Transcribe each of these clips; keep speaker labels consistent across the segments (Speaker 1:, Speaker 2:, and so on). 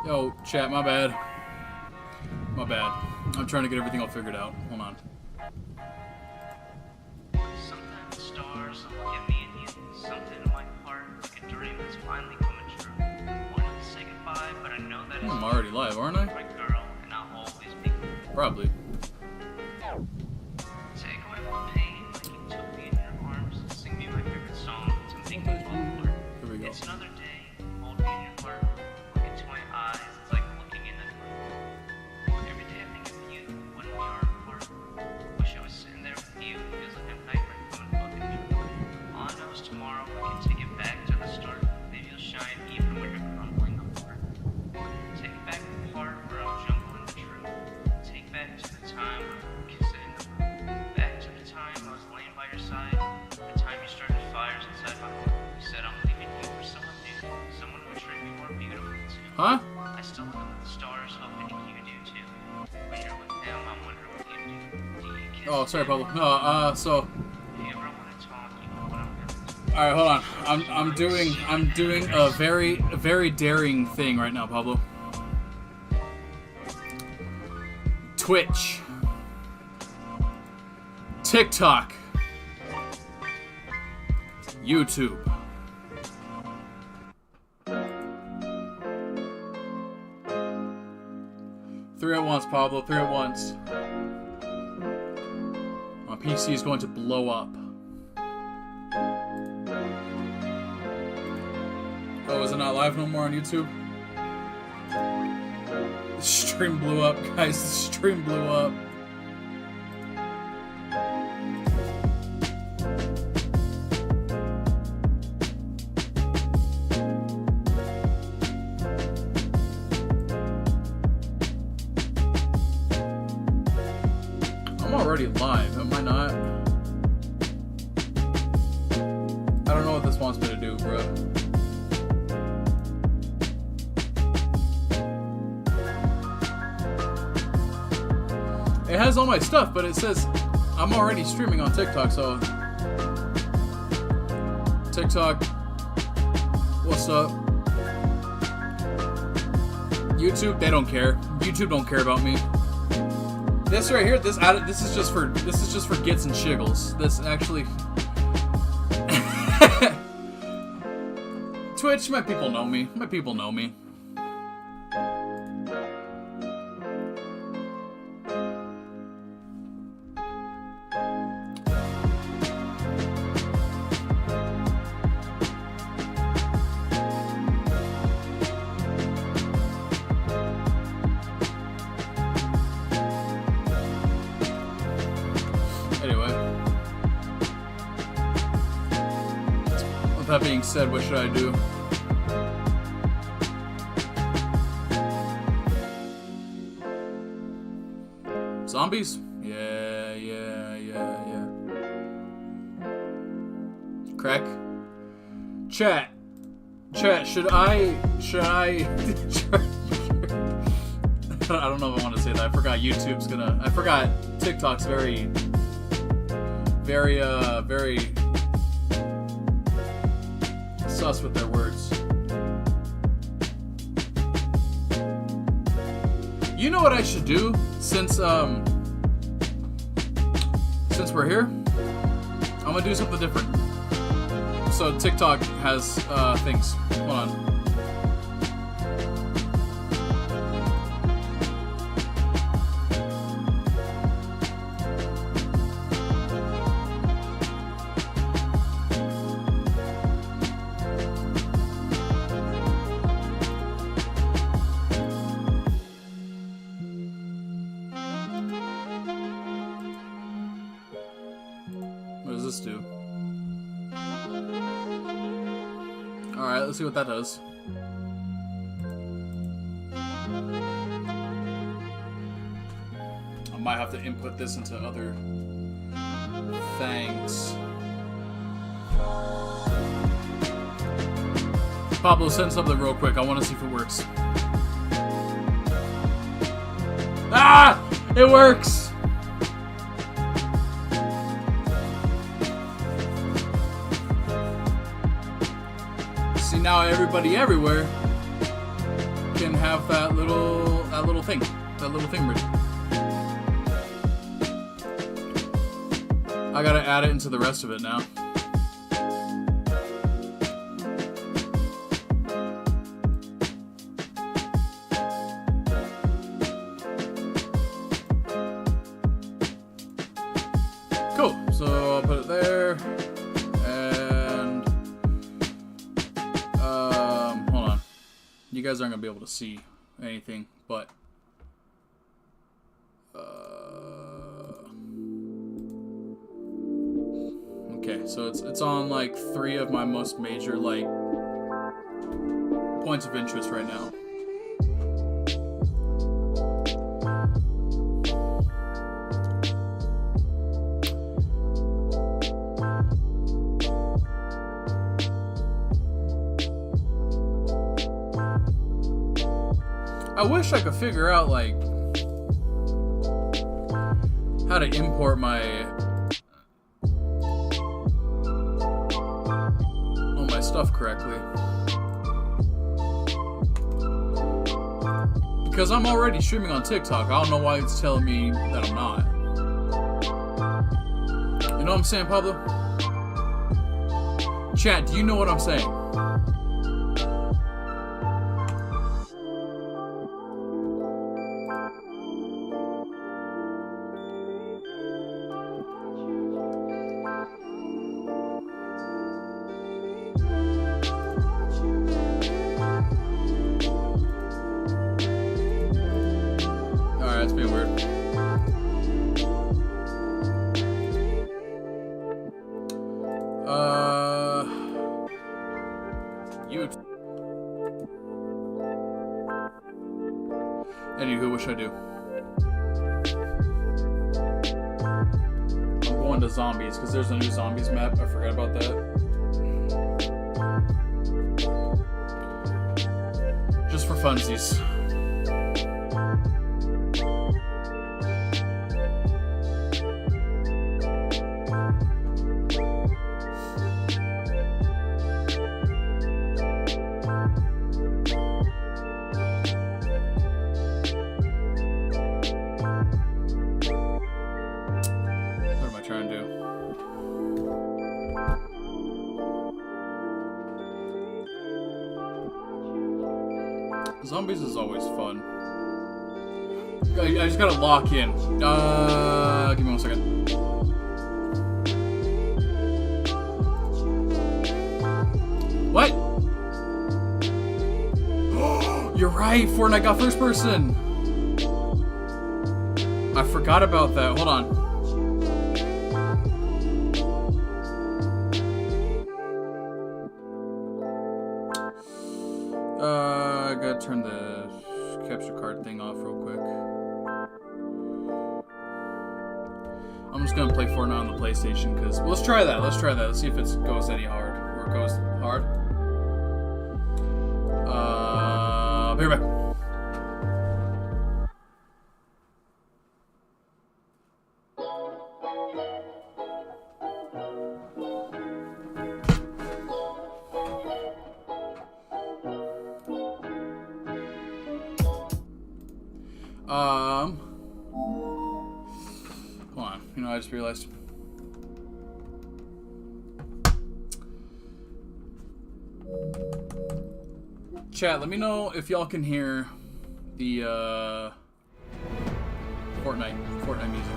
Speaker 1: Yo, chat, my bad. My bad. I'm trying to get everything all figured out. Hold on.
Speaker 2: Sometimes the stars look at me and you. Something in my heart, like a dream that's finally coming true. Wanted to say goodbye, but I know that
Speaker 1: I'm already live, aren't I?
Speaker 2: my girl, and I'll always be.
Speaker 1: Probably.
Speaker 2: Take away my pain, like you took me in your arms, and sing me my favorite song to make me fall apart.
Speaker 1: Here we go.
Speaker 2: It's another day, hold me in your heart. Look into my eyes, it's like looking in the dark. Every day I think of you when we are apart. Wish I was sitting there with you, feels like a nightmare coming fucking true. All I know is tomorrow we can take it back to the start. Maybe you'll shine even when you're crumbling apart. Take it back to the part where I'm jumbling the truth. Take back to the time when we were kissing in the room. Back to the time I was laying by your side. The time you started fires inside my heart. You said I'm leaving you for someone new. Someone who treat me more beautiful too.
Speaker 1: Huh?
Speaker 2: I still look at the stars, hoping you do too. When you're with them, I'm wondering what you do. Do you kiss
Speaker 1: Oh, sorry,
Speaker 2: them?
Speaker 1: Pablo. No, so.
Speaker 2: If you ever want to talk, you know what I'm gonna do.
Speaker 1: Alright, hold on. I'm doing a very daring thing right now, Pablo. Twitch. TikTok. YouTube. Three at once, Pablo. Three at once. My PC is going to blow up. Oh, is it not live no more on YouTube? The stream blew up, guys. The stream blew up. I'm already live, am I not? I don't know what this wants me to do, bro. It has all my stuff, but it says I'm already streaming on TikTok, so TikTok, what's up? YouTube, they don't care. YouTube don't care about me. This right here, this is just for gits and shiggles. This actually Twitch, my people know me. My people know me. That being said, what should I do? Zombies? Yeah. Crack. Chat, should I I don't know if I want to say that. I forgot YouTube's gonna, I forgot TikTok's very sus with their words. You know what I should do since we're here? I'm gonna do something different. So TikTok has things. Hold on. What does this do? Alright, let's see what that does. I might have to input this into other things. Pablo, send something real quick. I want to see if it works. Ah! It works! See, now everybody everywhere can have that little thing ready. I gotta add it into the rest of it now. Cool. So I'll put it there, and hold on. You guys aren't gonna be able to see anything, but okay. So it's on like 3 of my most major like points of interest right now. I wish I could figure out, like, how to import my stuff correctly. Because I'm already streaming on TikTok. I don't know why it's telling me that I'm not. You know what I'm saying, Pablo? Chat, do you know what I'm saying? Anywho, what should I do? I'm going to zombies, because there's a new zombies map. I forgot about that. Just for funsies. Zombies is always fun. I just gotta lock in. Give me 1 second. What? You're right, Fortnite got first person. I forgot about that. Hold on. I gotta turn the capture card thing off real quick. I'm just gonna play Fortnite on the PlayStation because let's try that. Let's see if it goes any hard or it goes hard. Be right back. Hold on. You know, I just realized. Chat, let me know if y'all can hear the Fortnite music.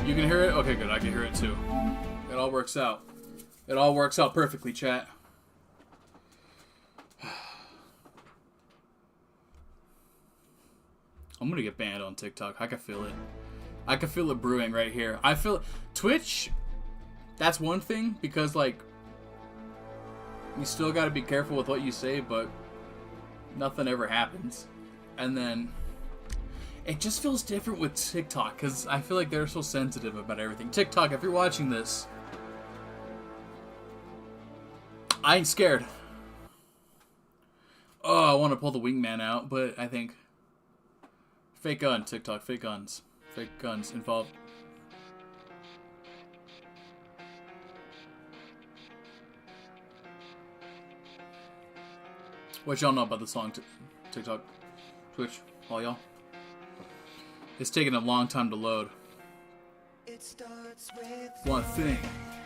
Speaker 1: You can hear it? Okay, good. I can hear it too. It all works out. It all works out perfectly, chat. I'm gonna get banned on TikTok. I can feel it. I can feel it brewing right here. I feel Twitch, that's one thing, because like you still gotta be careful with what you say, but nothing ever happens. And then it just feels different with TikTok, because I feel like they're so sensitive about everything. TikTok, if you're watching this, I ain't scared. I want to pull the wingman out, but I think fake gun, TikTok, fake guns involved. What y'all know about the song TikTok, Twitch, all y'all? It's taking a long time to load. One thing,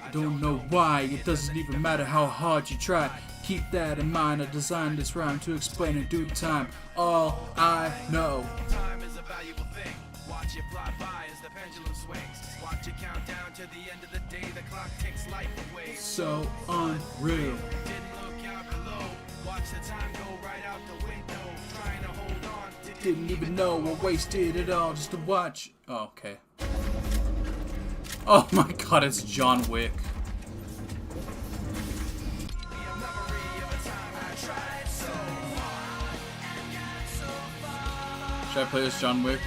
Speaker 1: I don't know why, it doesn't even matter how hard you try. Keep that in mind, I designed this rhyme to explain in due time. All I know.
Speaker 3: Time is a valuable thing. Watch it fly by as the pendulum swings. Watch it count down to the end of the day. The clock takes life away.
Speaker 1: So unreal.
Speaker 3: Didn't look out below. Watch the time go right out the window. Trying to hold on.
Speaker 1: Didn't even know I wasted it all just to watch. Oh, okay. Oh my god, it's John Wick. Should I play this John Wick?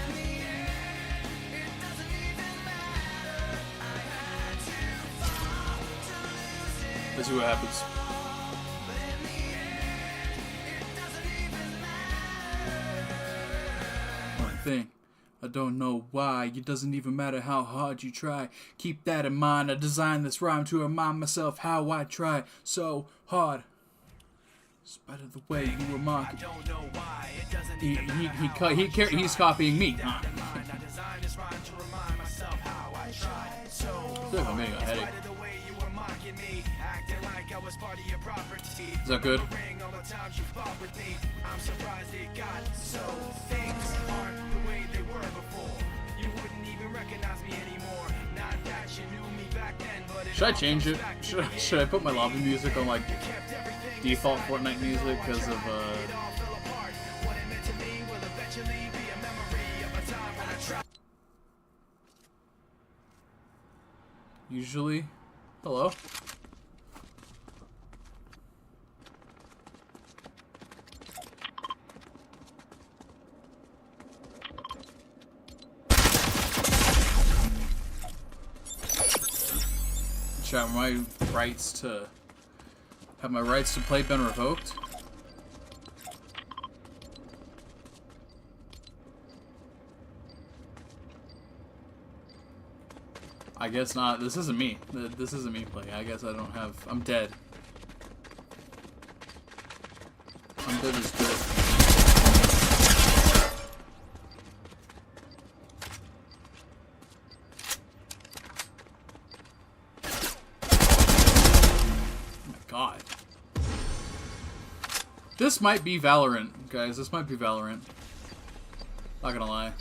Speaker 1: Let's see what happens. One thing, I don't know why, it doesn't even matter how hard you try. Keep that in mind, I designed this rhyme to remind myself how I try so hard. In spite of the way you remark it. He's copying me. I feel like I'm getting a headache. Is that good?
Speaker 3: I'm surprised it got so. Things aren't the way they were before. You wouldn't even recognize me anymore. Not that you knew me back then, but
Speaker 1: should I change it? Should I put my lobby music on like default Fortnite music because of usually? Hello? Have my rights to play been revoked? I guess not. This isn't me. This isn't me playing. I guess I don't have. I'm dead. I'm dead as good. God. This might be Valorant, guys. This might be Valorant. Not gonna lie.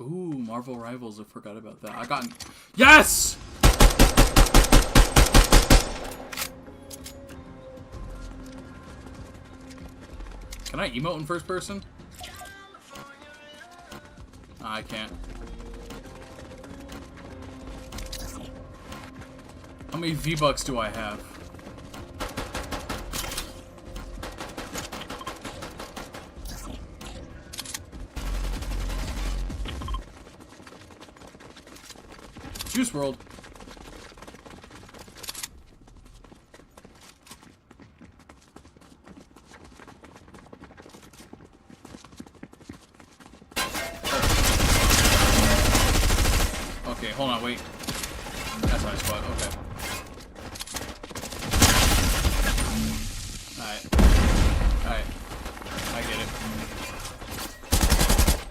Speaker 1: Ooh, Marvel Rivals. I forgot about that. I got... Yes! Can I emote in first person? I can't. How many V-Bucks do I have? Juice WRLD. Okay, hold on, wait. That's my spot, okay. Alright. Alright. I get it.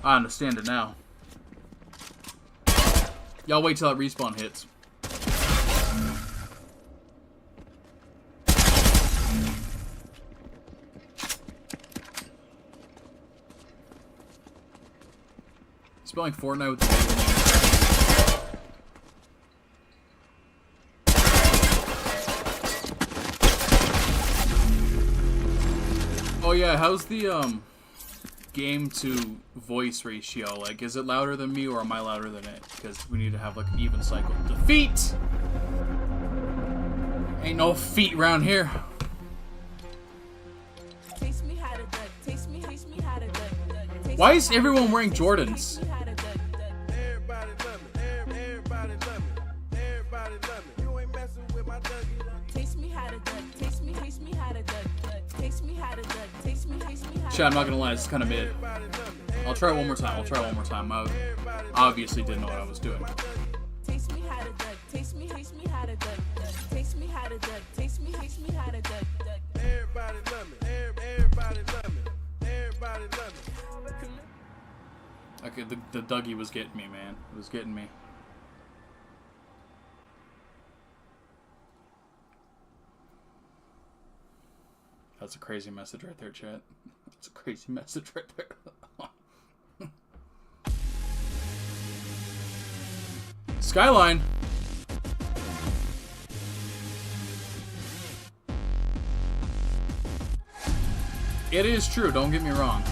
Speaker 1: I understand it now. Y'all wait till that respawn hits. Spelling Fortnite with the Oh yeah, how's the game to voice ratio? Like, is it louder than me or am I louder than it? Because we need to have like an even cycle. Defeat! Ain't no feet around here.
Speaker 4: Teach me how to
Speaker 1: Why is everyone wearing Jordans?
Speaker 3: Everybody love me. Everybody love me. Everybody love me. You ain't messing with my
Speaker 1: Shit, I'm not gonna lie, it's kind of mid. I'll try it one more time. I obviously didn't know what I was doing.
Speaker 3: Everybody love me. Everybody love me. Everybody love me.
Speaker 1: Okay, the Dougie was getting me, man. It was getting me. That's a crazy message right there, chat. That's a crazy message right there. Skyline. It is true, don't get me wrong.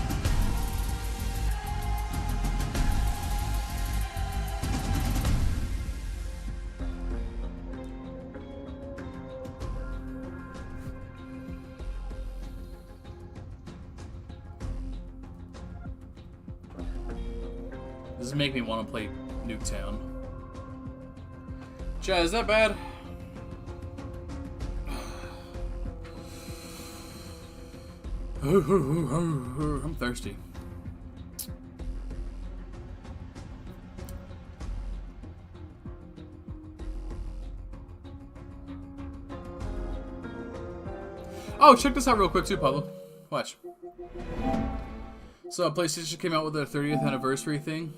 Speaker 1: This is making me want to play Nuketown. Chad, is that bad? I'm thirsty. Oh, check this out real quick too, Pablo. Watch. So PlayStation came out with their 30th anniversary thing,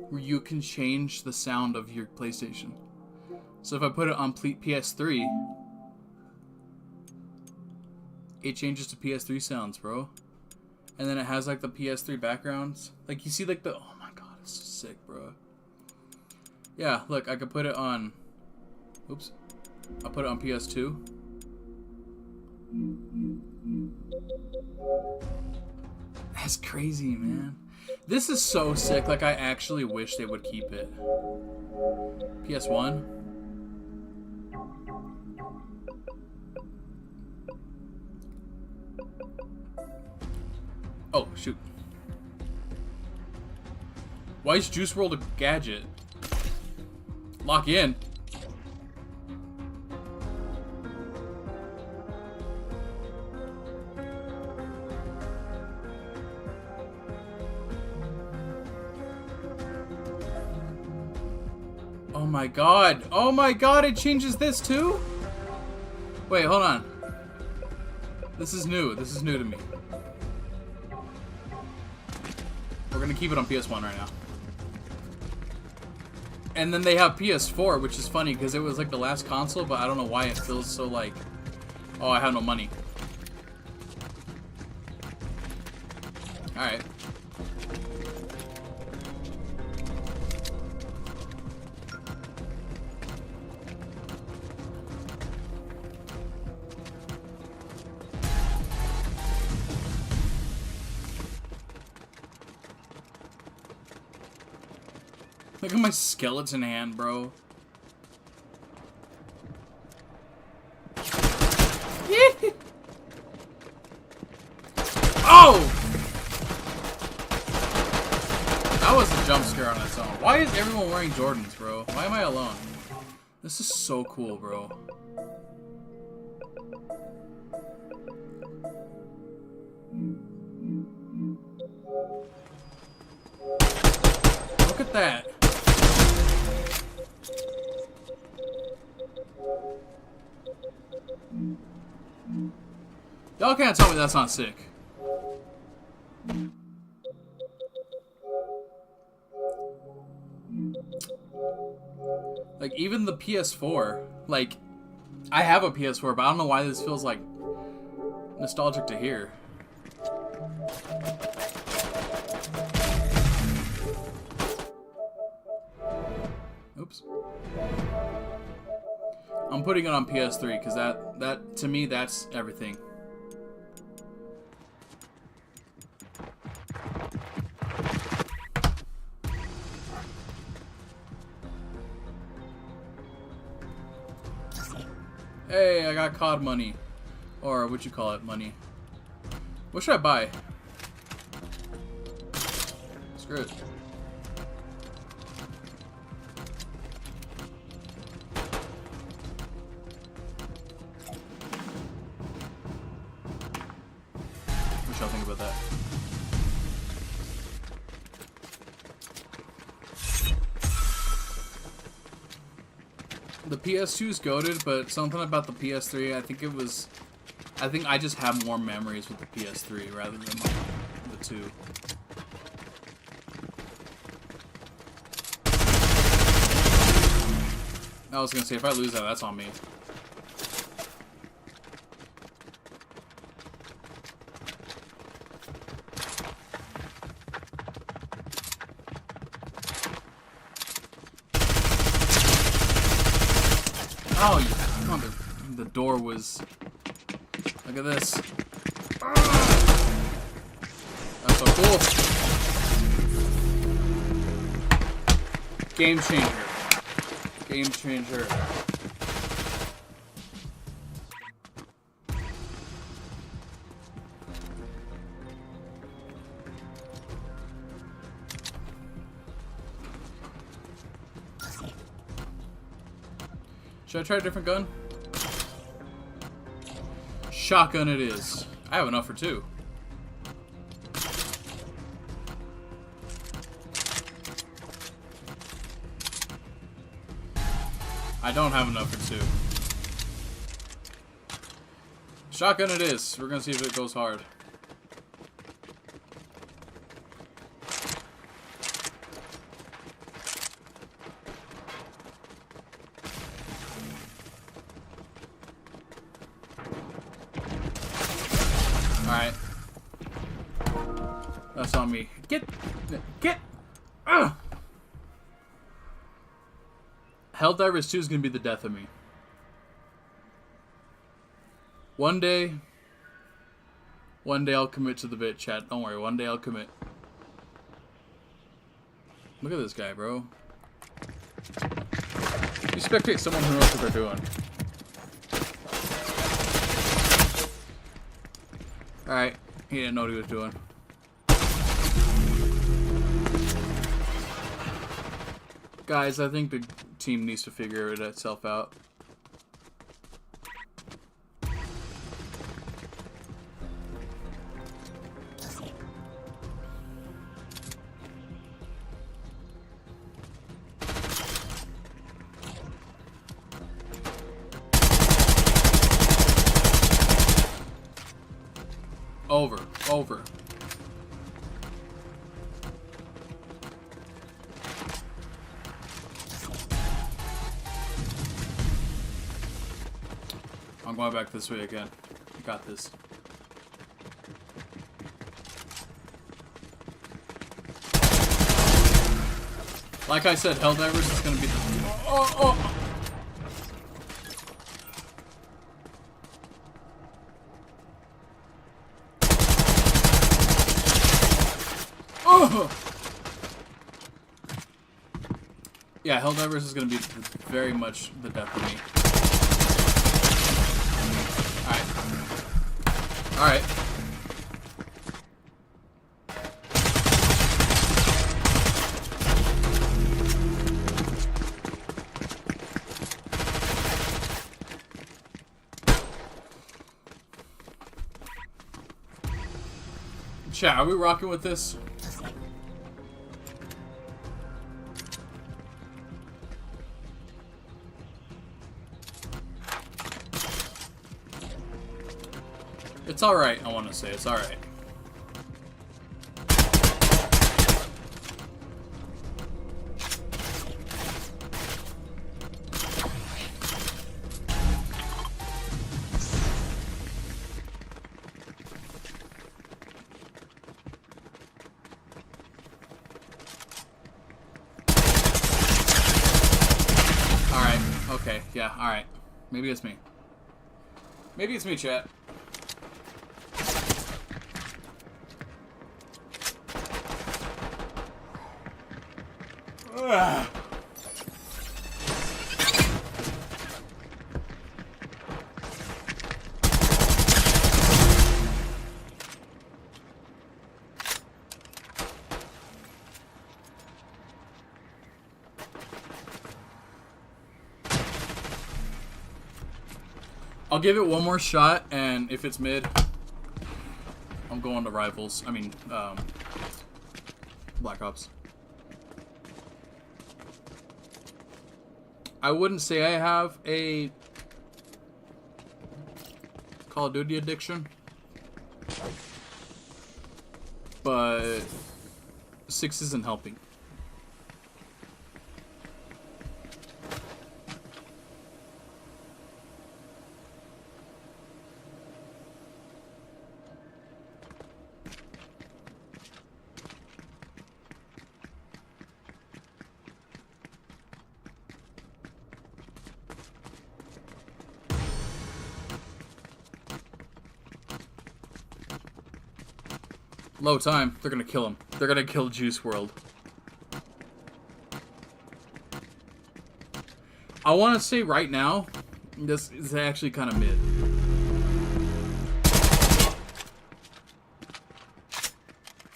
Speaker 1: where you can change the sound of your PlayStation. So if I put it on PS3, it changes to PS3 sounds, bro. And then it has like the PS3 backgrounds. Like you see like the, oh my god, it's so sick, bro. Yeah, look, I could put it on, oops. I'll put it on PS2. That's crazy, man. This is so sick. Like, I actually wish they would keep it. PS1. Oh, shoot. Why is Juice WRLD a gadget? Lock in. Oh my god. Oh my god, it changes this too? Wait, hold on. This is new. This is new to me. We're gonna keep it on PS1 right now. And then they have PS4, which is funny because it was like the last console, but I don't know why it feels so like, oh, I have no money. Alright. Look at my skeleton hand, bro. Oh! That was a jump scare on its own. Why is everyone wearing Jordans, bro? Why am I alone? This is so cool, bro. Look at that. Y'all can't tell me that's not sick. Like, even the PS4, like, I have a PS4, but I don't know why this feels, like, nostalgic to hear. Oops. I'm putting it on PS3 because that to me that's everything. Hey, I got COD money, or what you call it, money. What should I buy? Screw it. What y'all think about that? The PS2 is goated, but something about the PS3, I think I just have more memories with the PS3 rather than like, the 2. I was gonna say, if I lose that, that's on me. Oh, you, come on, the door was... Look at this. That's so cool. Game changer. Game changer. Should I try a different gun? Shotgun it is. I have enough for 2. I don't have enough for 2. Shotgun it is. We're gonna see if it goes hard. Alright. That's on me. Get! Helldivers 2 is gonna be the death of me. One day I'll commit to the bit, chat. Don't worry, one day I'll commit. Look at this guy, bro. You spectate someone who knows what they're doing. Alright, he didn't know what he was doing. Guys, I think the team needs to figure it itself out. Over. I'm going back this way again. I got this. Like I said, Helldivers is gonna be the... Oh! Yeah, Helldivers is going to be very much the death of me. Alright. Chat, are we rocking with this? It's alright, I want to say. It's alright. Alright, okay, yeah, alright. Maybe it's me. Maybe it's me, chat. I'll give it one more shot, and if it's mid, I'm going to Rivals. I mean, Black Ops. I wouldn't say I have a Call of Duty addiction, but 6 isn't helping. Low time. They're gonna kill him. They're gonna kill Juice WRLD. I want to say right now, this is actually kind of mid.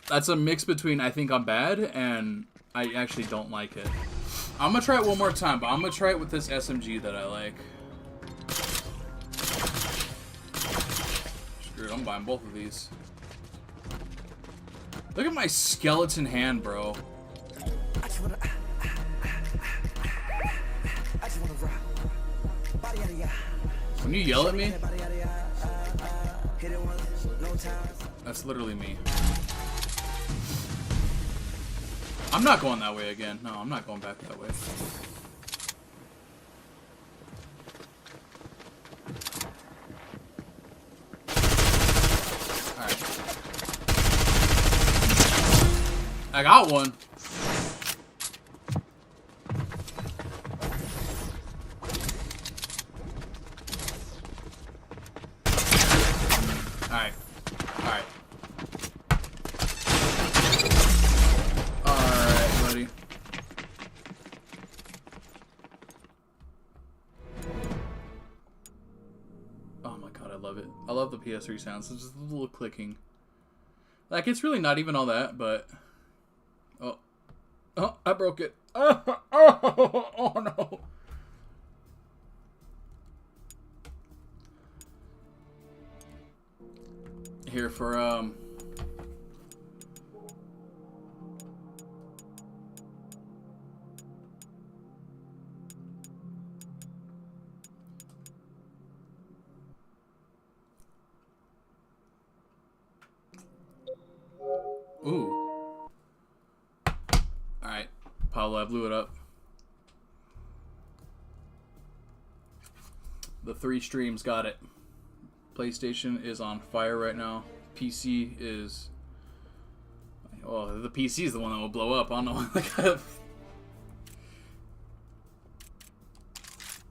Speaker 1: That's a mix between I think I'm bad and I actually don't like it. I'm gonna try it one more time, but I'm gonna try it with this SMG that I like. Screw it, I'm buying both of these. Look at my skeleton hand, bro. When you yell at me, that's literally me. I'm not going that way again. No, I'm not going back that way. I got one. Alright. Alright. Alright, buddy. Oh my god, I love it. I love the PS3 sounds. It's just a little clicking. Like, it's really not even all that, but... Oh, I broke it. Oh no. Here for, Ooh. Alright, Pablo, I blew it up. The 3 streams got it. PlayStation is on fire right now. PC is... Oh, the PC is the one that will blow up. I don't know.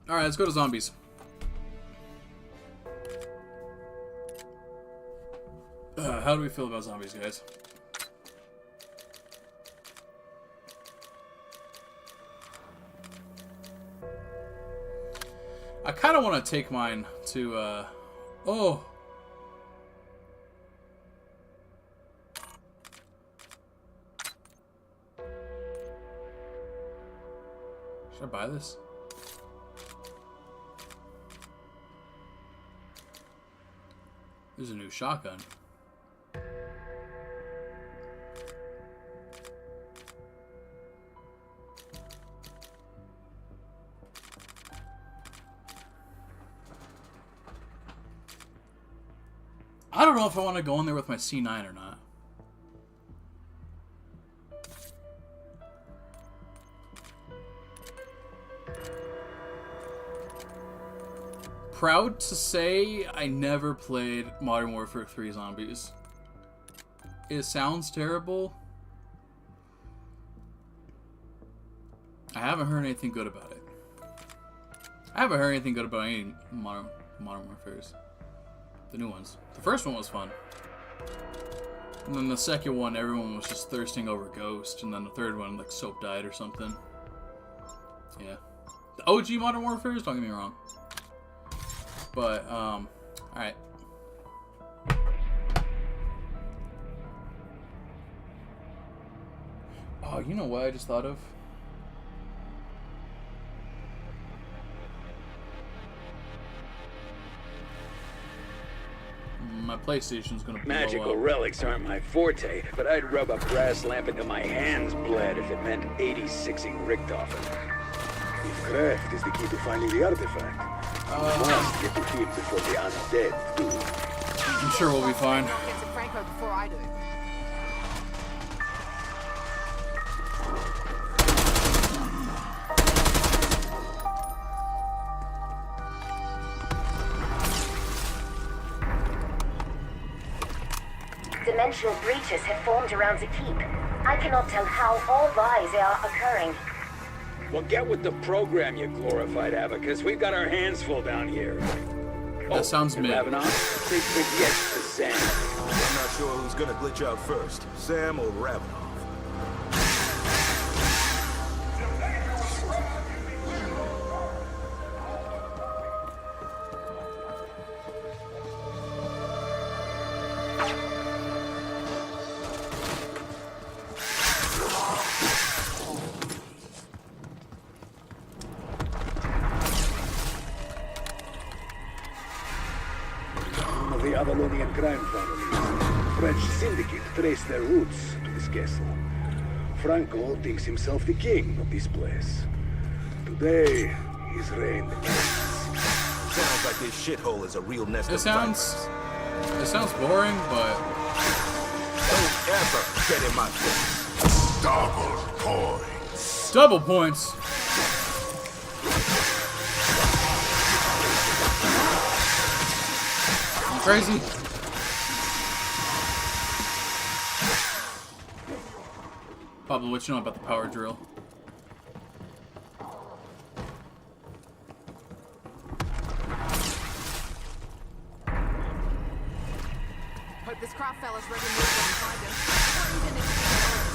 Speaker 1: Alright, let's go to zombies. How do we feel about zombies, guys? I kind of want to take mine to, oh. Should I buy this? There's a new shotgun. I don't know if I want to go in there with my C9 or not. Proud to say I never played Modern Warfare 3 Zombies. It sounds terrible. I haven't heard anything good about it. I haven't heard anything good about any Modern Warfares. The new ones. The first one was fun. And then the second one, everyone was just thirsting over Ghost. And then the third one, like, Soap died or something. Yeah. The OG Modern Warfares, don't get me wrong. But, alright. Oh, you know what I just thought of? PlayStation's gonna blow
Speaker 4: Magical
Speaker 1: up.
Speaker 4: relics aren't my forte, but I'd rub a brass lamp until my hands bled if it meant 86ing Richtofen.
Speaker 5: If craft is the key to finding the artifact, we must get to him before the undead do.
Speaker 1: I'm sure we'll be fine.
Speaker 6: Get to Franco before I do.
Speaker 7: Dimensional breaches have formed around the keep. I cannot tell how or why they are occurring.
Speaker 4: Well, get with the program, you glorified abacus. We've got our hands full down here.
Speaker 1: That sounds
Speaker 4: and
Speaker 1: mid.
Speaker 4: Ravenov, they forget the Sam.
Speaker 8: I'm not sure who's gonna glitch out first, Sam or Ravenov.
Speaker 5: Of the Avalonian crime families, French syndicate traced their roots to this castle. Franco thinks himself the king of this place. Today, his reign ends.
Speaker 8: Sounds like this shithole is a real nest of vipers.
Speaker 1: It sounds boring, but
Speaker 8: Don't ever get in my face.
Speaker 1: double points. You crazy? Pablo, what you know about the power drill?
Speaker 6: Hope this craft fella's ready to move when we find him. What even is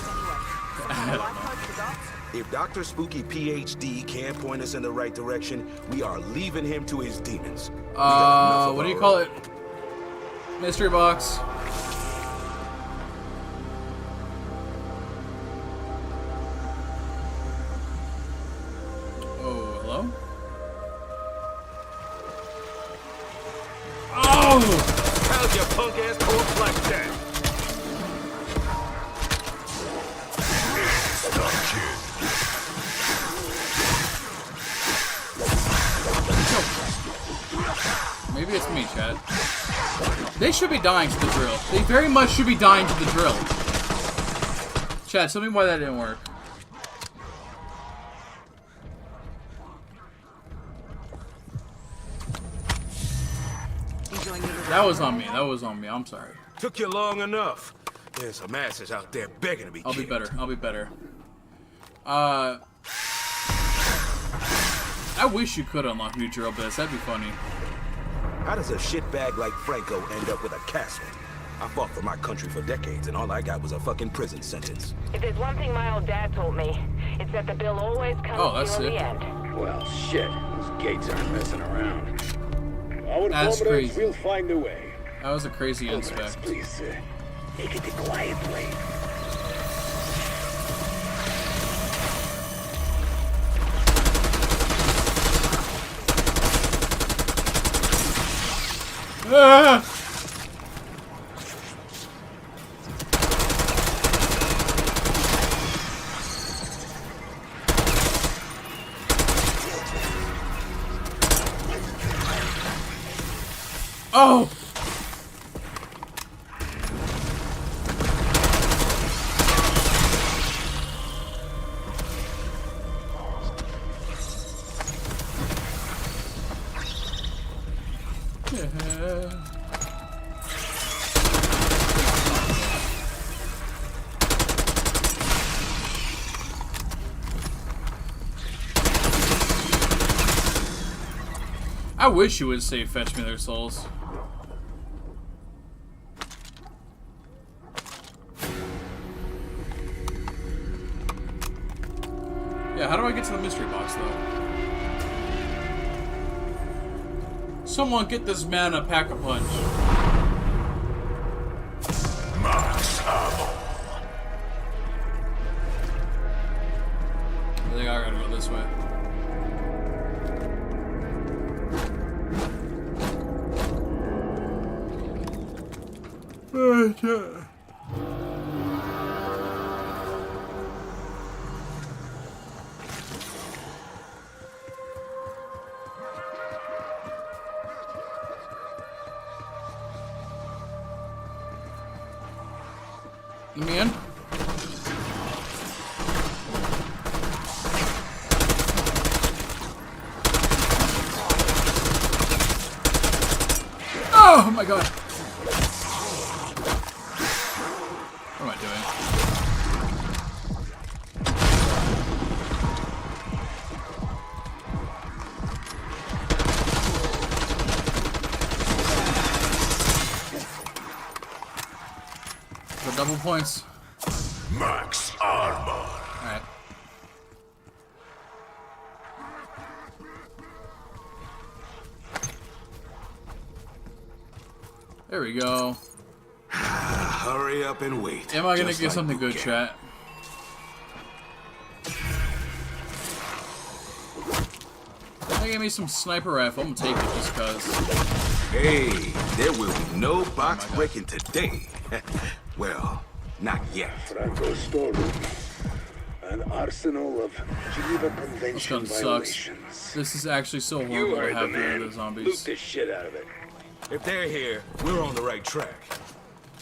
Speaker 6: he anyway? Some kind of life code for the dots?
Speaker 8: If Dr. Spooky PhD can't point us in the right direction, we are leaving him to his demons. We got enough of
Speaker 1: What do you
Speaker 8: our
Speaker 1: call
Speaker 8: own.
Speaker 1: it? Mystery box. Oh, hello? Oh!
Speaker 8: How'd your punk ass corpse like that?
Speaker 1: Maybe it's me, Chad. They should be dying to the drill. They very much should be dying to the drill. Chad, tell me why that didn't work.
Speaker 6: Enjoying your
Speaker 1: That was on me. That was on me. I'm sorry.
Speaker 8: Took you long enough. There's some asses out there begging to be
Speaker 1: I'll be
Speaker 8: killed.
Speaker 1: better. I'll be better. I wish you could unlock new drill bits. That'd be funny.
Speaker 8: How does a shitbag like Franco end up with a castle? I fought for my country for decades, and all I got was a fucking prison sentence.
Speaker 9: If there's one thing my old dad taught me, it's that the bill always comes
Speaker 1: Oh, that's
Speaker 9: to you in
Speaker 1: sick.
Speaker 9: the end.
Speaker 4: Well, shit. Those gates aren't messing around.
Speaker 5: Our
Speaker 1: That's
Speaker 5: comrades
Speaker 1: crazy.
Speaker 5: will find a way.
Speaker 1: That was a crazy
Speaker 5: Comrades,
Speaker 1: inspect.
Speaker 5: please, take it the quiet way.
Speaker 1: Ah! Oh! Yeah. I wish you would say fetch me their souls. Yeah, how do I get to the mystery box though? Someone get this man a pack-a-punch. I think I gotta go this way. Let me in. Oh my god. What am I doing? For double points.
Speaker 8: Max armor.
Speaker 1: Alright. There we go.
Speaker 8: Hurry up and wait.
Speaker 1: Am I gonna
Speaker 8: Just
Speaker 1: get
Speaker 8: like
Speaker 1: something
Speaker 8: boot
Speaker 1: good,
Speaker 8: camp.
Speaker 1: chat? They gave me some sniper rifle. I'm gonna take it just cause.
Speaker 8: Hey, there will be no box breaking today. Well, not yet.
Speaker 5: Franco's storeroom. An arsenal of Geneva
Speaker 1: This
Speaker 5: Convention
Speaker 1: gun sucks.
Speaker 5: violations.
Speaker 1: This is actually so
Speaker 5: You
Speaker 1: horrible to
Speaker 5: heard the
Speaker 1: have
Speaker 5: man.
Speaker 1: the
Speaker 5: Loot
Speaker 1: zombies.
Speaker 5: the shit out of it.
Speaker 8: If they're here, we're on the right track.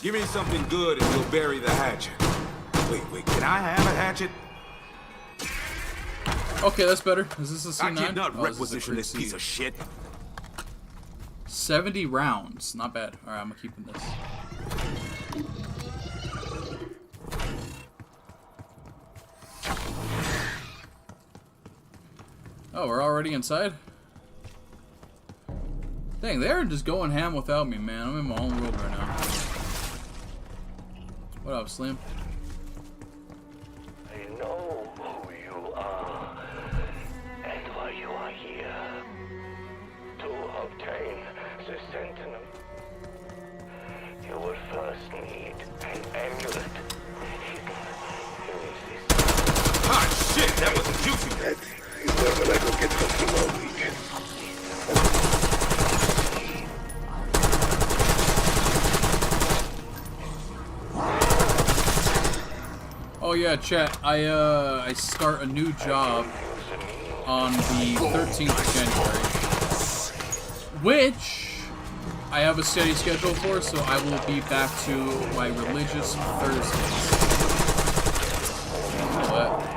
Speaker 8: Give me something good and we'll bury the hatchet. Wait, can I have a hatchet?
Speaker 1: Okay, that's better. Is this a C9?
Speaker 8: I cannot
Speaker 1: Oh, this is a
Speaker 8: requisition this
Speaker 1: Creed
Speaker 8: piece
Speaker 1: C.
Speaker 8: of shit.
Speaker 1: 70 rounds. Not bad. Alright, I'm keeping this. Oh, we're already inside? Dang, they're just going ham without me, man. I'm in my own world right now. What up, Slim?
Speaker 10: I know who you are and why you are here. To obtain the Sentinel, you will first need an amulet.
Speaker 8: Ah, shit, that was a juicy one.
Speaker 5: That is where will I go get something all week.
Speaker 1: Oh yeah, chat. I start a new job on the 13th of January, which I have a steady schedule for, so I will be back to my religious Thursdays. You know what?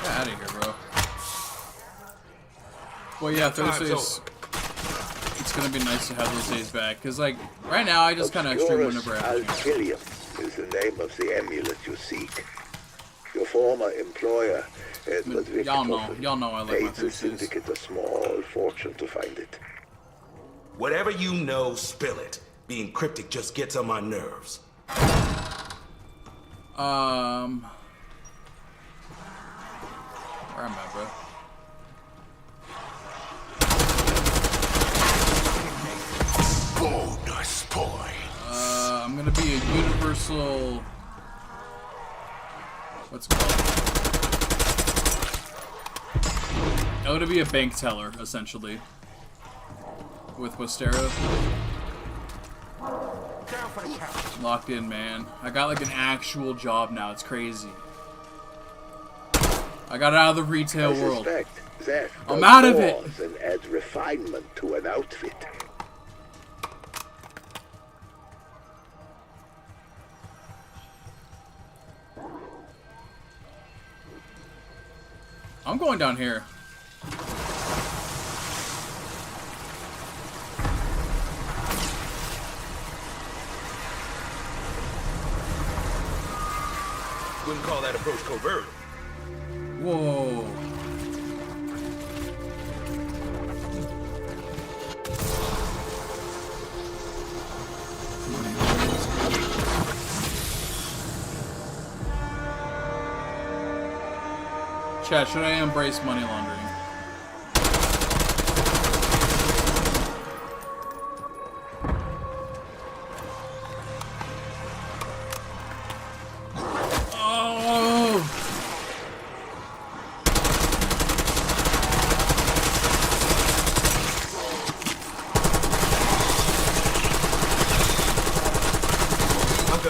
Speaker 1: Get out of here, bro. Well, yeah, Thursdays. It's gonna be nice to have those days back, cause like right now I just kind of stream whenever I have a chance.
Speaker 5: Alkilium is the name of the amulet you seek. Your former employer, Edward
Speaker 1: Y'all
Speaker 5: Richthofen,
Speaker 1: know I like my
Speaker 5: paid the
Speaker 1: Thursdays.
Speaker 5: syndicate a small fortune to find it.
Speaker 8: Whatever you know, spill it. Being cryptic just gets on my nerves.
Speaker 1: Where am I, bro?
Speaker 8: Bonus point.
Speaker 1: I'm gonna be a universal. What's it called? I'm gonna be a bank teller, essentially. With Westero. Locked in, man. I got like an actual job now. It's crazy. I got out of the retail
Speaker 5: I
Speaker 1: world.
Speaker 5: suspect that
Speaker 1: I'm
Speaker 5: does
Speaker 1: out of it.
Speaker 5: more than add refinement to an outfit.
Speaker 1: I'm going down here.
Speaker 8: Wouldn't call that approach covert.
Speaker 1: Whoa. Chat, should I embrace money laundering?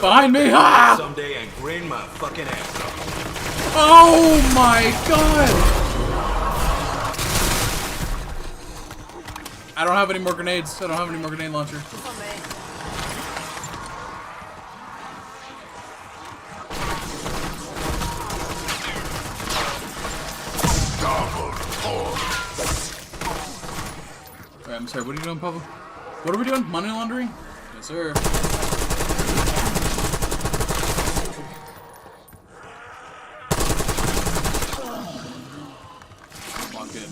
Speaker 1: Behind me! Ah!
Speaker 8: Someday and grin my fucking ass off.
Speaker 1: Oh my god! I don't have any more grenades. I don't have any more grenade launcher. Alright, I'm sorry, what are you doing, Pablo? What are we doing? Money laundering? Yes, sir. Lock in.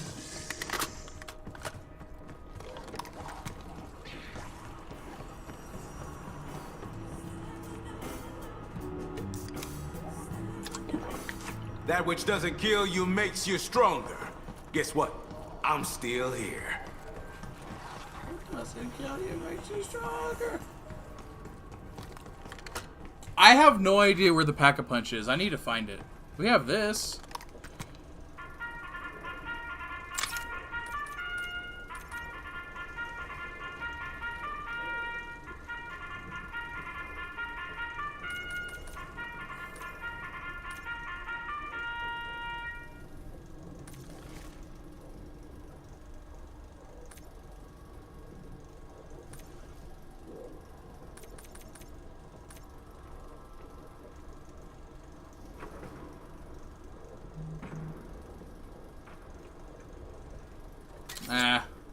Speaker 8: That which doesn't kill you makes you stronger. Guess what? I'm still here.
Speaker 1: Doesn't kill you, makes you stronger. I have no idea where the Pack-a-Punch is. I need to find it. We have this.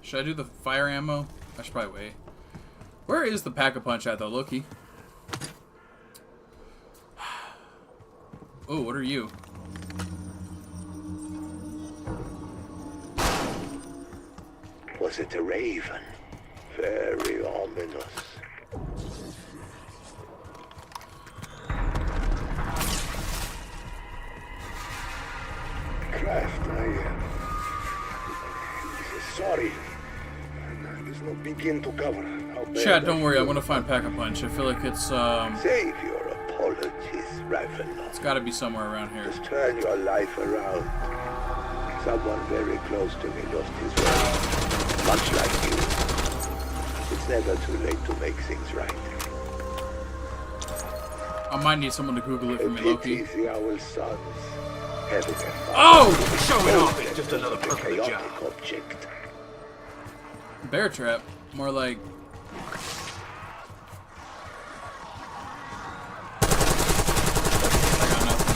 Speaker 1: Should I do the fire ammo? I should probably wait. Where is the Pack-a-Punch at, though, Loki? Oh, what are you?
Speaker 5: Was it a raven? Very ominous. Kraft, sorry. There's no begin to cover.
Speaker 1: Chat, don't worry. I'm gonna find Pack-a-Punch. I feel like it's
Speaker 5: Save your apologies, Ravenloft.
Speaker 1: It's got to be somewhere around here.
Speaker 5: Just turn your life around. Someone very close to me lost his way. Much like you. It's never too late to make things right.
Speaker 1: I might need someone to Google it for me, Loki.
Speaker 5: The owl sons. Heaven and
Speaker 1: Oh!
Speaker 8: Showing off is just another perk of the job.
Speaker 5: Object.
Speaker 1: Bear trap. More like... I got nothing.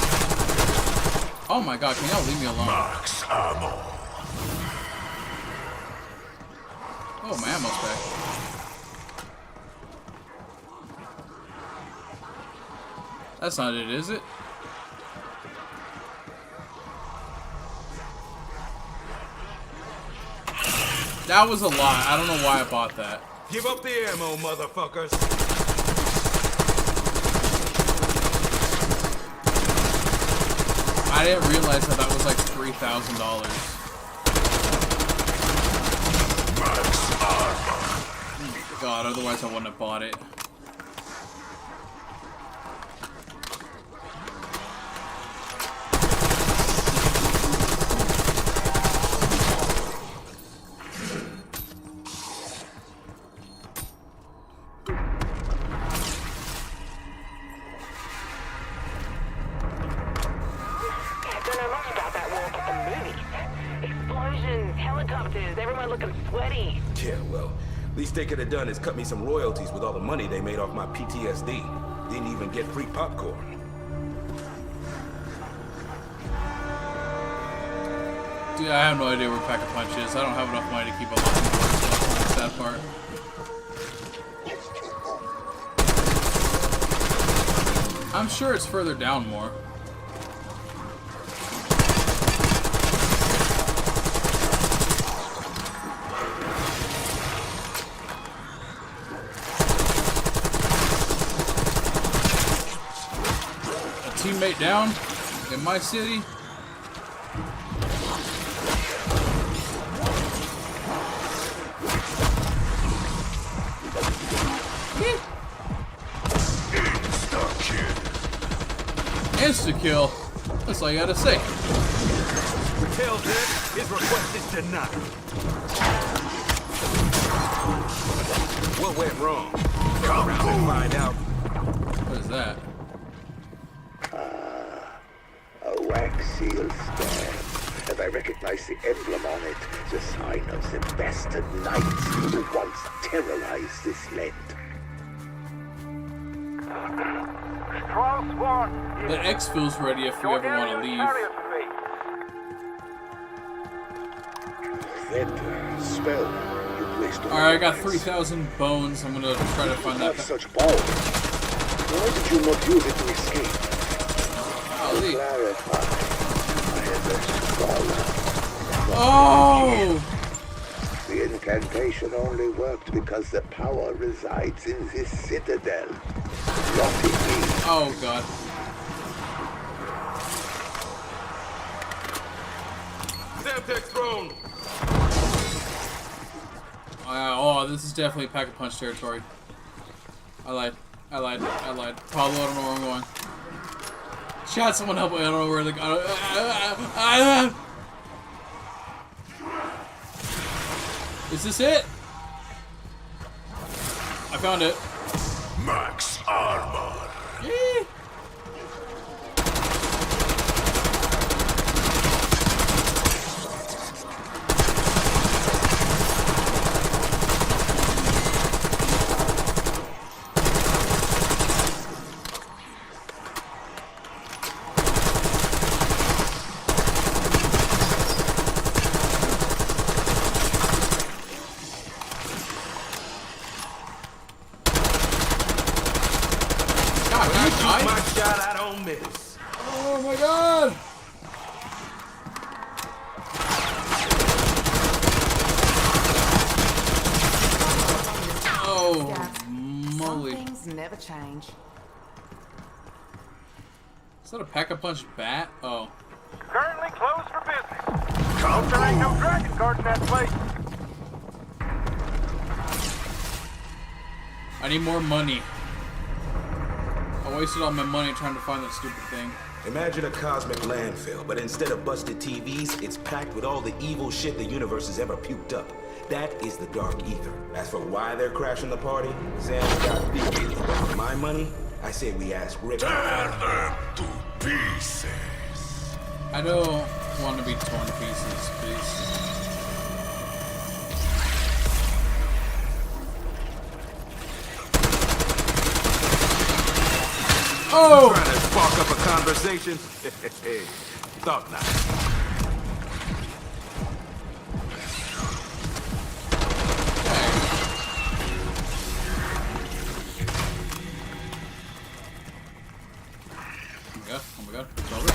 Speaker 1: Oh my god, can y'all leave me alone?
Speaker 8: Max ammo.
Speaker 1: Oh, my ammo's back. That's not it, is it? That was a lot. I don't know why I bought that.
Speaker 8: Give up the ammo, motherfuckers.
Speaker 1: I didn't realize that was like $3,000. God, otherwise I wouldn't have bought it.
Speaker 8: Least they could have done is cut me some royalties with all the money they made off my PTSD. Didn't even get free popcorn.
Speaker 1: Dude, I have no idea where Pack-a-Punch is. I don't have enough money to keep unlocking doors. That's that part. I'm sure it's further down more. Teammate down in my city. Insta-kill. That's all you gotta say.
Speaker 8: Tell Zed his request is denied. What went wrong? Come around and find out.
Speaker 1: What is that?
Speaker 5: A wax seal stamp. And I recognize the emblem on it, the sign of the bastard knights who once terrorized this land.
Speaker 1: The X feels ready if we ever want to leave.
Speaker 5: That spell you placed on
Speaker 1: Alright, I got 3,000 bones. I'm gonna try to find that.
Speaker 5: have such power. Why did you not use it to escape?
Speaker 1: Golly.
Speaker 5: Clarify. I am a scholar.
Speaker 1: Oh!
Speaker 5: The incantation only worked because the power resides in this citadel, not in me.
Speaker 1: Oh god.
Speaker 8: Semtex throne!
Speaker 1: Oh, this is definitely Pack-a-Punch territory. I lied. Pablo, I don't know where I'm going. Chat, someone help me. I don't know where they're going. Is this it? I found it.
Speaker 8: Max armor.
Speaker 1: Yee.
Speaker 8: My shot, I don't miss.
Speaker 1: Oh my god! Oh, moly.
Speaker 6: Some things never change.
Speaker 1: Is that a Pack-a-Punch bat? Oh.
Speaker 10: Currently closed for business. There ain't no dragon guarding that place.
Speaker 1: I need more money. I wasted all my money trying to find that stupid thing.
Speaker 8: Imagine a cosmic landfill, but instead of busted TVs, it's packed with all the evil shit the universe has ever puked up. That is the Dark Ether. As for why they're crashing the party, Sam's got theories. But my money, I say we ask Rick.
Speaker 11: Tear them to pieces.
Speaker 1: I don't want to be torn to pieces, please. Oh!
Speaker 8: Trying to spark up a conversation? Thought not.
Speaker 1: Oh my god, it's over.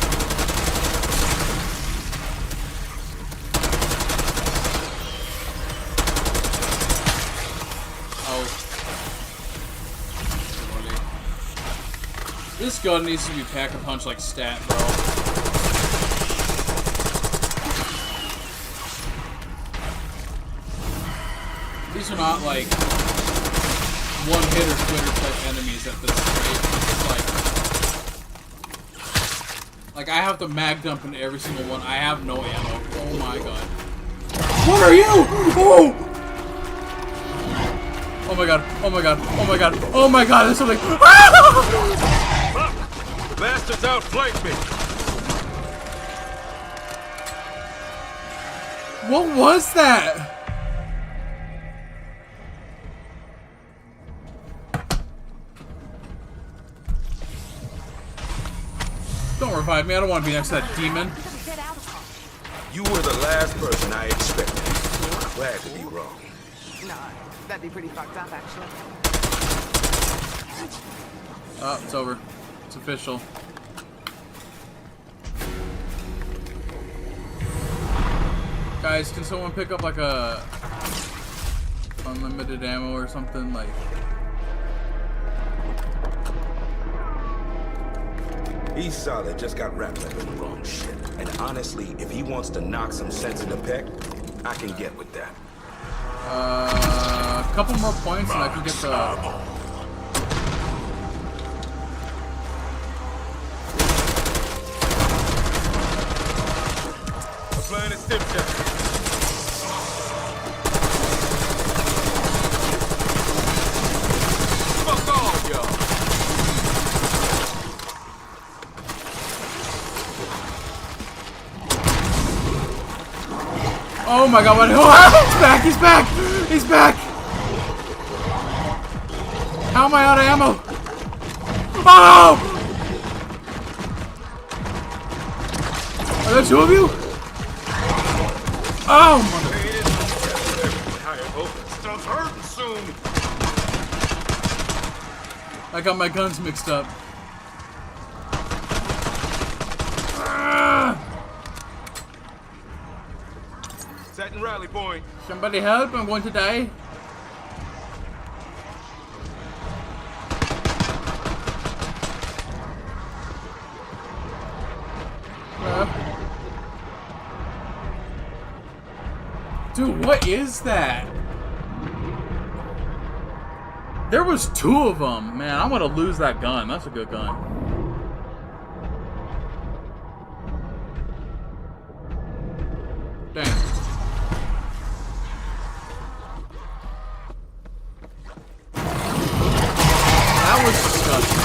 Speaker 1: Oh. This gun needs to be Pack-a-Punch like stat, bro. These are not like one-hitter Twitter type enemies at this rate. It's like I have to mag dump into every single one. I have no ammo. Oh my god. What are you? Oh! Oh my god. Oh my god. Oh my god. Oh my god. There's something.
Speaker 8: The bastards outflanked me.
Speaker 1: What was that? Don't revive me. I don't want to be next to that demon.
Speaker 8: You were the last person I expected. Glad to be wrong.
Speaker 6: No, that'd be pretty fucked up, actually.
Speaker 1: Oh, it's over. It's official. Guys, can someone pick up like a unlimited ammo or something? Like,
Speaker 8: He's solid, just got wrapped up in the wrong shit. And honestly, if he wants to knock some sense in the peck, I can get with that.
Speaker 1: a couple more points and I can get the.
Speaker 8: Applying a step check. Fuck all y'all.
Speaker 1: Oh my god, what? Oh, he's back! He's back! He's back! How am I out of ammo? Oh! Are there two of you? Oh, mother.
Speaker 11: I hope stuff's hurting soon.
Speaker 1: I got my guns mixed up.
Speaker 11: Setting rally point.
Speaker 1: Somebody help, I'm going to die. Dude, what is that? There was two of them. Man, I'm gonna lose that gun. That's a good gun. Dang. That was disgusting.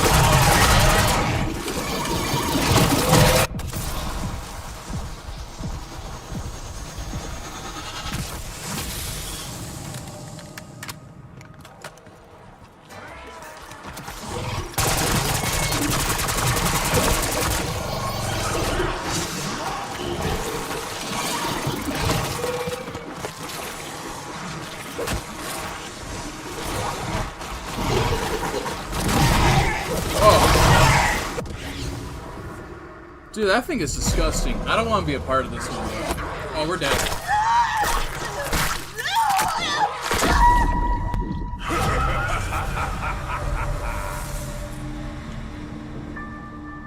Speaker 1: Dude, that thing is disgusting. I don't want to be a part of this one. Oh, we're dead.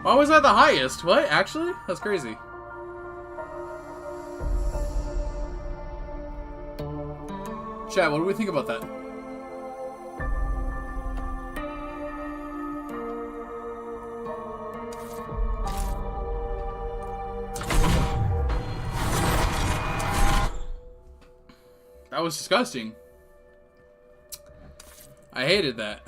Speaker 1: Why was that the highest? What? Actually? That's crazy. Chat, what do we think about that? That was disgusting. I hated that.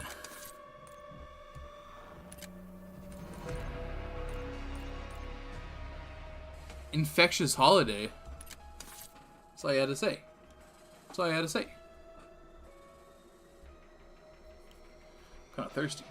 Speaker 1: Infectious holiday. That's all you had to say. That's all you had to say. Kind of thirsty.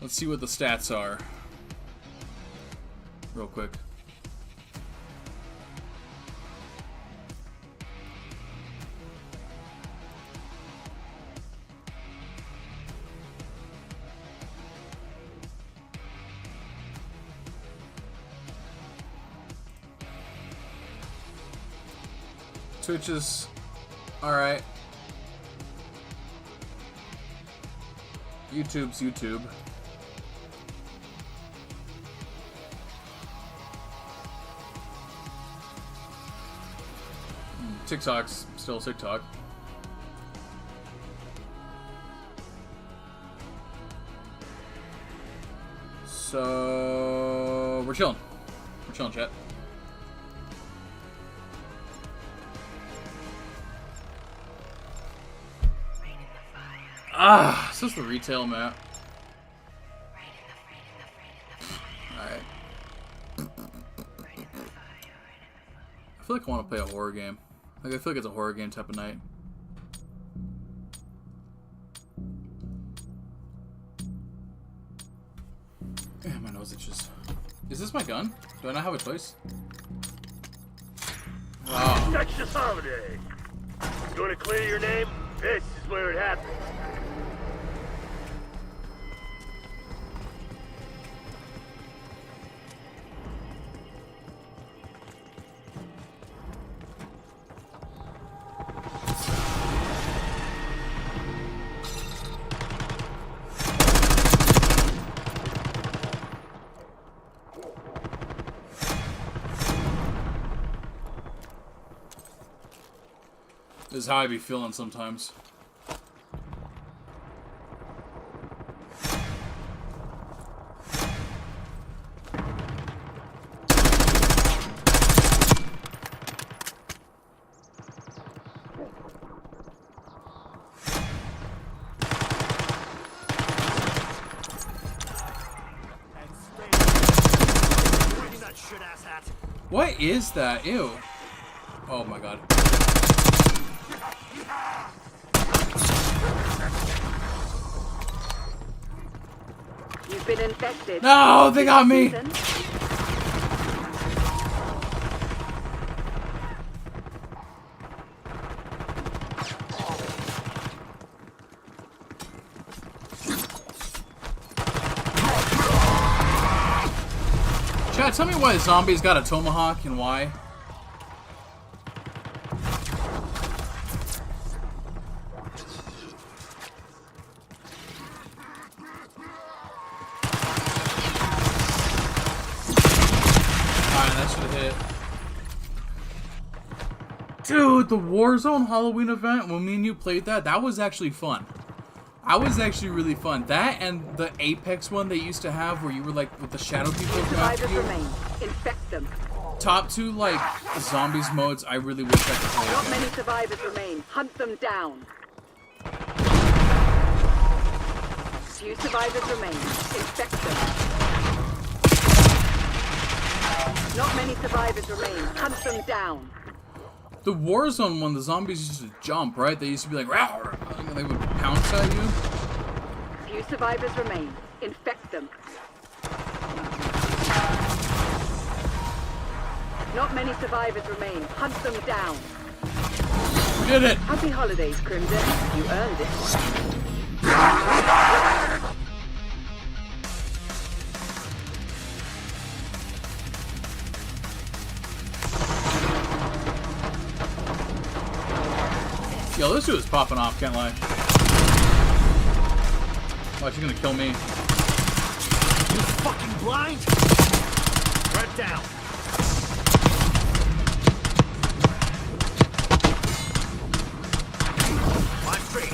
Speaker 1: Let's see what the stats are. Real quick. Twitch is alright. YouTube's YouTube. TikTok's still TikTok. So we're chilling. We're chilling, chat. Ah, is this the retail map? Alright. I feel like I want to play a horror game. Like, I feel like it's a horror game type of night. Yeah, my nose itches. Is this my gun? Do I not have a choice? Wow.
Speaker 10: Infectious holiday. You want to clear your name? This is where it happens.
Speaker 1: This is how I be feeling sometimes.
Speaker 3: that.
Speaker 1: What is that? Ew. Oh my god.
Speaker 9: You've been infected.
Speaker 1: No, they got me.
Speaker 9: Susan?
Speaker 1: Chat, tell me why zombies got a tomahawk and why. Alright, that should have hit. Dude, the Warzone Halloween event, when me and you played that, that was actually fun. That was actually really fun. That and the Apex one they used to have where you were like with the shadow people coming after
Speaker 9: Survivors
Speaker 1: you.
Speaker 9: remain. Infect them.
Speaker 1: Top 2 like zombies modes I really wish I could play
Speaker 9: Not
Speaker 1: again.
Speaker 9: many survivors remain. Hunt them down. Few survivors remain. Infect them. Not many survivors remain. Hunt them down.
Speaker 1: The Warzone one, the zombies used to jump, right? They used to be like, "Rawr," and they would pounce at you.
Speaker 9: Few survivors remain. Infect them. Not many survivors remain. Hunt them down.
Speaker 1: We did it!
Speaker 9: Happy holidays, Crimson. You earned it.
Speaker 1: Yo, this dude is popping off, can't lie. Watch, he's gonna kill me.
Speaker 3: You fucking blind? Right down. I'm free.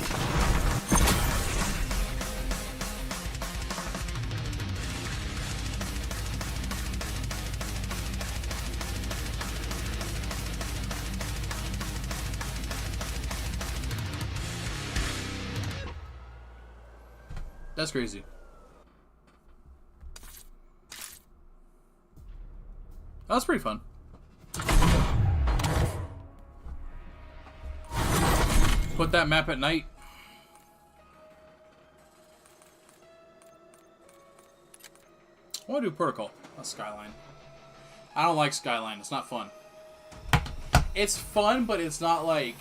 Speaker 1: That's crazy. That was pretty fun. Put that map at night. I want to do Protocol, not Skyline. I don't like Skyline. It's not fun. It's fun, but it's not like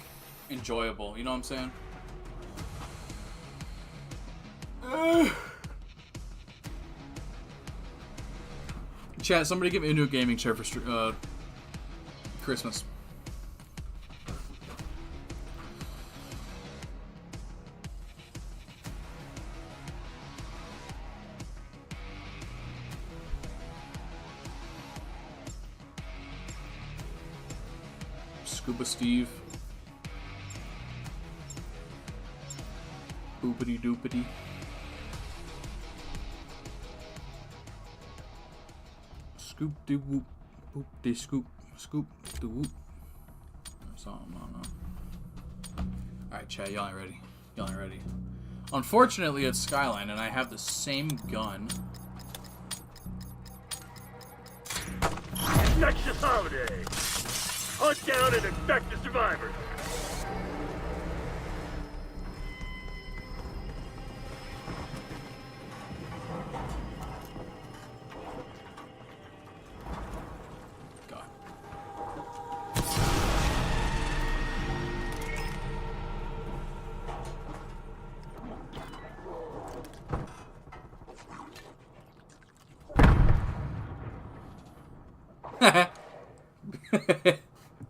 Speaker 1: enjoyable. You know what I'm saying? Chat, somebody give me a new gaming chair for Christmas. Scuba Steve. Boopity doopity. Scoop de whoop, boop de scoop, scoop de whoop. Something, I don't know. Alright, chat, y'all ain't ready. Y'all ain't ready. Unfortunately, it's Skyline, and I have the same gun.
Speaker 10: Next holiday. Hunt down and infect the survivors.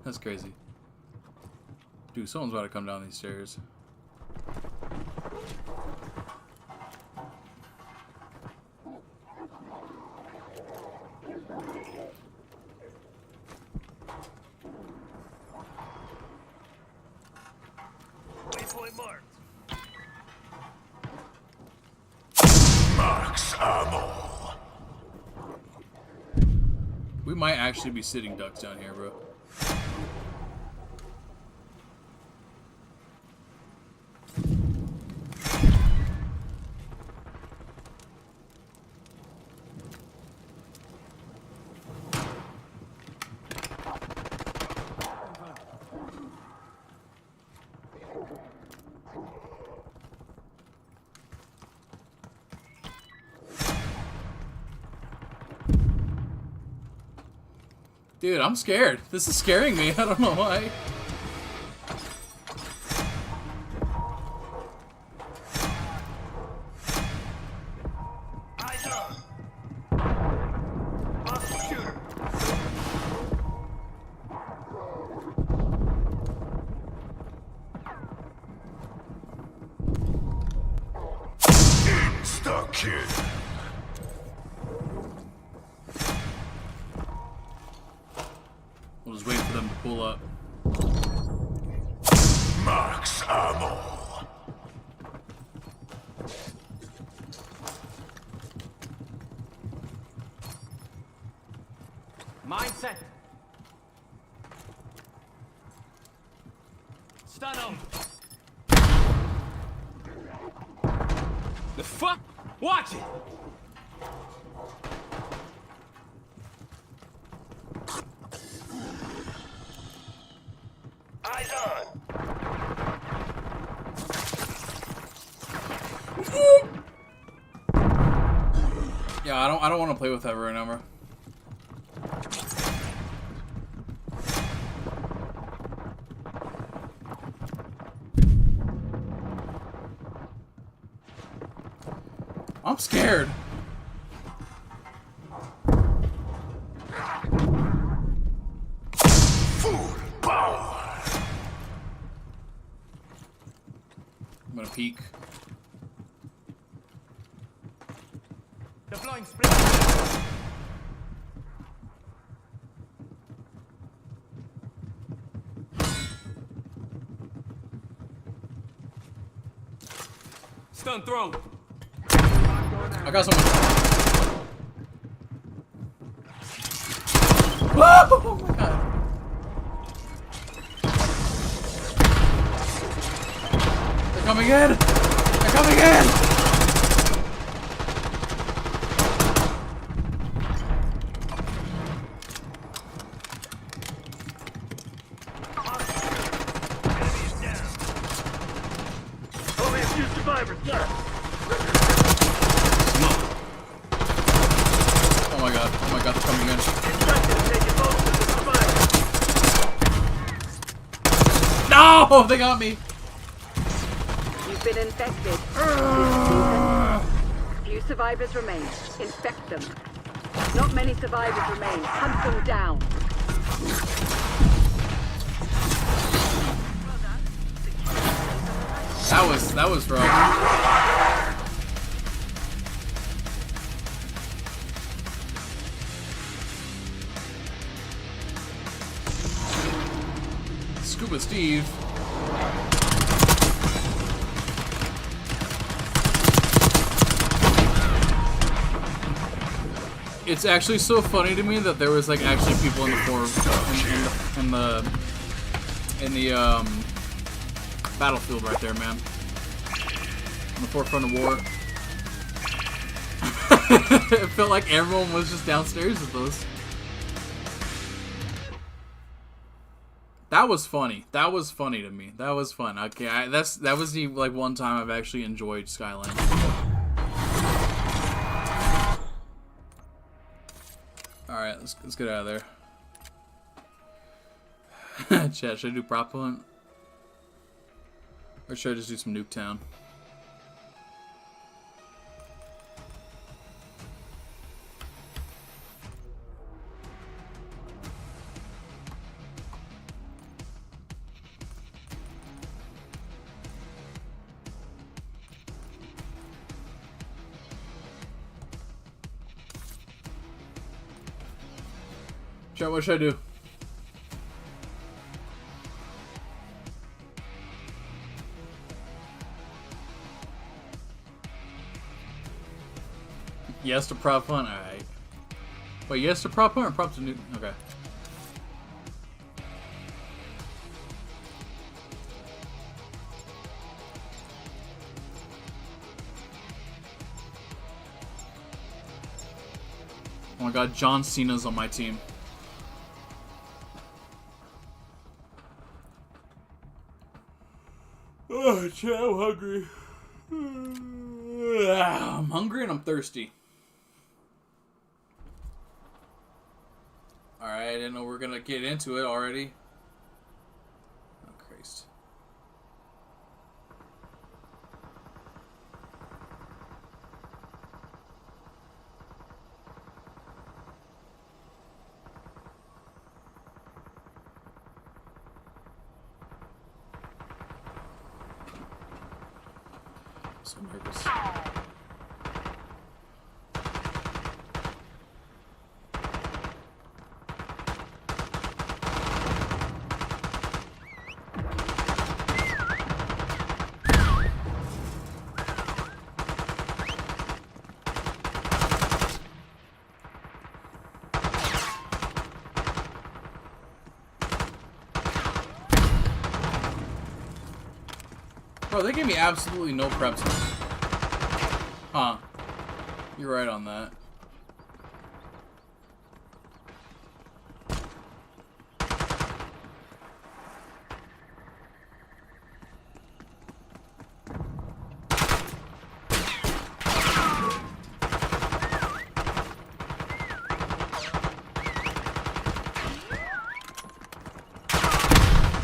Speaker 1: That's crazy. Dude, someone's about to come down these stairs.
Speaker 10: Waypoint marked.
Speaker 3: Max ammo.
Speaker 1: We might actually be sitting ducks down here, bro. Dude, I'm scared. This is scaring me. I don't know why.
Speaker 3: Eyes on. Hostile shooter.
Speaker 11: Insta-kill.
Speaker 1: We'll just wait for them to pull up.
Speaker 11: Max ammo.
Speaker 3: Mindset. Stun him. The fuck? Watch it. Eyes on.
Speaker 1: Yeah, I don't want to play with that right number. I'm scared.
Speaker 11: Full power.
Speaker 1: I'm gonna peek.
Speaker 3: Deploying spring. Stun thrown.
Speaker 1: I got someone. Whoa! Oh my god. They're coming in! They're coming in!
Speaker 3: Only a few survivors left.
Speaker 1: Oh my god, they're coming in. No! They got me!
Speaker 12: You've been infected. Few survivors remain. Infect them. Not many survivors remain. Hunt them down.
Speaker 1: That was rough. Scuba Steve. It's actually so funny to me that there was like actually people in the battlefield right there, man. On the forefront of war. It felt like everyone was just downstairs with those. That was funny. That was funny to me. That was fun. Okay, that was the like one time I've actually enjoyed Skyline. All right, let's get out of there. Chat, should I do prop hunt? Or should I just do some Nuketown? Chat, what should I do? Yes to prop hunt? Alright. Wait, yes to prop hunt or prop to nuke? Okay. Oh my god, John Cena's on my team. Oh, chat, I'm hungry. I'm hungry and I'm thirsty. Alright, I didn't know we were gonna get into it already. Oh, Christ. So nervous. Bro, they gave me absolutely no prep time. Huh. You're right on that.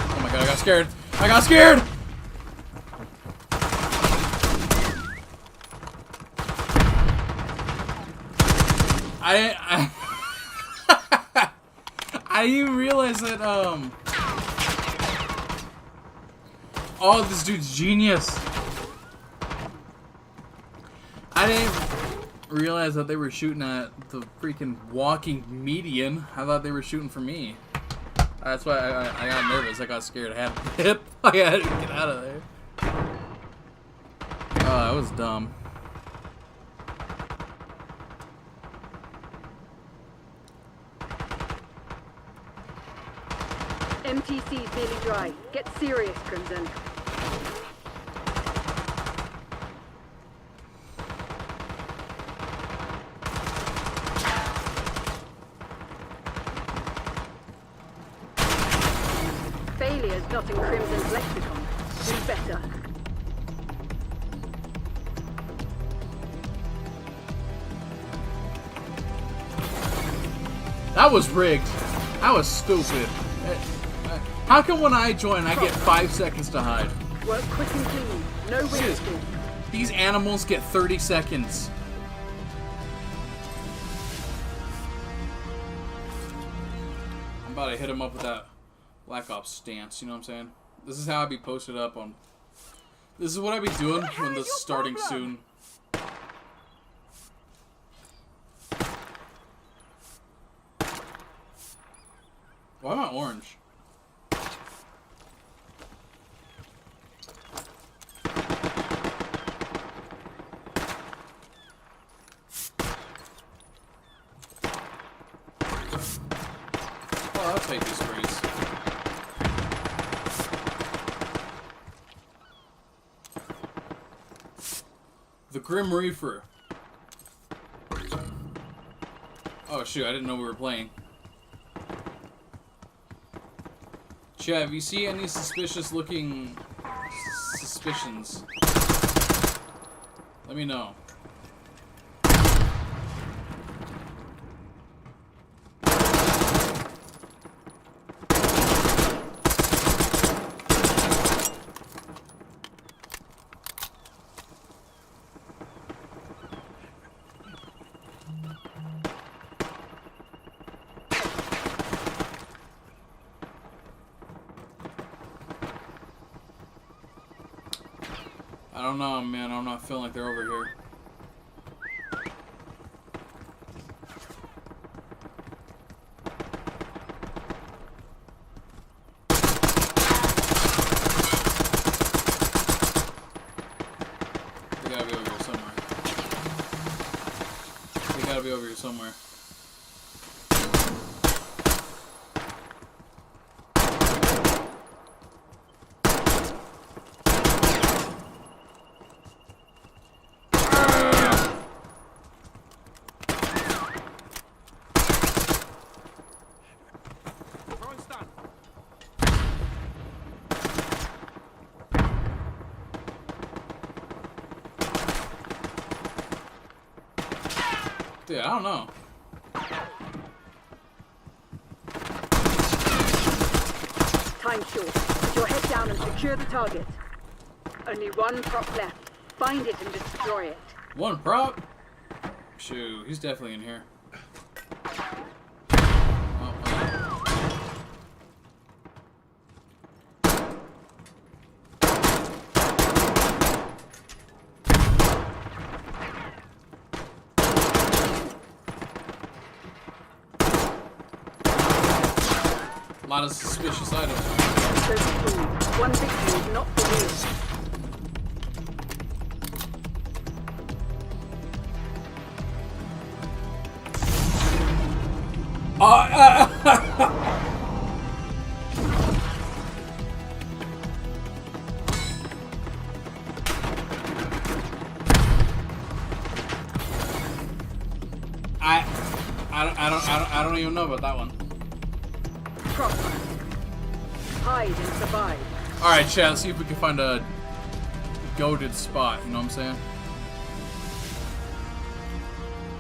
Speaker 1: Oh my god, I got scared. I got scared! I didn't realize that, oh, this dude's genius. I didn't realize that they were shooting at the freaking walking median. I thought they were shooting for me. That's why I got nervous. I got scared. I had to dip. I had to get out of there. Oh, that was dumb.
Speaker 12: MTC's nearly dry. Get serious, Crimson. Failure's not in Crimson's lexicon. Do better.
Speaker 1: That was rigged. That was stupid. How come when I join, I get 5 seconds to hide?
Speaker 12: Work quick and clean. No wasted.
Speaker 1: These animals get 30 seconds. I'm about to hit him up with that Black Ops stance, you know what I'm saying? This is how I be posted up on... This is what I be doing when this is starting soon. Why am I orange? Well, I'll take these sprays. The Grim Reaper. Oh shoot, I didn't know we were playing. Chat, if you see any suspicious looking suspicions, let me know. I don't know, man. I'm not feeling like they're over here. They gotta be over here somewhere. They gotta be over here somewhere. Dude, I don't know.
Speaker 12: time short. Put your head down and secure the target. Only one prop left. Find it and destroy it.
Speaker 1: One prop? Shoot, he's definitely in here. A lot of suspicious items.
Speaker 12: Don't be fooled. One victory is not for real.
Speaker 1: I don't even know about that one.
Speaker 12: Proper. Hide and survive.
Speaker 1: Alright, chat, let's see if we can find a goated spot, you know what I'm saying?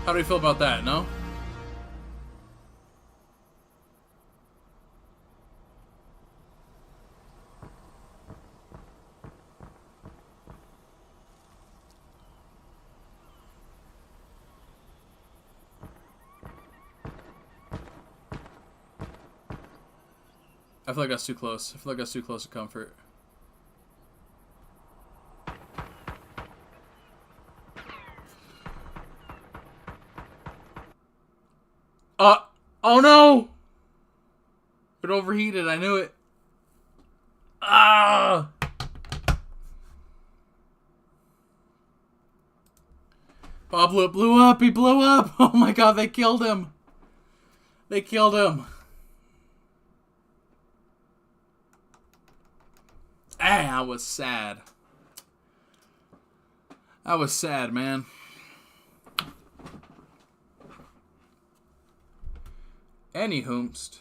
Speaker 1: How do you feel about that, no? I feel like that's too close. I feel like that's too close to comfort. Oh no! It overheated, I knew it. Ah! Pablo blew up, he blew up! Oh my god, they killed him! They killed him! Ah, I was sad. I was sad, man. Any hoomst.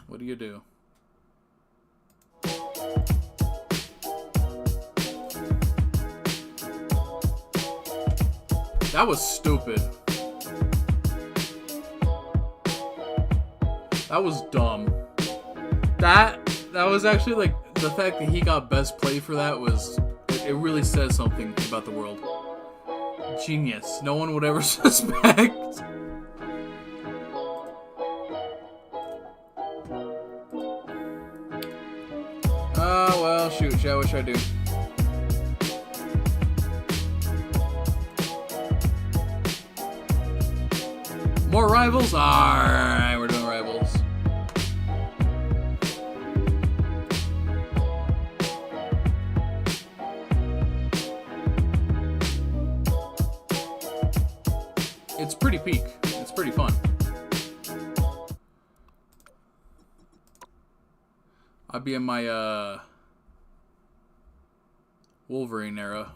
Speaker 1: What do you do? That was stupid. That was dumb. That was actually like the fact that he got best play for that was it really says something about the world. Genius. No one would ever suspect. Oh well, shoot. What should I do? More rivals? Alright, we're doing rivals. It's pretty peak. It's pretty fun. I'll be in my Wolverine era.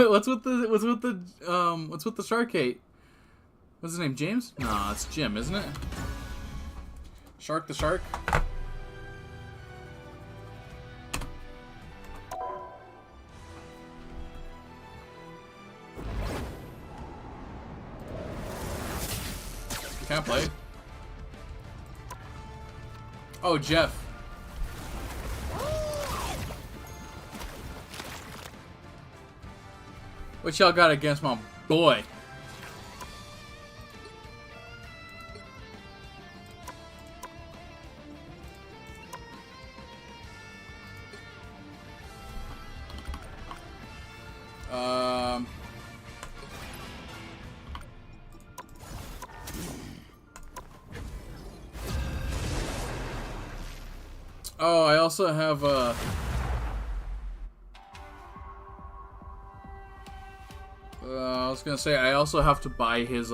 Speaker 1: What's with the Sharkate? What's his name? James? Nah, it's Jim, isn't it? Shark the Shark? You can't play. Oh, Jeff. What y'all got against my boy? Oh, I also have I was gonna say I also have to buy his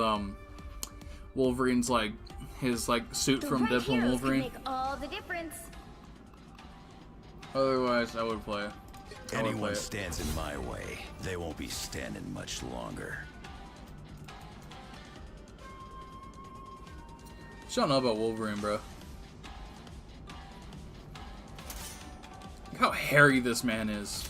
Speaker 1: Wolverine's his suit from Deadpool and Wolverine.
Speaker 13: Make all the difference.
Speaker 1: Otherwise, I would play it.
Speaker 14: Anyone stands in my way, they won't be standing much longer.
Speaker 1: Shut up about Wolverine, bro. Look how hairy this man is.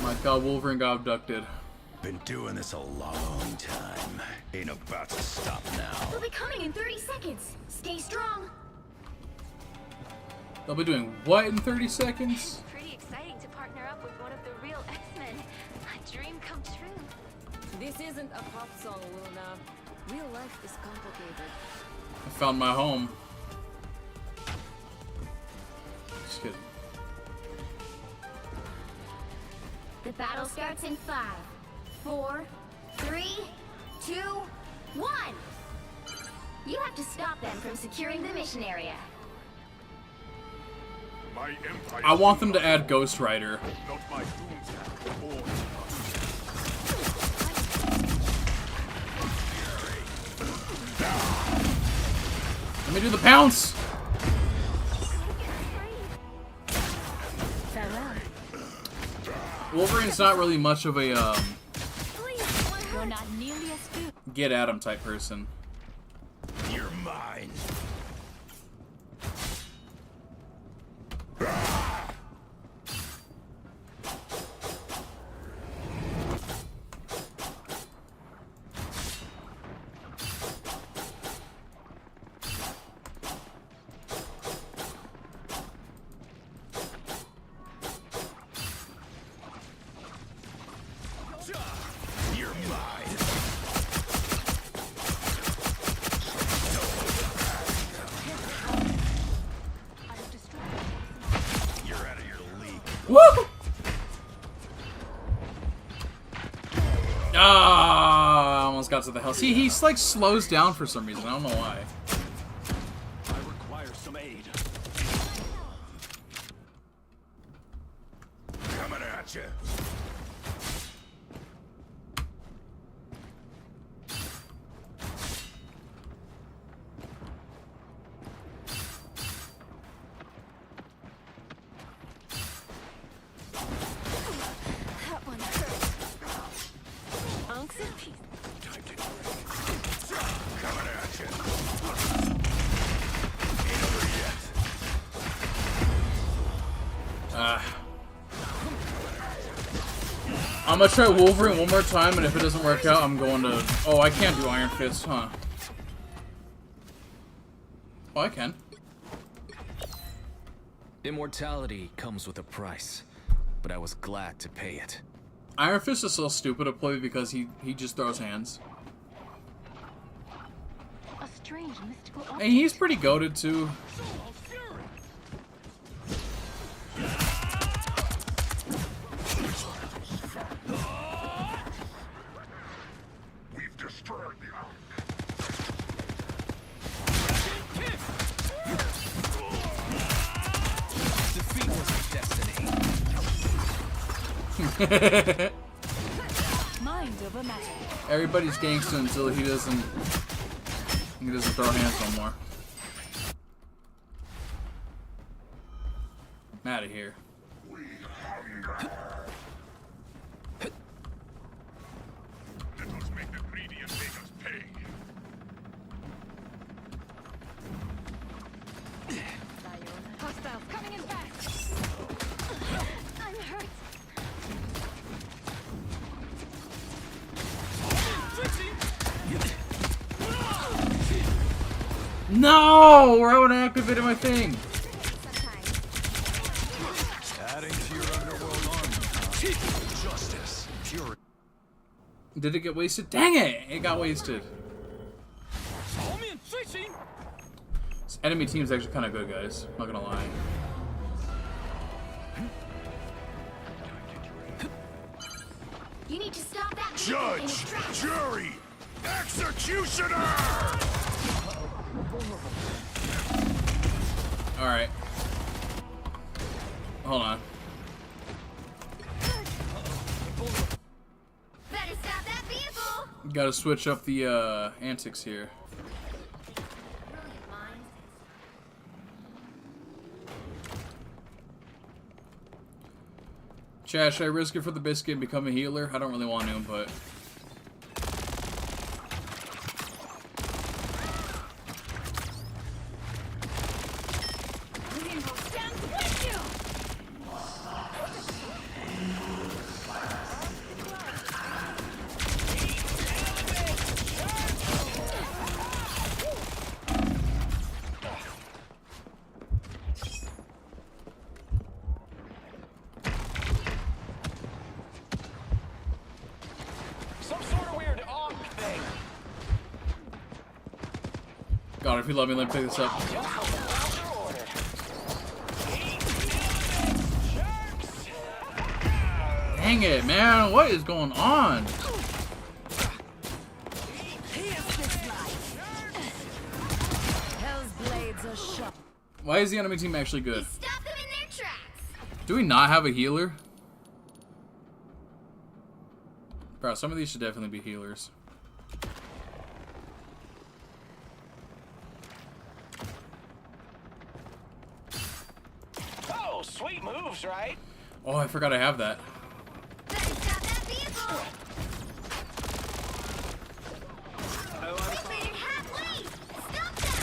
Speaker 1: My God, Wolverine got abducted.
Speaker 14: Been doing this a long time. Ain't about to stop now.
Speaker 13: We'll be coming in 30 seconds. Stay strong.
Speaker 1: They'll be doing what in 30 seconds?
Speaker 13: Pretty exciting to partner up with one of the real X-Men. A dream come true.
Speaker 15: This isn't a pop song, Luna. Real life is complicated.
Speaker 1: I found my home. Just kidding.
Speaker 13: The battle starts in 5, 4, 3, 2, 1. You have to stop them from securing the mission area.
Speaker 1: I want them to add Ghost Rider. Let me do the pounce! Wolverine's not really much of a
Speaker 13: You're not nearly as good.
Speaker 1: get at him type person.
Speaker 14: You're mine.
Speaker 1: Woo! Ah, I almost got to the hell. See, he's like slows down for some reason. I don't know why.
Speaker 14: I require some aid. Coming at you.
Speaker 13: That one hurt. Unks and peace.
Speaker 14: Coming at you. Ain't over yet.
Speaker 1: I'm gonna try Wolverine one more time, and if it doesn't work out, I'm going to... Oh, I can't do Iron Fist, huh? Oh, I can.
Speaker 16: Immortality comes with a price, but I was glad to pay it.
Speaker 1: Iron Fist is so stupid to play because he just throws hands.
Speaker 13: A strange mystical object.
Speaker 1: And he's pretty goated too.
Speaker 11: We've destroyed the Ark.
Speaker 16: Defeat was my destiny.
Speaker 15: Mind over matter.
Speaker 1: Everybody's gangster until he doesn't throw hands no more. I'm out of here.
Speaker 11: Let us make the greedy and make us pay.
Speaker 15: Hostiles coming in fast.
Speaker 13: I'm hurt.
Speaker 1: No! Where I would have activated my thing.
Speaker 14: Adding to your underworld army. Justice. Pure.
Speaker 1: Did it get wasted? Dang it! It got wasted. This enemy team's actually kind of good, guys. I'm not gonna lie.
Speaker 13: You need to stop that
Speaker 11: Judge, jury, executioner!
Speaker 1: Alright. Hold on.
Speaker 13: Better stop that vehicle.
Speaker 1: Gotta switch up the antics here. Chad, should I risk it for the biscuit and become a healer? I don't really want to, but... God, if you let me, let me pick this up. Dang it, man. What is going on? Why is the enemy team actually good?
Speaker 13: Stop them in their tracks.
Speaker 1: Do we not have a healer? Bro, some of these should definitely be healers.
Speaker 10: Oh, sweet moves, right?
Speaker 1: Oh, I forgot I have that.
Speaker 13: Better stop that vehicle. They made it halfway. Stop them.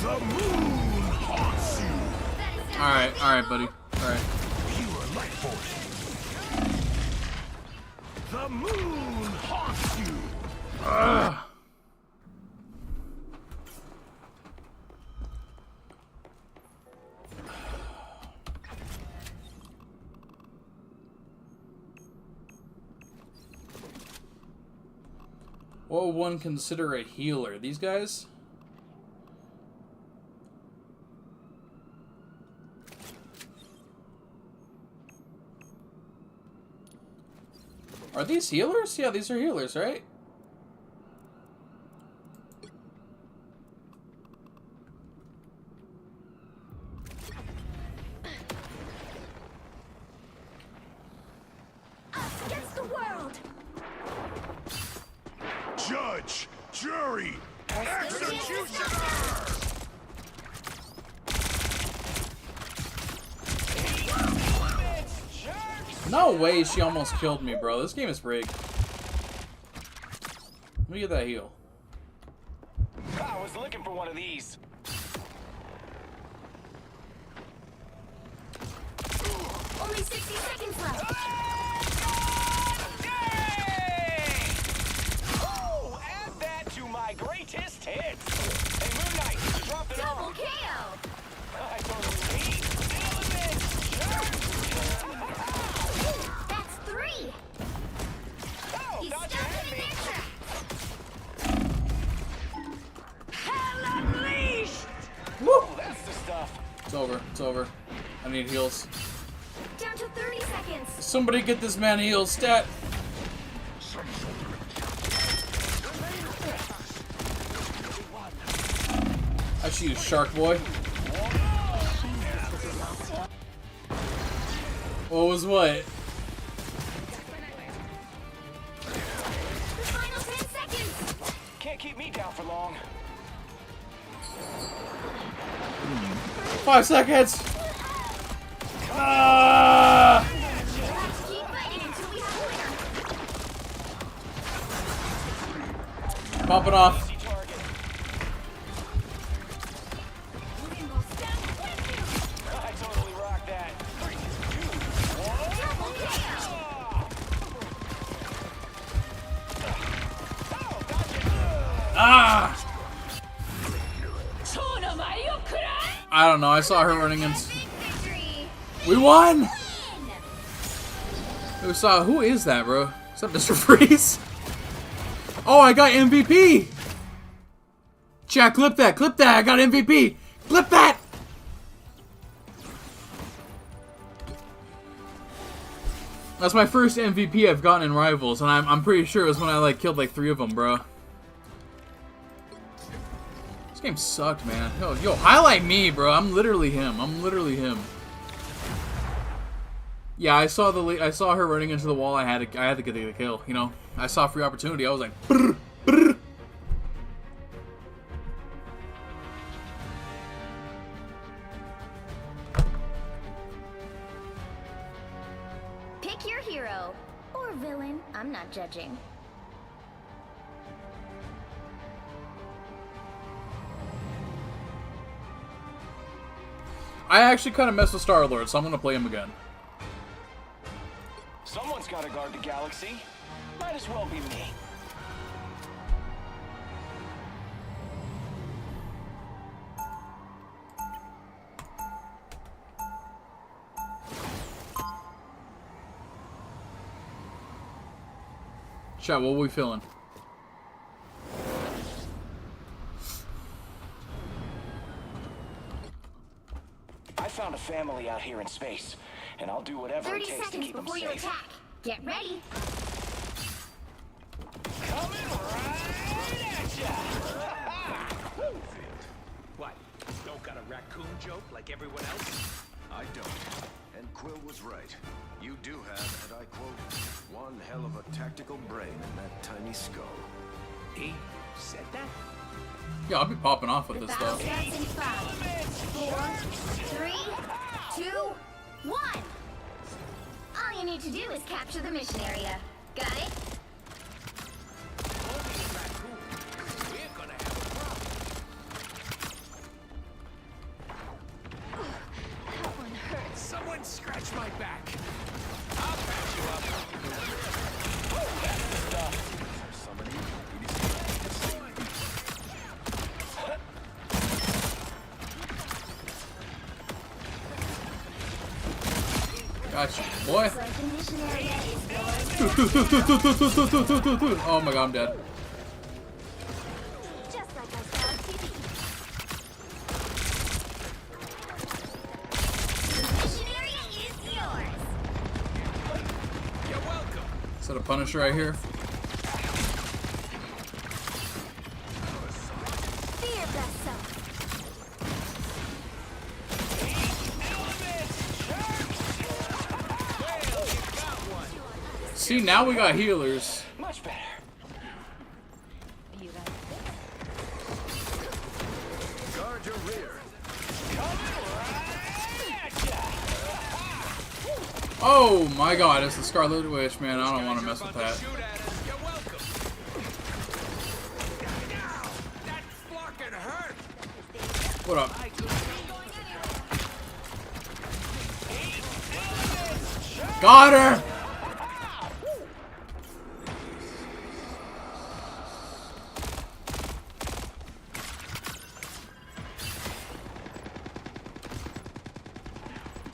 Speaker 11: The moon haunts you!
Speaker 1: Alright, buddy. Alright.
Speaker 11: Pure light force. The moon haunts you!
Speaker 1: What would one consider a healer? These guys? Are these healers? Yeah, these are healers, right?
Speaker 13: Us against the world.
Speaker 11: Judge, jury, executioner!
Speaker 1: No way she almost killed me, bro. This game is rigged. Let me get that heal.
Speaker 10: I was looking for one of these.
Speaker 13: Only 60 seconds left.
Speaker 10: Oh, add that to my greatest hits. Hey, Moon Knight, drop it
Speaker 13: Double
Speaker 10: off.
Speaker 13: KO.
Speaker 10: I totally hate
Speaker 13: That's 3. He's stuck in their tracks.
Speaker 10: Hell unleashed!
Speaker 1: Woo!
Speaker 10: That's the stuff.
Speaker 1: It's over. It's over. I need heals.
Speaker 13: Down to 30 seconds.
Speaker 1: Somebody get this man heals. Stat. I should use Shark Boy. What was what?
Speaker 13: The final 10 seconds.
Speaker 10: Can't keep me down for long.
Speaker 1: 5 seconds. Ah!
Speaker 13: Let's keep fighting until we have a winner.
Speaker 1: Pop it off.
Speaker 10: I totally rock that. 3, 2, 1.
Speaker 13: Double KO.
Speaker 1: Ah! I don't know. I saw her running in. We won! We saw. Who is that, bro? Is that Mr. Freeze? Oh, I got MVP! Chat, clip that, clip that. I got MVP. Clip that. That's my first MVP I've gotten in Rivals, and I'm pretty sure it was when I like killed like 3 of them, bro. This game sucked, man. Yo, highlight me, bro. I'm literally him. Yeah, I saw her running into the wall. I had to get the kill. You know, I saw free opportunity. I was like, brr, brr.
Speaker 13: Pick your hero or villain. I'm not judging.
Speaker 1: I actually kind of messed with Star-Lord, so I'm gonna play him again.
Speaker 3: Someone's gotta guard the galaxy. Might as well be me.
Speaker 1: Chat, what are we feeling?
Speaker 3: I found a family out here in space, and I'll do whatever
Speaker 13: 30
Speaker 3: it takes to
Speaker 13: seconds
Speaker 3: keep them
Speaker 13: before you
Speaker 3: safe.
Speaker 13: attack. Get ready.
Speaker 3: Coming right at ya!
Speaker 14: What? Don't got a raccoon joke like everyone else? I don't. And Quill was right. You do have, and I quote, one hell of a tactical brain in that tiny skull. He said that?
Speaker 1: Yeah, I'll be popping off with
Speaker 13: The
Speaker 1: this
Speaker 13: battle
Speaker 1: stuff.
Speaker 13: starts in 5, 4, 3, 2, 1. All you need to do is capture the mission area. Got it?
Speaker 14: We're gonna have a problem.
Speaker 3: That one hurts. Someone scratch my back. I'll patch you up. Oh, that's the stuff.
Speaker 1: Gotcha, boy. Oh my god, I'm dead.
Speaker 13: Just like I saw on TV. The mission area is yours.
Speaker 14: You're welcome.
Speaker 1: Is that a Punisher right here?
Speaker 13: Be your best self.
Speaker 1: See, now we got healers.
Speaker 3: Much better.
Speaker 14: Guard your rear.
Speaker 1: Oh my god, it's the Scarlet Witch, man. I don't want to mess with that.
Speaker 14: You're welcome.
Speaker 1: What up? Got her!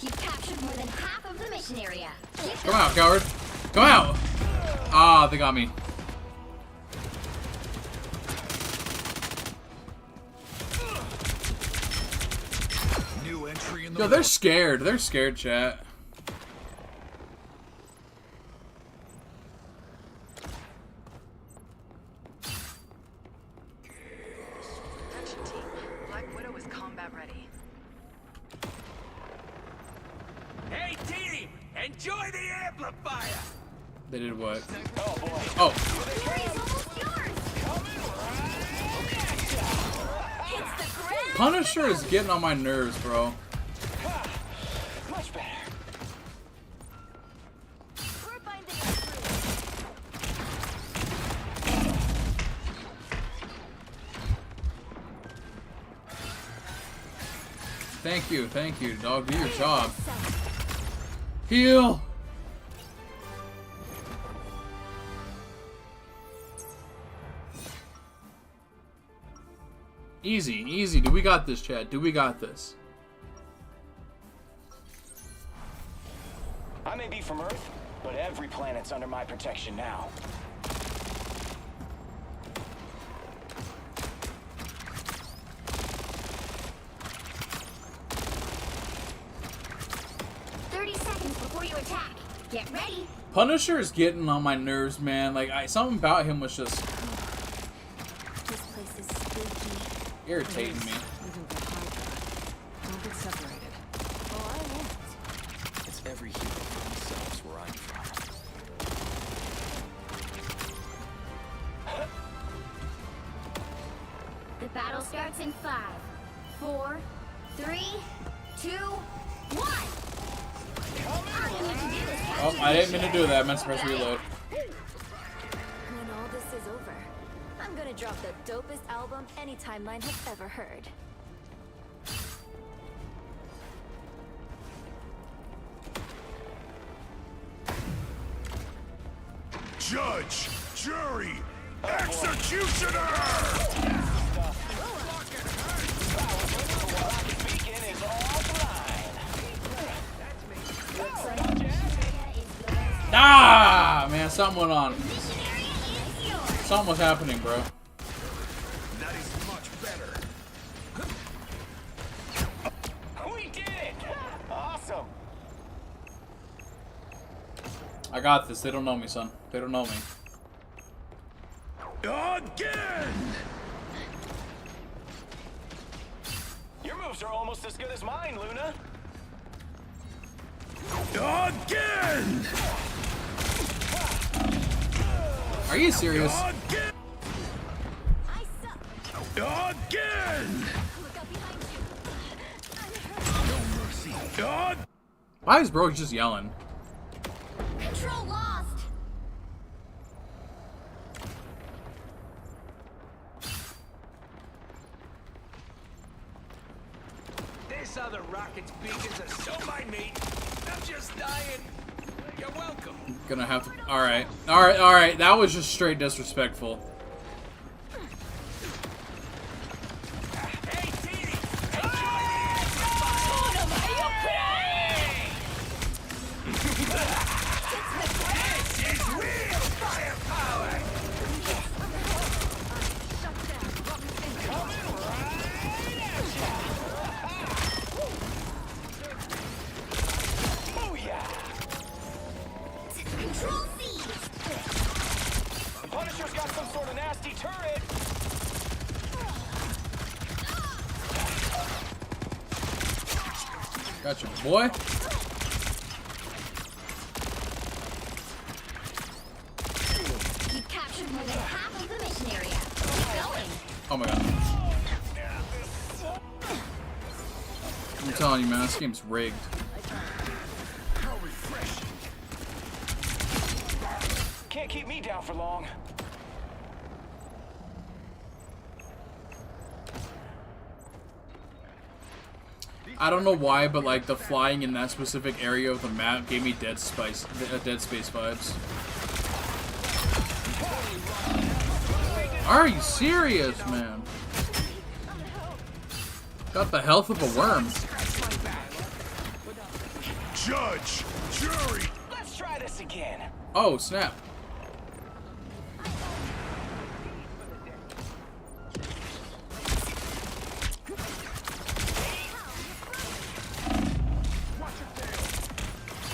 Speaker 13: You've captured more than half of the mission area. Keep
Speaker 1: Come out, coward. Come out! Ah, they got me.
Speaker 14: New entry in the
Speaker 1: Yo, they're scared. They're scared, chat.
Speaker 6: Attention team. Black Widow is combat ready.
Speaker 3: Hey, team! Enjoy the amplifier!
Speaker 1: They did what?
Speaker 3: Oh, boy.
Speaker 1: Oh.
Speaker 13: the area's almost yours. Hits the ground.
Speaker 1: Punisher is getting on my nerves, bro.
Speaker 3: Much better.
Speaker 13: We're binding it through.
Speaker 1: Thank you, dog. Do your job. Heal! Easy, easy. Do we got this, Chad? Do we got this?
Speaker 3: I may be from Earth, but every planet's under my protection now.
Speaker 13: Ready?
Speaker 1: Punisher is getting on my nerves, man. Like, something about him was just
Speaker 15: This place is spooky.
Speaker 1: irritating me.
Speaker 15: Even for Hydra. Don't get separated. Oh, I won't.
Speaker 16: It's every hero for themselves where I'm from.
Speaker 13: The battle starts in 5, 4, 3, 2, 1. All you need to do is
Speaker 1: Oh, I didn't mean to do that. I meant to press reload.
Speaker 15: When all this is over, I'm gonna drop the dopest album any timeline has ever heard.
Speaker 11: Judge, jury, executioner!
Speaker 1: Ah, man, something went on. Something was happening, bro.
Speaker 11: That is much better.
Speaker 3: We did it! Awesome!
Speaker 1: I got this. They don't know me, son. They don't know me.
Speaker 11: Again!
Speaker 3: Your moves are almost as good as mine, Luna.
Speaker 11: Again!
Speaker 1: Are you serious?
Speaker 11: Again! Again! No mercy.
Speaker 1: Why is bro just yelling?
Speaker 13: Control lost.
Speaker 3: This other rocket's beacons are so my meat. I'm just dying. You're welcome.
Speaker 1: Gonna have to. Alright. Alright, alright. That was just straight disrespectful.
Speaker 13: Control C.
Speaker 3: Punisher's got some sort of nasty turret.
Speaker 1: Gotcha, boy.
Speaker 13: You've captured more than half of the mission area. Keep going.
Speaker 1: Oh my god. I'm telling you, man, this game's rigged.
Speaker 3: How refreshing. Can't keep me down for long.
Speaker 1: I don't know why, but like the flying in that specific area of the map gave me Dead Space vibes. Are you serious, man? Got the health of a worm.
Speaker 11: Judge, jury.
Speaker 3: Let's try this again.
Speaker 1: Oh, snap.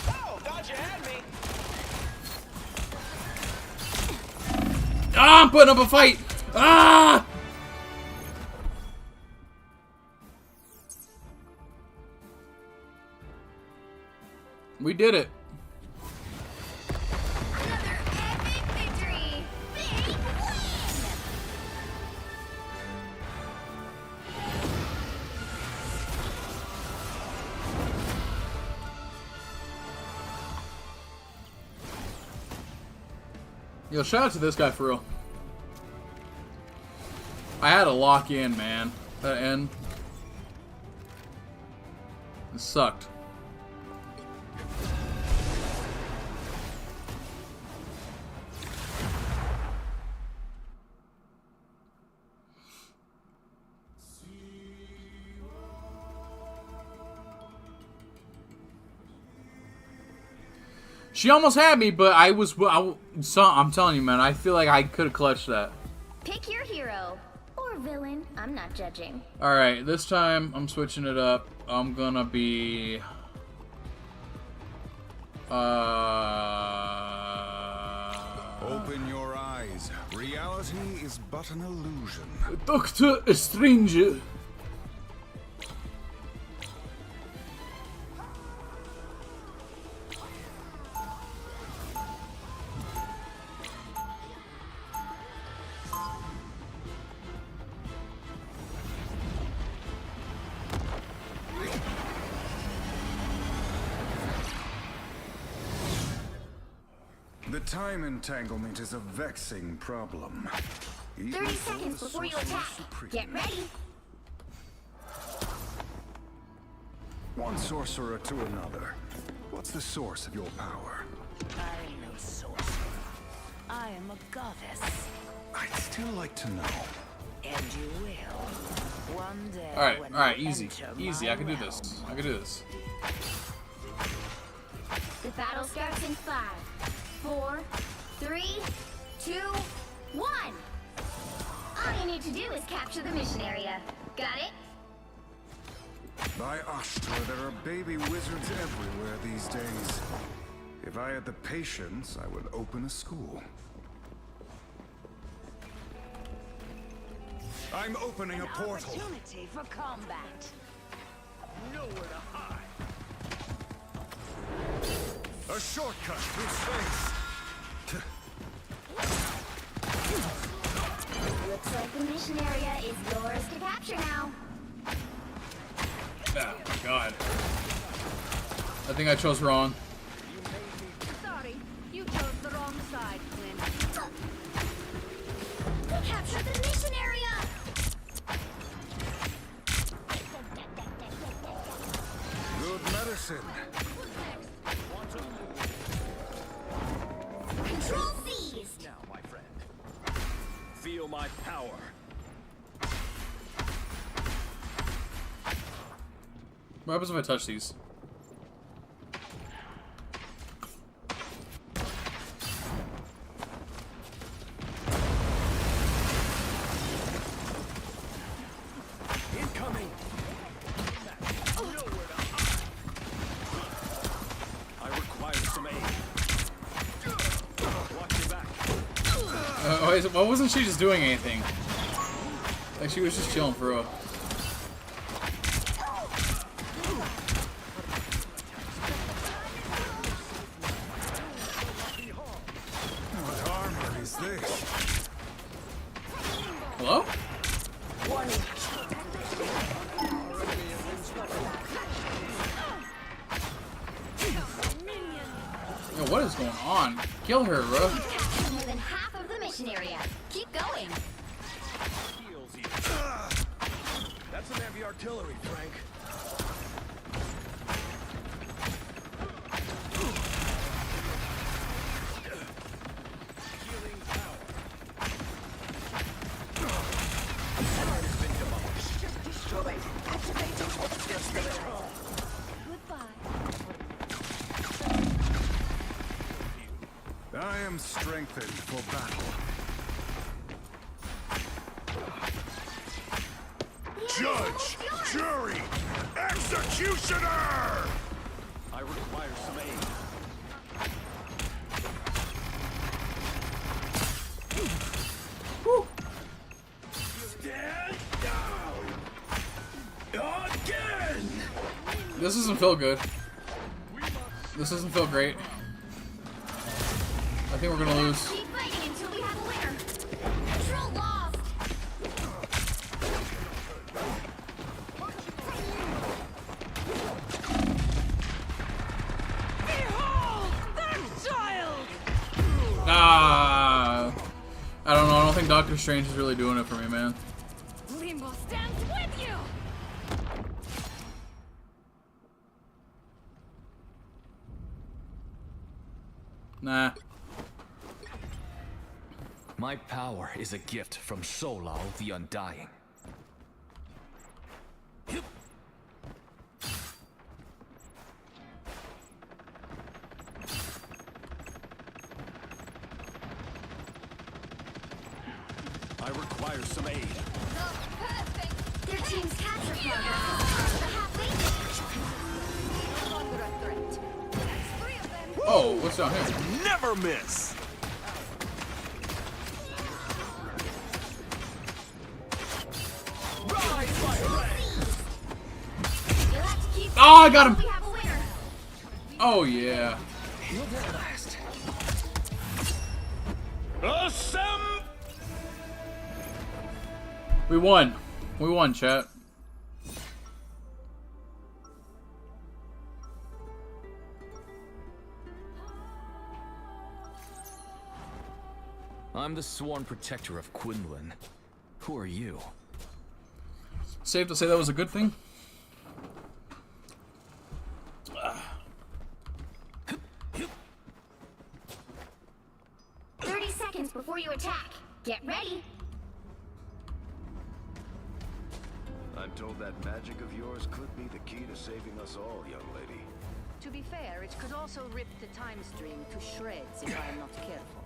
Speaker 3: Oh, thought you had me.
Speaker 1: Ah, I'm putting up a fight. Ah! We did it.
Speaker 13: Another epic victory. Big win.
Speaker 1: Yo, shout out to this guy for real. I had to lock in, man. That end. It sucked. She almost had me, but I'm telling you, man, I feel like I could have clutched that.
Speaker 13: Pick your hero or villain. I'm not judging.
Speaker 1: Alright, this time I'm switching it up. I'm gonna be...
Speaker 14: Open your eyes. Reality is but an illusion.
Speaker 1: Doctor Strange.
Speaker 14: The time entanglement is a vexing problem.
Speaker 13: 30 seconds before you attack. Get ready.
Speaker 14: One sorcerer to another. What's the source of your power?
Speaker 17: I'm no sorcerer. I am a goddess.
Speaker 14: I'd still like to know.
Speaker 17: And you will. One day.
Speaker 1: Alright, easy. Easy, I can do this. I can do this.
Speaker 13: The battle starts in 5, 4, 3, 2, 1. All you need to do is capture the mission area. Got it?
Speaker 14: By Ashtar, there are baby wizards everywhere these days. If I had the patience, I would open a school. I'm opening a portal.
Speaker 17: Opportunity for combat.
Speaker 14: Nowhere to hide. A shortcut through space.
Speaker 13: Looks like the mission area is yours to capture now.
Speaker 1: Oh my god. I think I chose wrong.
Speaker 12: Sorry, you chose the wrong side, Clint.
Speaker 13: We captured the mission area!
Speaker 14: Good medicine.
Speaker 13: Control seized!
Speaker 10: Now, my friend. Feel my power.
Speaker 1: What happens if I touch these?
Speaker 10: Incoming. Nowhere to hide. I require some aid. Watch your back.
Speaker 1: Why wasn't she just doing anything? Like she was just chilling for real.
Speaker 14: What armor is this?
Speaker 1: Hello? Yo, what is going on? Kill her, bro.
Speaker 13: Captured more than half of the mission area. Keep going.
Speaker 10: That's some heavy artillery, Frank. Healing power. Has been demolished.
Speaker 17: Destroyed. Activating.
Speaker 14: I am strengthened for battle.
Speaker 11: Judge, jury, executioner!
Speaker 10: I require some aid.
Speaker 11: Stand down! Again!
Speaker 1: This doesn't feel good. This doesn't feel great. I think we're gonna lose.
Speaker 13: Keep fighting until we have a winner. Control lost.
Speaker 12: Behold that child!
Speaker 1: Ah, I don't know. I don't think Doctor Strange is really doing it for me, man.
Speaker 12: Limbo stands with you!
Speaker 1: Nah.
Speaker 16: My power is a gift from Solal the Undying.
Speaker 10: I require some aid.
Speaker 13: Their team's capture progress is across the halfway.
Speaker 12: No longer a threat. That's 3 of them.
Speaker 1: Oh, what's down here?
Speaker 14: Never miss.
Speaker 1: Oh, I got him. Oh yeah.
Speaker 14: He'll get last.
Speaker 1: We won. We won, chat.
Speaker 16: I'm the sworn protector of Quinlan. Who are you?
Speaker 1: Safe to say that was a good thing.
Speaker 13: 30 seconds before you attack. Get ready.
Speaker 14: I'm told that magic of yours could be the key to saving us all, young lady.
Speaker 17: To be fair, it could also rip the time stream to shreds if I am not careful.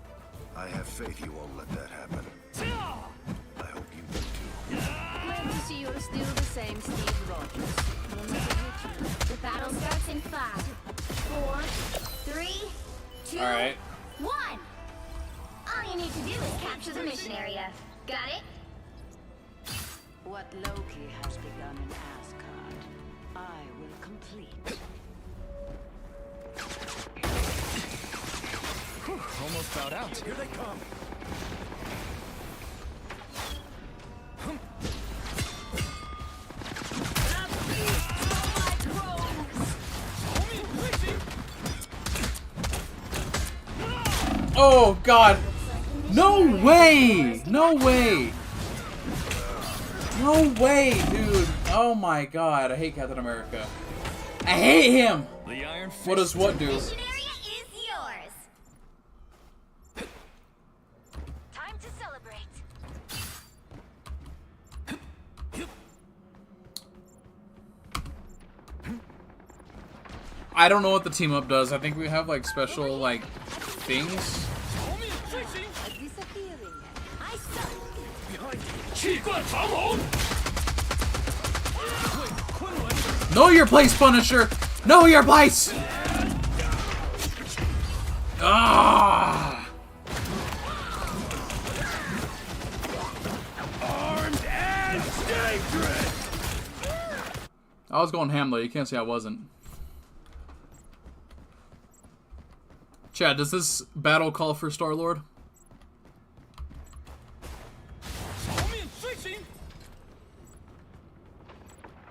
Speaker 14: I have faith you won't let that happen. I hope you do too.
Speaker 17: Glad to see you're still the same Steve Rogers. No matter which.
Speaker 13: The battle starts in 5, 4, 3, 2,
Speaker 1: All right.
Speaker 13: 1. All you need to do is capture the mission area. Got it?
Speaker 17: What Loki has begun in Asgard, I will complete.
Speaker 16: Whew, almost bowed out.
Speaker 14: Here they come.
Speaker 1: Oh God! No way! No way! No way, dude! Oh my God! I hate Captain America. I hate him.
Speaker 16: The Iron Fist.
Speaker 1: What does what do?
Speaker 13: Mission area is yours.
Speaker 15: Time to celebrate.
Speaker 1: I don't know what the team up does. I think we have like special like things. Know your place, Punisher. Know your place. Ah.
Speaker 3: Armed and dangerous.
Speaker 1: I was going ham though. You can't say I wasn't. Chad, does this battle call for Star-Lord?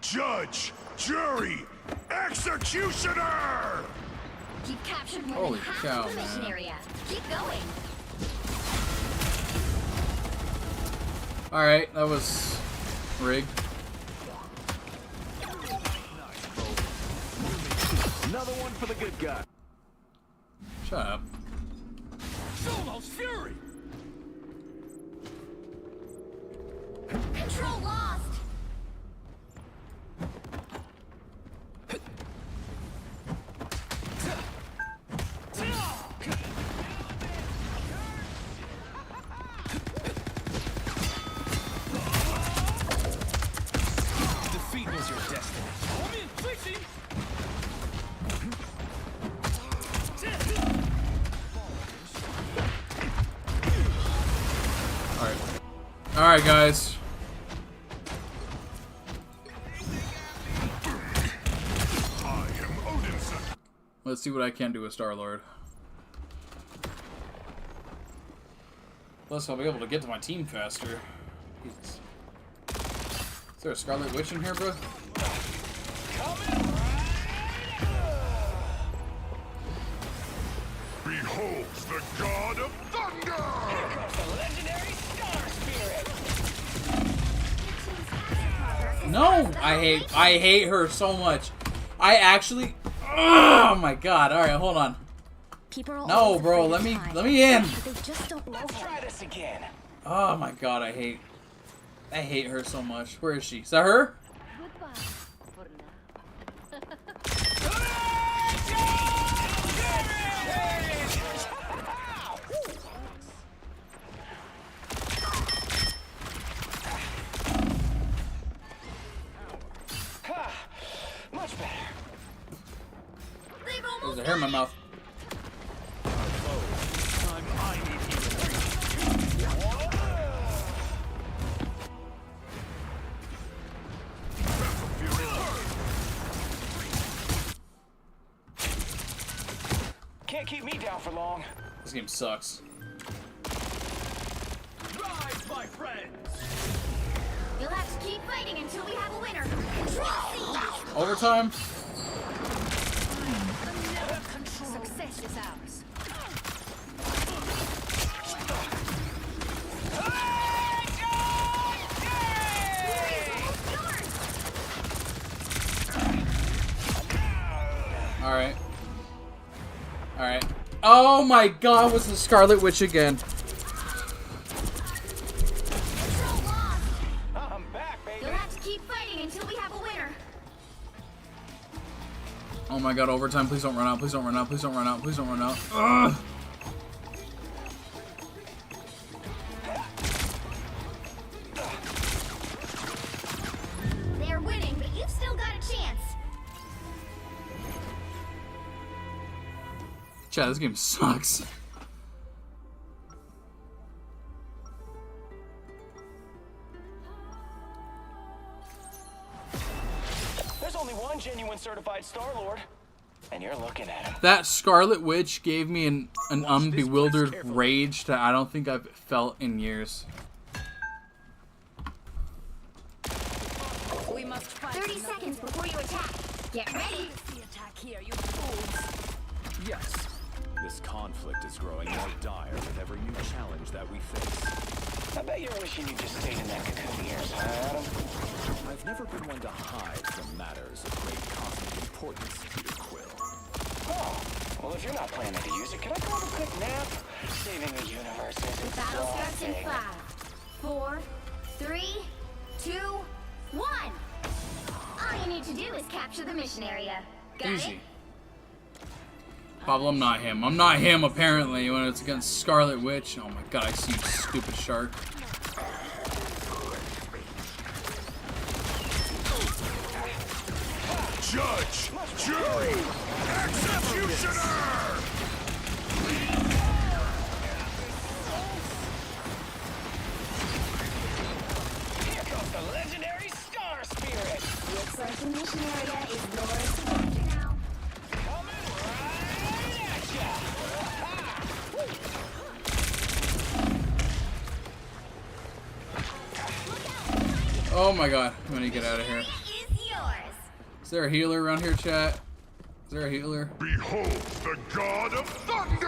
Speaker 11: Judge, jury, executioner!
Speaker 13: You've captured more
Speaker 1: Holy
Speaker 13: than half
Speaker 1: cow,
Speaker 13: of the mission
Speaker 1: man.
Speaker 13: area. Keep going.
Speaker 1: Alright, that was rigged.
Speaker 14: Another one for the good guy.
Speaker 1: Shut up.
Speaker 3: Solo's fury.
Speaker 13: Control lost.
Speaker 16: Defeat was your destiny.
Speaker 1: Alright, guys.
Speaker 11: I am Odinson.
Speaker 1: Let's see what I can do with Star-Lord. Plus, I'll be able to get to my team faster. Jesus. Is there a Scarlet Witch in here, bro?
Speaker 11: Beholds the god of thunder!
Speaker 3: Here comes the legendary Star Spirit.
Speaker 1: No! I hate her so much. I actually... Oh my God. Alright, hold on. No, bro, let me in.
Speaker 3: Let's try this again.
Speaker 1: Oh my God, I hate her so much. Where is she? Is that her?
Speaker 3: Much better.
Speaker 1: There's a hair in my mouth.
Speaker 3: can't keep me down for long.
Speaker 1: This game sucks.
Speaker 3: Rise, my friends!
Speaker 13: You'll have to keep fighting until we have a winner. Control C.
Speaker 1: Overtime.
Speaker 17: Success is ours.
Speaker 1: Alright. Alright. Oh my god, was the Scarlet Witch again.
Speaker 3: I'm back, baby.
Speaker 13: You'll have to keep fighting until we have a winner.
Speaker 1: Oh my god, overtime. Please don't run out. Please don't run out. Please don't run out. Please don't run out. Ugh.
Speaker 13: They're winning, but you've still got a chance.
Speaker 1: Chat, this game sucks.
Speaker 3: There's only one genuine certified Star-Lord, and you're looking at him.
Speaker 1: That Scarlet Witch gave me an unbewildered rage that I don't think I've felt in years.
Speaker 17: We must fight
Speaker 13: 30 seconds before you attack. Get ready.
Speaker 17: the attack here, you fools.
Speaker 14: Yes. This conflict is growing more dire with every new challenge that we face.
Speaker 3: I bet you're wishing you just stayed in that cocoon of yours, huh, Adam?
Speaker 14: I've never been one to hide from matters of great cosmic importance, Peter Quill.
Speaker 3: Oh, well, if you're not planning to use it, can I go have a quick nap? Saving the universe isn't
Speaker 13: Battle starts in
Speaker 3: exhausting.
Speaker 13: 5, 4, 3, 2, 1. All you need to do is capture the mission area. Got
Speaker 1: Easy.
Speaker 13: it?
Speaker 1: Pablo, I'm not him. I'm not him, apparently, when it's against Scarlet Witch. Oh my god, I see you, stupid shark.
Speaker 11: Judge, jury, executioner!
Speaker 3: Here comes the legendary Star Spirit!
Speaker 13: Looks like the mission area is yours to capture now.
Speaker 3: Coming right at ya!
Speaker 1: Oh my god, I'm gonna get out of here.
Speaker 13: Is yours.
Speaker 1: Is there a healer around here, chat? Is there a healer?
Speaker 11: Behold the god of thunder!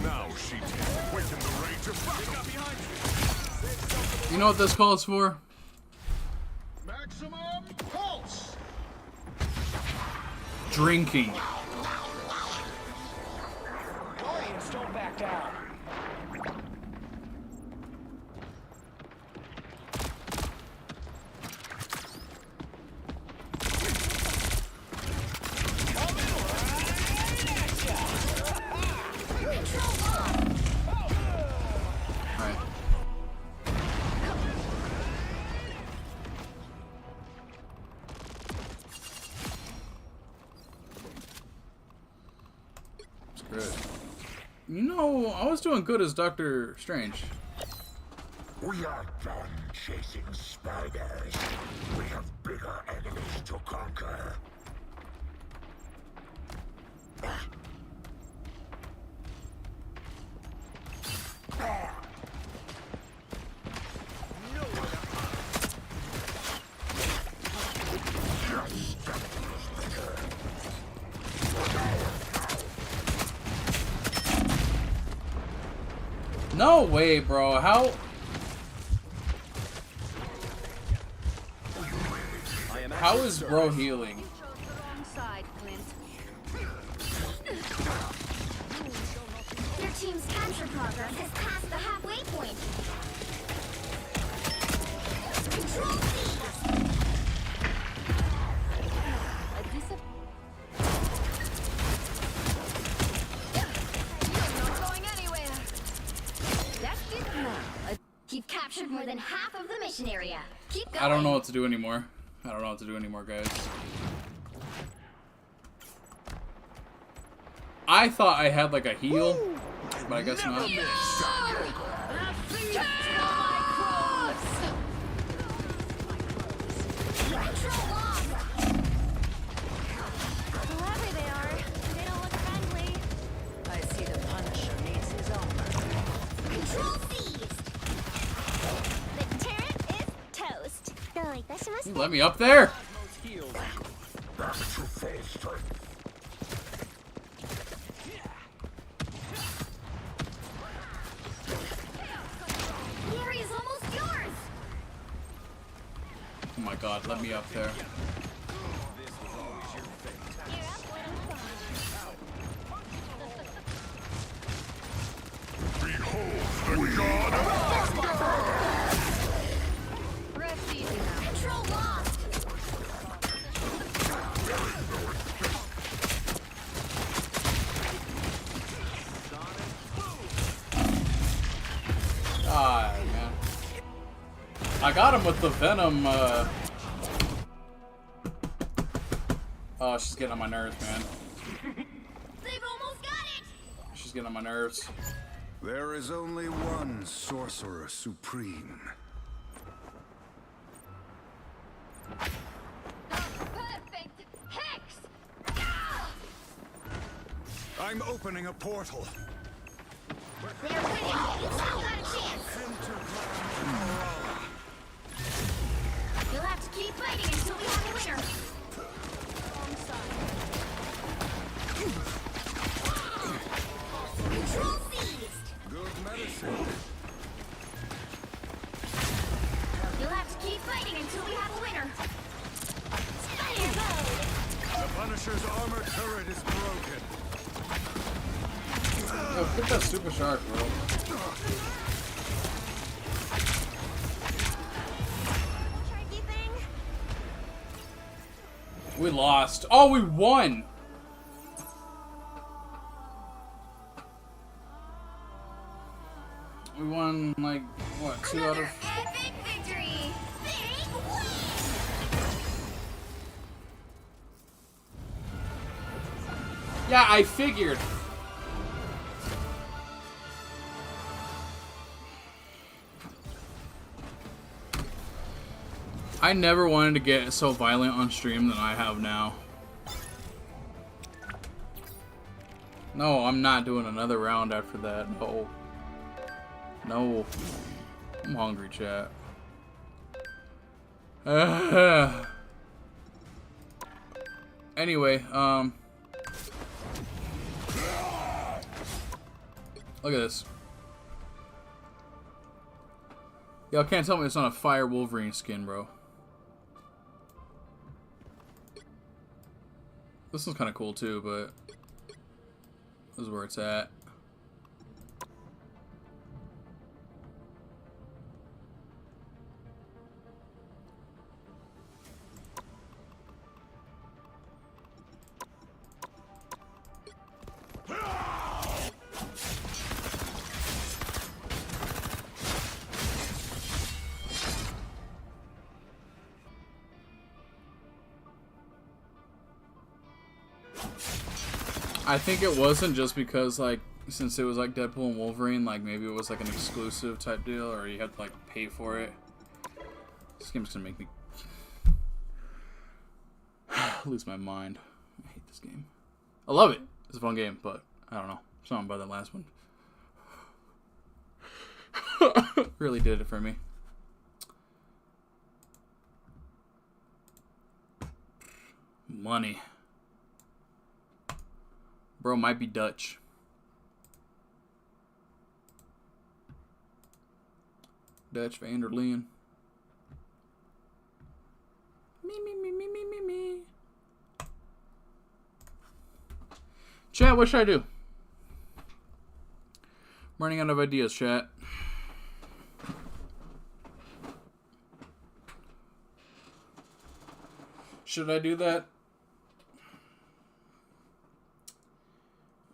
Speaker 11: Now, Sheety, waken the rage of battle!
Speaker 1: You know what this calls for?
Speaker 11: Maximum pulse!
Speaker 1: Drinking.
Speaker 3: Guardians, don't back down.
Speaker 1: Alright. It's good. You know, I was doing good as Doctor Strange.
Speaker 11: We are done chasing spiders. We have bigger enemies to conquer.
Speaker 1: No way, bro. How? How is bro healing?
Speaker 17: Wrong side, Clint.
Speaker 13: Your team's capture progress has passed the halfway point. Control C.
Speaker 17: You're not going anywhere. That's it now.
Speaker 13: You've captured more than half of the mission area. Keep going.
Speaker 1: I don't know what to do anymore. I don't know what to do anymore, guys. I thought I had like a heal, but I guess not.
Speaker 13: Just
Speaker 1: Let me up there.
Speaker 11: Back to full strength.
Speaker 13: The area's almost yours.
Speaker 1: Oh my god, let me up there.
Speaker 11: Behold the god of thunder!
Speaker 17: Rest easy now.
Speaker 13: Control lost.
Speaker 1: Ah, man. I got him with the Venom, Oh, she's getting on my nerves, man.
Speaker 13: They've almost got it.
Speaker 1: She's getting on my nerves.
Speaker 14: There is only one Sorcerer Supreme.
Speaker 13: Perfect. Hex.
Speaker 14: I'm opening a portal.
Speaker 13: They're winning. You still got a chance. You'll have to keep fighting until we have a winner. Control seized.
Speaker 14: Good medicine.
Speaker 13: You'll have to keep fighting until we have a winner. Spider mode.
Speaker 14: The Punisher's armor turret is broken.
Speaker 1: Yo, pick that super shark, bro.
Speaker 13: Tricky thing.
Speaker 1: We lost. Oh, we won. We won, like, what, 2 out of...
Speaker 13: Epic victory. Big win.
Speaker 1: Yeah, I figured. I never wanted to get so violent on stream than I have now. No, I'm not doing another round after that. No. No. I'm hungry, chat. Anyway, look at this. Y'all can't tell me it's not a Fire Wolverine skin, bro. This one's kind of cool too, but this is where it's at. I think it wasn't just because, like, since it was like Deadpool and Wolverine, like maybe it was like an exclusive type deal, or you had to like pay for it. This game's gonna make me lose my mind. I hate this game. I love it. It's a fun game, but I don't know. Something about that last one really did it for me. Money. Bro might be Dutch. Dutch van der Leyen. Me. Chat, what should I do? I'm running out of ideas, chat. Should I do that?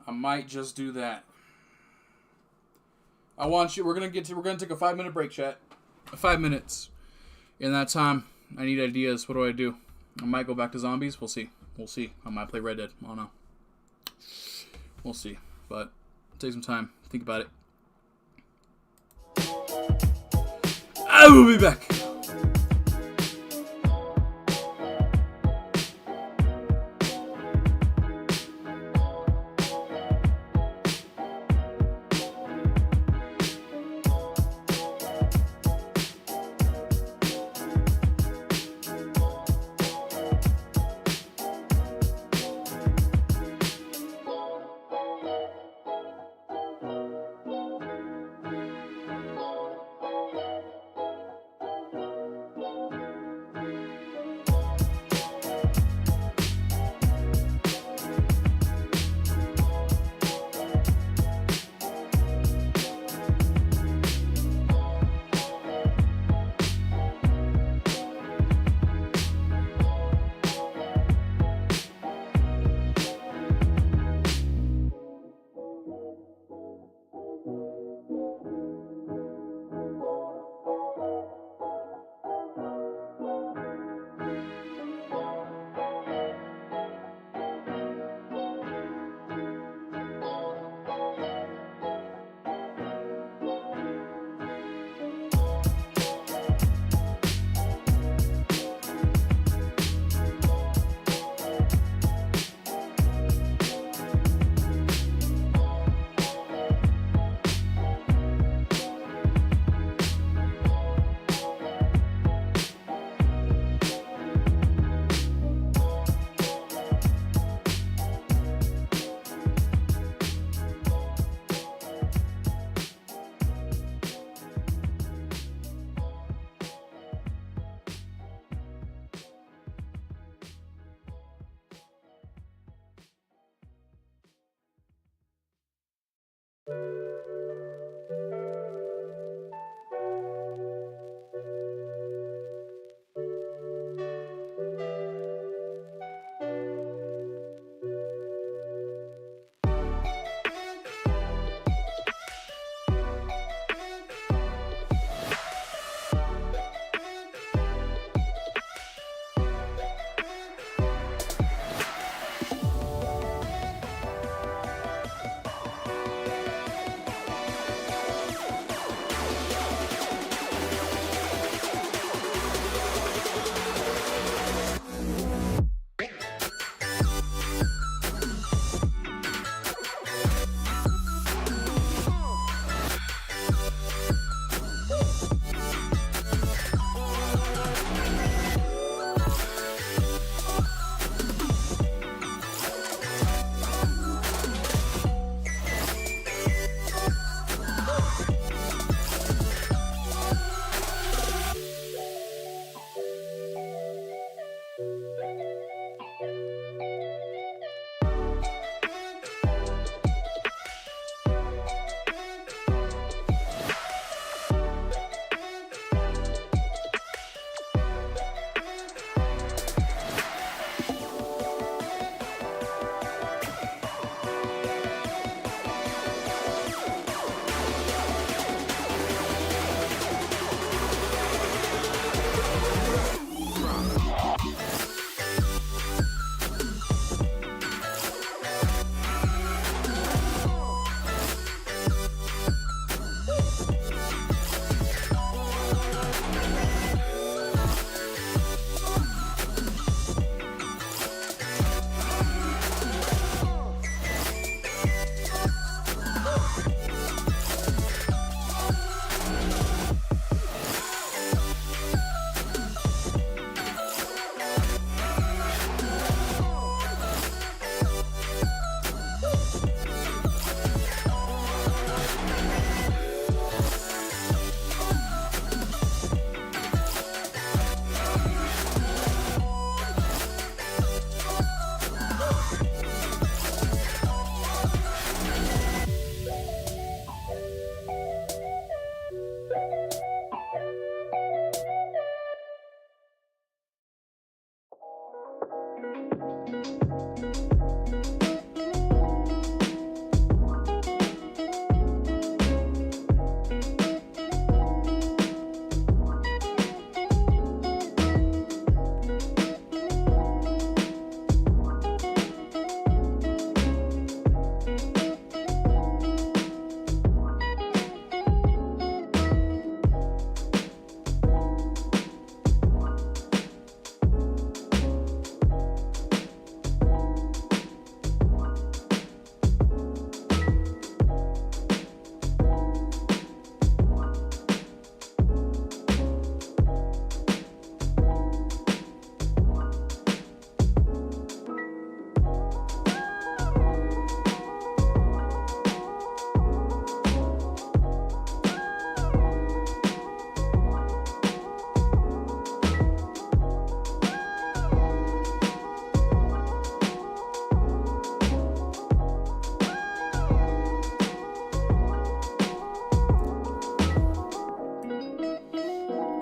Speaker 1: I might just do that. I want you. We're gonna take a 5-minute break, chat. 5 minutes. In that time, I need ideas. What do I do? I might go back to zombies. We'll see. We'll see. I might play Red Dead. I don't know. We'll see. But take some time. Think about it. I will be back.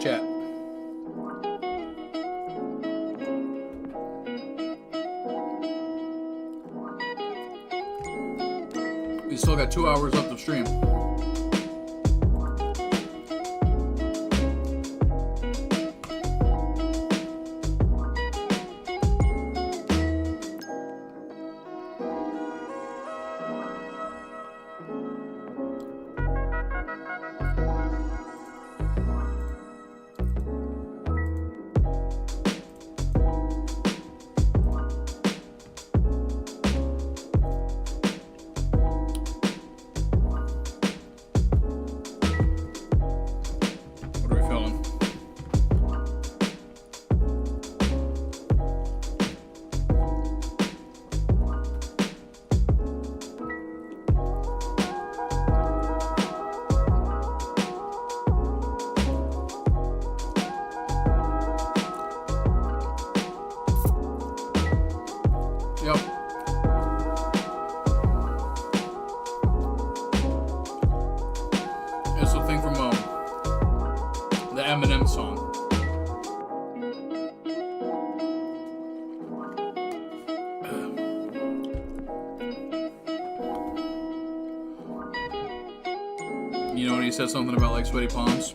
Speaker 1: Chat. We still got 2 hours left of stream. Eminem song. You know when he said something about like sweaty palms?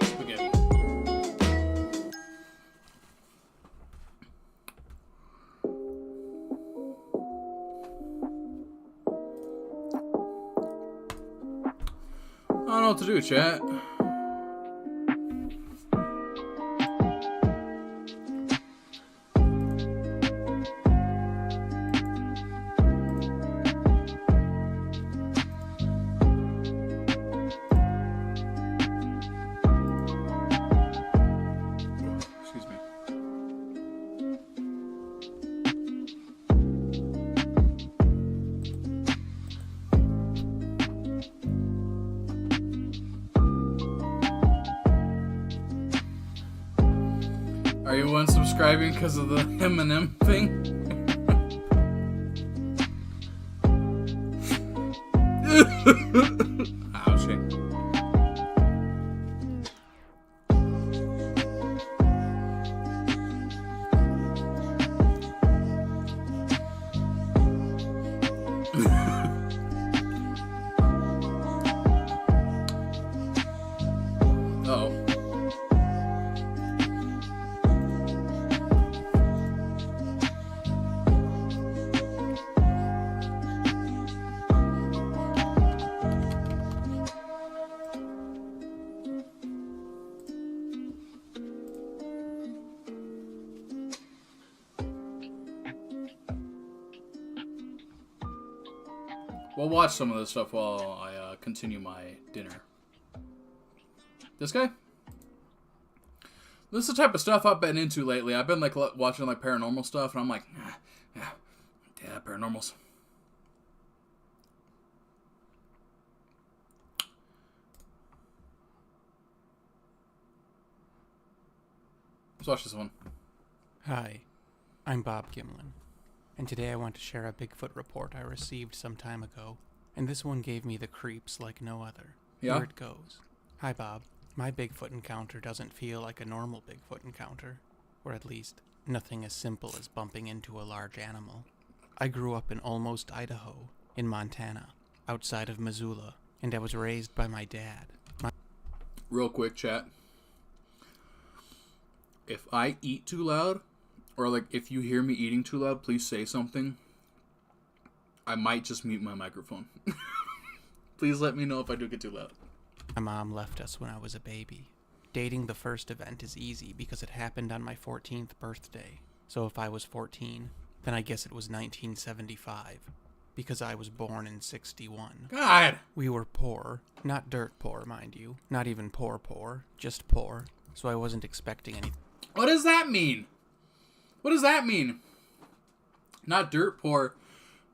Speaker 1: Spaghetti. I don't know what to do, chat. Excuse me. Are you unsubscribing because of the Eminem thing? Ouchie. Uh-oh. We'll watch some of this stuff while I continue my dinner. This guy? This is the type of stuff I've been into lately. I've been like watching like paranormal stuff, and I'm like, yeah, paranormals. Let's watch this one.
Speaker 18: Hi, I'm Bob Gimlin, and today I want to share a Bigfoot report I received some time ago, and this one gave me the creeps like no other.
Speaker 1: Yeah?
Speaker 18: Here it goes. Hi, Bob. My Bigfoot encounter doesn't feel like a normal Bigfoot encounter, or at least, nothing as simple as bumping into a large animal. I grew up in Almost, Idaho, in Montana, outside of Missoula, and I was raised by my dad.
Speaker 1: Real quick, chat. If I eat too loud, or like if you hear me eating too loud, please say something. I might just mute my microphone. Please let me know if I do get too loud.
Speaker 18: My mom left us when I was a baby. Dating the first event is easy because it happened on my 14th birthday. So if I was 14, then I guess it was 1975. Because I was born in 61.
Speaker 1: God!
Speaker 18: We were poor. Not dirt poor, mind you. Not even poor, just poor. So I wasn't expecting anything.
Speaker 1: What does that mean? What does that mean? Not dirt poor,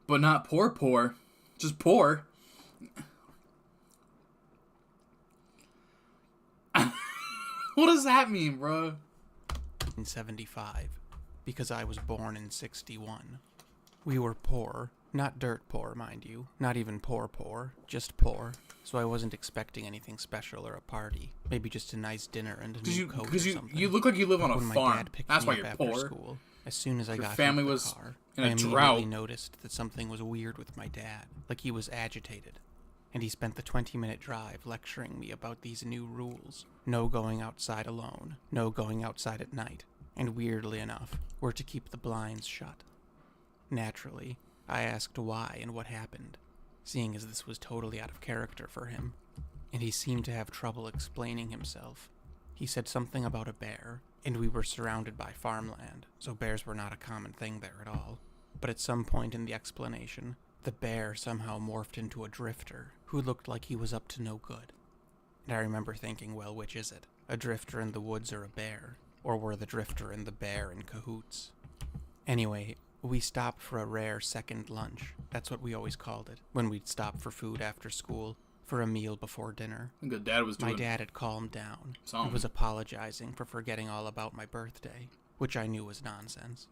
Speaker 1: but not poor. Just poor. What does that mean, bro?
Speaker 18: In 75, because I was born in 61. We were poor, not dirt poor, mind you. Not even poor, just poor. So I wasn't expecting anything special or a party. Maybe just a nice dinner and a new coat or something.
Speaker 1: You look like you live on a
Speaker 18: When my
Speaker 1: farm.
Speaker 18: dad picked
Speaker 1: That's
Speaker 18: me
Speaker 1: why
Speaker 18: up
Speaker 1: you're
Speaker 18: after
Speaker 1: poor.
Speaker 18: School, as soon as I got
Speaker 1: family
Speaker 18: into the
Speaker 1: was
Speaker 18: car,
Speaker 1: in a
Speaker 18: I immediately
Speaker 1: drought.
Speaker 18: noticed that something was weird with my dad, like he was agitated. And he spent the 20-minute drive lecturing me about these new rules. No going outside alone, no going outside at night, and weirdly enough, we're to keep the blinds shut. Naturally, I asked why and what happened, seeing as this was totally out of character for him, and he seemed to have trouble explaining himself. He said something about a bear, and we were surrounded by farmland, so bears were not a common thing there at all. But at some point in the explanation, the bear somehow morphed into a drifter who looked like he was up to no good. And I remember thinking, well, which is it? A drifter in the woods or a bear? Or were the drifter and the bear in cahoots? Anyway, we stopped for a rare second lunch. That's what we always called it, when we'd stop for food after school, for a meal before dinner.
Speaker 1: I think the dad was doing
Speaker 18: My dad had calmed down
Speaker 1: something.
Speaker 18: and was apologizing for forgetting all about my birthday, which I knew was nonsense.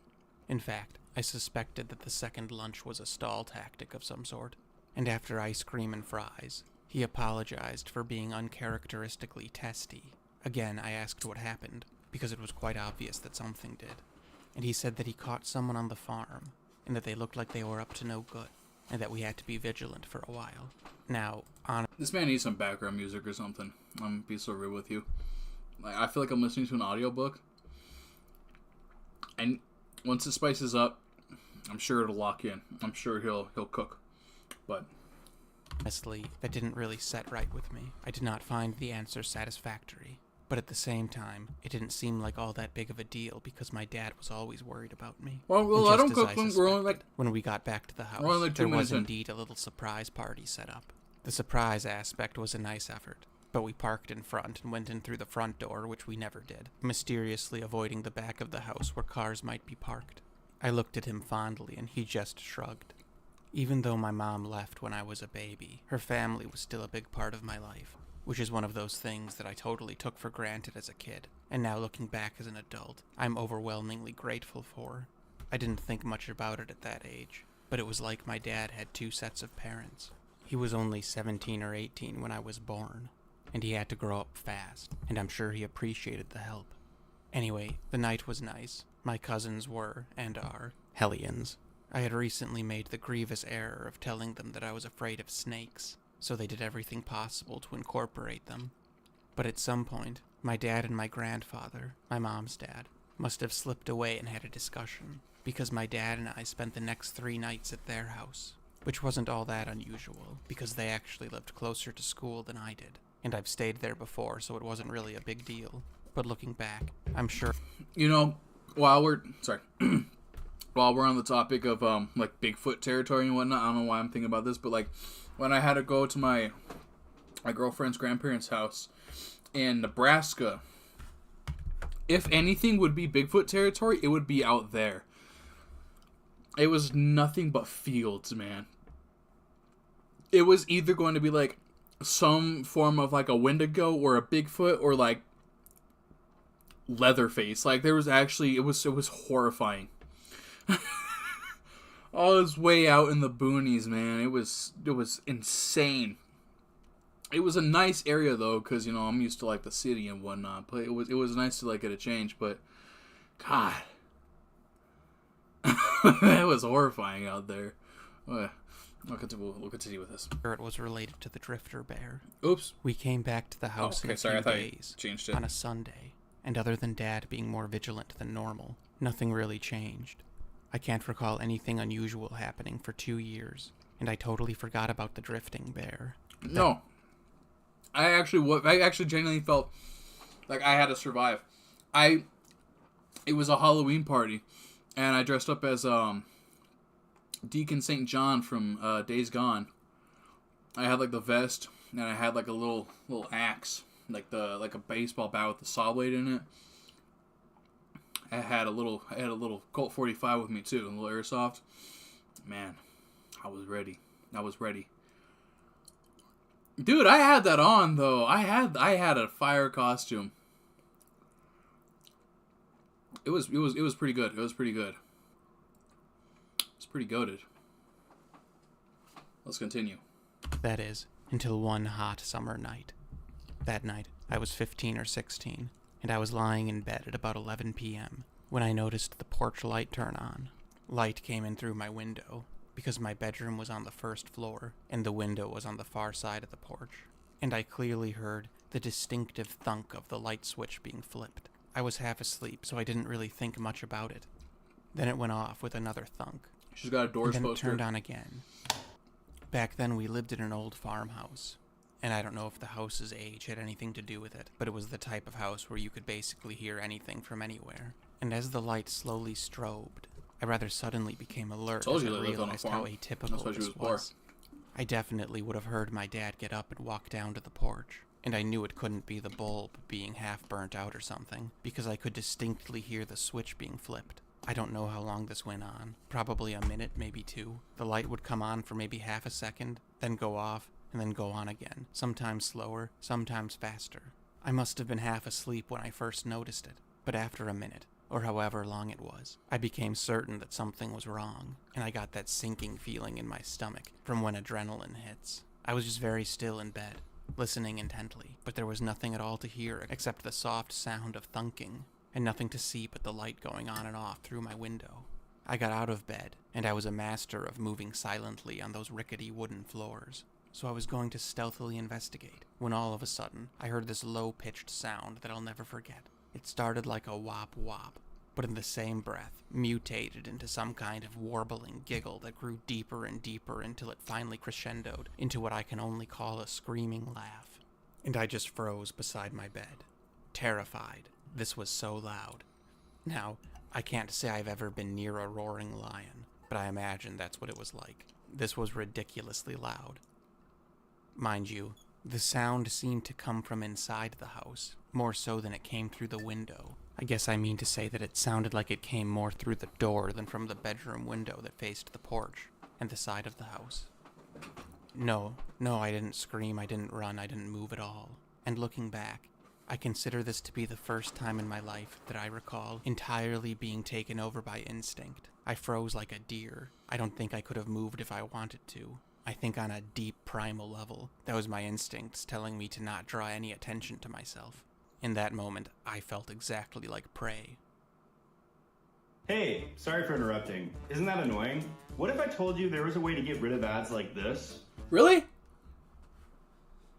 Speaker 18: In fact, I suspected that the second lunch was a stall tactic of some sort, and after ice cream and fries, he apologized for being uncharacteristically testy. Again, I asked what happened, because it was quite obvious that something did, and he said that he caught someone on the farm, and that they looked like they were up to no good, and that we had to be vigilant for a while. Now,
Speaker 1: this man needs some background music or something. I'm gonna be so real with you. Like, I feel like I'm listening to an audiobook, and once it spices up, I'm sure it'll lock in. I'm sure he'll cook. But
Speaker 18: honestly, that didn't really set right with me. I did not find the answer satisfactory. But at the same time, it didn't seem like all that big of a deal because my dad was always worried about me.
Speaker 1: Well, I don't cook when we're only like...
Speaker 18: When we got back to the house,
Speaker 1: we're only like 2
Speaker 18: there was
Speaker 1: minutes in.
Speaker 18: indeed a little surprise party set up. The surprise aspect was a nice effort, but we parked in front and went in through the front door, which we never did, mysteriously avoiding the back of the house where cars might be parked. I looked at him fondly, and he just shrugged. Even though my mom left when I was a baby, her family was still a big part of my life. which is one of those things that I totally took for granted as a kid, and now looking back as an adult, I'm overwhelmingly grateful for. I didn't think much about it at that age, but it was like my dad had 2 sets of parents. He was only 17 or 18 when I was born, and he had to grow up fast, and I'm sure he appreciated the help. Anyway, the night was nice. My cousins were, and are, Hellions. I had recently made the grievous error of telling them that I was afraid of snakes, so they did everything possible to incorporate them. But at some point, my dad and my grandfather, my mom's dad, must have slipped away and had a discussion, because my dad and I spent the next 3 nights at their house, which wasn't all that unusual, because they actually lived closer to school than I did, and I've stayed there before, so it wasn't really a big deal. But looking back, I'm sure...
Speaker 1: You know, while we're on the topic of, like, Bigfoot territory and whatnot, I don't know why I'm thinking about this, but, like, when I had to go to my girlfriend's grandparents' house in Nebraska, if anything would be Bigfoot territory, it would be out there. It was nothing but fields, man. It was either going to be, like, some form of, like, a Wendigo or a Bigfoot or, like, Leatherface. Like, there was actually, it was horrifying. All this way out in the boonies, man. It was insane. It was a nice area though, because, you know, I'm used to like the city and whatnot. But it was nice to like get a change. But God, that was horrifying out there. We'll continue with this.
Speaker 18: It was related to the drifter bear.
Speaker 1: Oops.
Speaker 18: We came back to the house in a few days
Speaker 1: changed it
Speaker 18: on a Sunday, and other than Dad being more vigilant than normal, nothing really changed. I can't recall anything unusual happening for 2 years, and I totally forgot about the drifting bear.
Speaker 1: No. I actually genuinely felt like I had to survive. It was a Halloween party, and I dressed up as Deacon St. John from Days Gone. I had like the vest, and I had like a little axe, like a baseball bat with the saw blade in it. I had a little Colt 45 with me too, a little airsoft. Man, I was ready. Dude, I had that on though. I had a fire costume. It was pretty good. It was pretty good. It's pretty goated. Let's continue.
Speaker 18: That is, until one hot summer night. That night, I was 15 or 16, and I was lying in bed at about 11 p.m. when I noticed the porch light turn on. Light came in through my window, because my bedroom was on the first floor, and the window was on the far side of the porch, and I clearly heard the distinctive thunk of the light switch being flipped. I was half asleep, so I didn't really think much about it. Then it went off with another thunk.
Speaker 1: She's got a Doors
Speaker 18: and then
Speaker 1: poster.
Speaker 18: It turned on again. Back then, we lived in an old farmhouse, and I don't know if the house's age had anything to do with it, but it was the type of house where you could basically hear anything from anywhere. And as the light slowly strobed, I rather suddenly became alert as I realized how atypical this was. I definitely would have heard my dad get up and walk down to the porch, and I knew it couldn't be the bulb being half burnt out or something, because I could distinctly hear the switch being flipped. I don't know how long this went on, probably a minute, maybe 2. The light would come on for maybe half a second, then go off, and then go on again, sometimes slower, sometimes faster. I must have been half asleep when I first noticed it, but after a minute, or however long it was, I became certain that something was wrong, and I got that sinking feeling in my stomach from when adrenaline hits. I was just very still in bed, listening intently, but there was nothing at all to hear except the soft sound of thunking, and nothing to see but the light going on and off through my window. I got out of bed, and I was a master of moving silently on those rickety wooden floors, so I was going to stealthily investigate, when all of a sudden, I heard this low-pitched sound that I'll never forget. It started like a wop-wop, but in the same breath, mutated into some kind of warbling giggle that grew deeper and deeper until it finally crescendoed into what I can only call a screaming laugh. And I just froze beside my bed, terrified. This was so loud. Now, I can't say I've ever been near a roaring lion, but I imagine that's what it was like. This was ridiculously loud. Mind you, the sound seemed to come from inside the house, more so than it came through the window. I guess I mean to say that it sounded like it came more through the door than from the bedroom window that faced the porch and the side of the house. No, I didn't scream, I didn't run, I didn't move at all. And looking back, I consider this to be the first time in my life that I recall entirely being taken over by instinct. I froze like a deer. I don't think I could have moved if I wanted to. I think on a deep primal level, that was my instincts telling me to not draw any attention to myself. In that moment, I felt exactly like prey.
Speaker 19: Hey, sorry for interrupting. Isn't that annoying? What if I told you there was a way to get rid of ads like this?
Speaker 1: Really?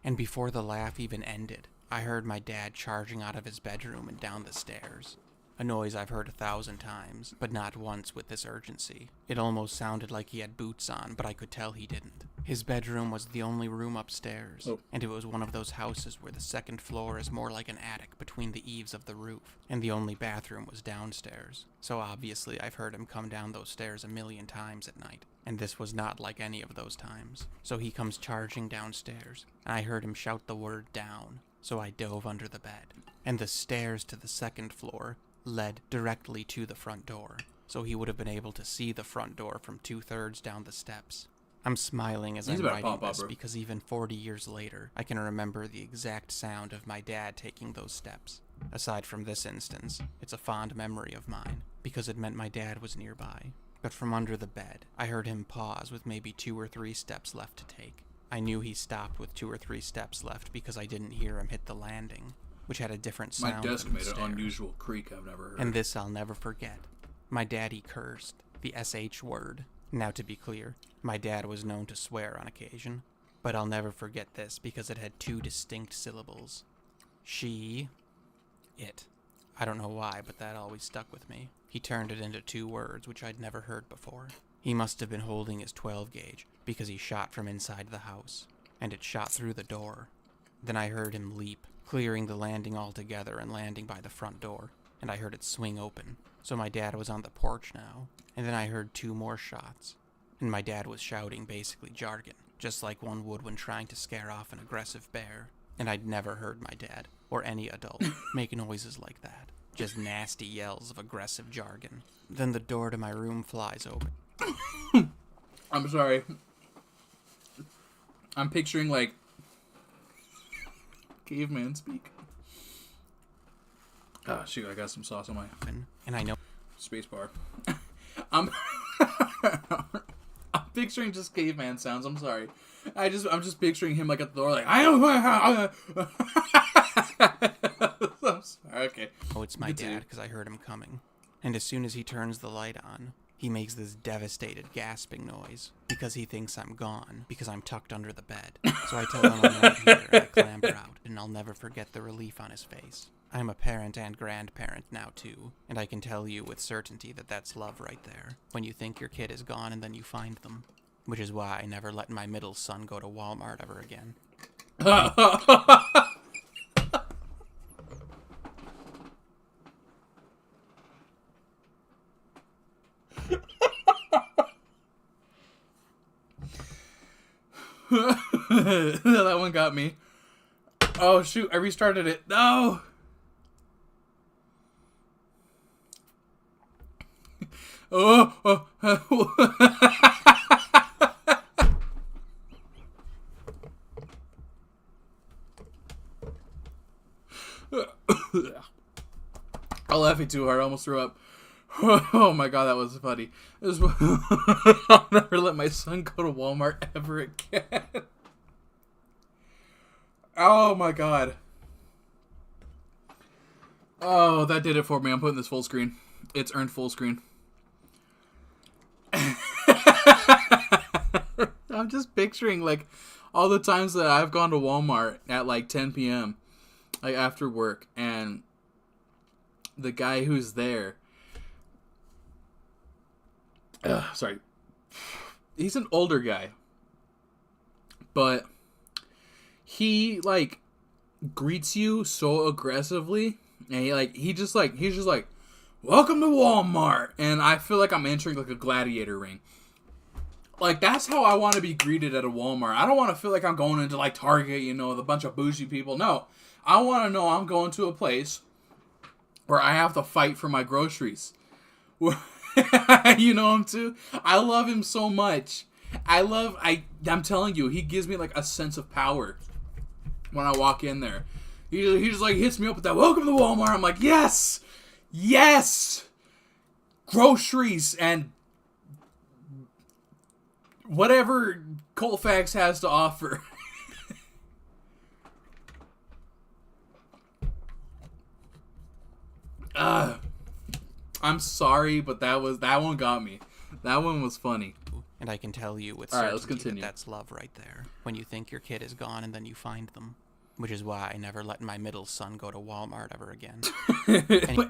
Speaker 18: And before the laugh even ended, I heard my dad charging out of his bedroom and down the stairs. A noise I've heard 1,000 times, but not once with this urgency. It almost sounded like he had boots on, but I could tell he didn't. His bedroom was the only room upstairs, and it was one of those houses where the second floor is more like an attic between the eaves of the roof, and the only bathroom was downstairs. So obviously I've heard him come down those stairs 1,000,000 times at night, and this was not like any of those times. So he comes charging downstairs, and I heard him shout the word down, so I dove under the bed. And the stairs to the second floor led directly to the front door, so he would have been able to see the front door from 2/3 down the steps. I'm smiling as I'm writing this because even 40 years later, I can remember the exact sound of my dad taking those steps. Aside from this instance, it's a fond memory of mine, because it meant my dad was nearby. But from under the bed, I heard him pause with maybe 2 or 3 steps left to take. I knew he stopped with 2 or 3 steps left because I didn't hear him hit the landing, which had a different sound.
Speaker 1: My desk made an unusual creak I've never heard.
Speaker 18: And this I'll never forget. My daddy cursed, the SH word. Now to be clear, my dad was known to swear on occasion, but I'll never forget this because it had 2 distinct syllables. She, it. I don't know why, but that always stuck with me. He turned it into 2 words, which I'd never heard before. He must have been holding his 12 gauge because he shot from inside the house, and it shot through the door. Then I heard him leap, clearing the landing altogether and landing by the front door, and I heard it swing open. So my dad was on the porch now, and then I heard 2 more shots, and my dad was shouting basically jargon, just like one would when trying to scare off an aggressive bear. And I'd never heard my dad, or any adult, make noises like that. Just nasty yells of aggressive jargon. Then the door to my room flies open.
Speaker 1: I'm sorry. I'm picturing, like, caveman speak. Ah, shoot, I got some sauce on my...
Speaker 18: And I know...
Speaker 1: Spacebar. I'm picturing just caveman sounds, I'm sorry. I'm just picturing him, like, at the door, like, I'm sorry, okay.
Speaker 18: Oh, it's my dad, because I heard him coming. And as soon as he turns the light on, he makes this devastated gasping noise, because he thinks I'm gone, because I'm tucked under the bed. So I tell him I'm right here, and I clamber out, and I'll never forget the relief on his face. I'm a parent and grandparent now, too, and I can tell you with certainty that that's love right there, when you think your kid is gone and then you find them. Which is why I never let my middle son go to Walmart ever again.
Speaker 1: That one got me. Oh shoot, I restarted it. No! Oh. I'm laughing too hard. I almost threw up. Oh my god, that was funny. I'll never let my son go to Walmart ever again. Oh my god. Oh, that did it for me. I'm putting this full screen. It's earned full screen. I'm just picturing, like, all the times that I've gone to Walmart at, like, 10 p.m., like, after work, and the guy who's there, sorry, he's an older guy, but he, like, greets you so aggressively, and he's just like, welcome to Walmart, and I feel like I'm entering, like, a gladiator ring. Like, that's how I want to be greeted at a Walmart. I don't want to feel like I'm going into, like, Target, you know, with a bunch of bougie people. No, I want to know I'm going to a place where I have to fight for my groceries. You know him too? I love him so much. I'm telling you, he gives me like a sense of power when I walk in there. He just like hits me up with that, welcome to Walmart. I'm like, yes! Yes! Groceries and whatever Colfax has to offer. I'm sorry, but that one got me. That one was funny.
Speaker 18: And I can tell you with
Speaker 1: All right,
Speaker 18: certainty
Speaker 1: let's continue.
Speaker 18: that's love right there. When you think your kid is gone and then you find them. Which is why I never let my middle son go to Walmart ever again.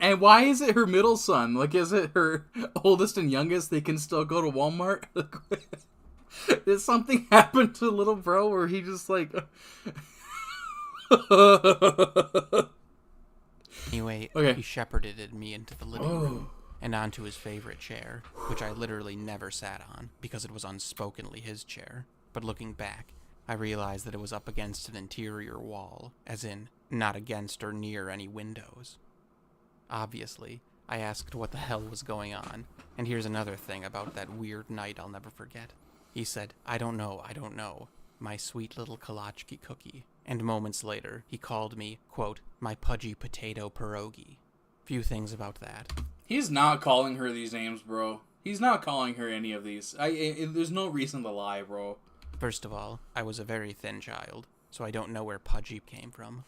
Speaker 1: And why is it her middle son? Like, is it her oldest and youngest? They can still go to Walmart? Did something happen to little bro where he just like...
Speaker 18: Anyway,
Speaker 1: Okay.
Speaker 18: he shepherded me into the living room and onto his favorite chair, which I literally never sat on because it was unspokenly his chair. But looking back, I realized that it was up against an interior wall, as in, not against or near any windows. Obviously, I asked what the hell was going on, and here's another thing about that weird night I'll never forget. He said, I don't know, my sweet little Kolachki cookie. And moments later, he called me, quote, my pudgy potato pierogi. Few things about that.
Speaker 1: He's not calling her these names, bro. He's not calling her any of these. There's no reason to lie, bro.
Speaker 18: First of all, I was a very thin child, so I don't know where pudgy came from.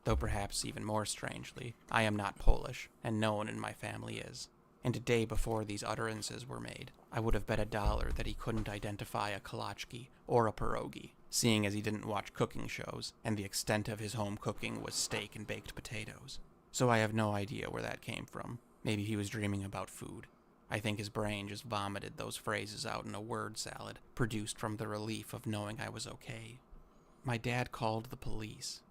Speaker 18: Though perhaps even more strangely, I am not Polish, and no one in my family is. And a day before these utterances were made, I would have bet $1 that he couldn't identify a kolachki or a pierogi, seeing as he didn't watch cooking shows, and the extent of his home cooking was steak and baked potatoes. So I have no idea where that came from. Maybe he was dreaming about food. I think his brain just vomited those phrases out in a word salad, produced from the relief of knowing I was okay. My dad called the police,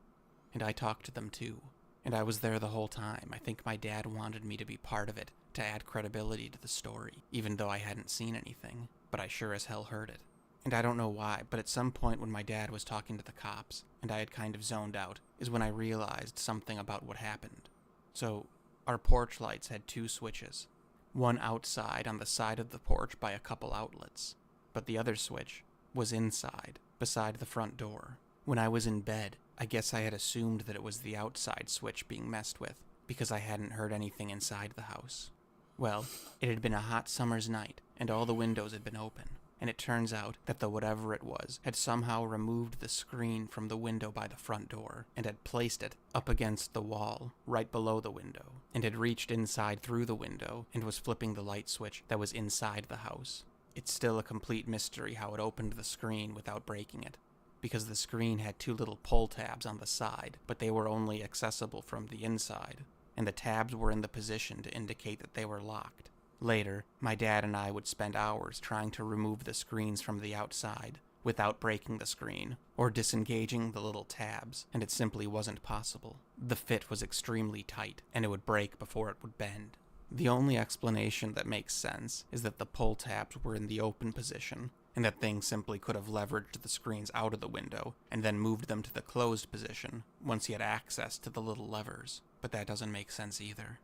Speaker 18: and I talked to them too. And I was there the whole time. I think my dad wanted me to be part of it, to add credibility to the story, even though I hadn't seen anything, but I sure as hell heard it. And I don't know why, but at some point when my dad was talking to the cops, and I had kind of zoned out, is when I realized something about what happened. So, our porch lights had 2 switches. One outside on the side of the porch by a couple outlets, but the other switch was inside, beside the front door. When I was in bed, I guess I had assumed that it was the outside switch being messed with, because I hadn't heard anything inside the house. Well, it had been a hot summer's night, and all the windows had been open, and it turns out that the whatever it was had somehow removed the screen from the window by the front door, and had placed it up against the wall, right below the window, and had reached inside through the window, and was flipping the light switch that was inside the house. It's still a complete mystery how it opened the screen without breaking it, because the screen had 2 little pull tabs on the side, but they were only accessible from the inside, and the tabs were in the position to indicate that they were locked. Later, my dad and I would spend hours trying to remove the screens from the outside without breaking the screen or disengaging the little tabs, and it simply wasn't possible. The fit was extremely tight, and it would break before it would bend. The only explanation that makes sense is that the pull tabs were in the open position, and that things simply could have leveraged the screens out of the window and then moved them to the closed position once he had access to the little levers, but that doesn't make sense either.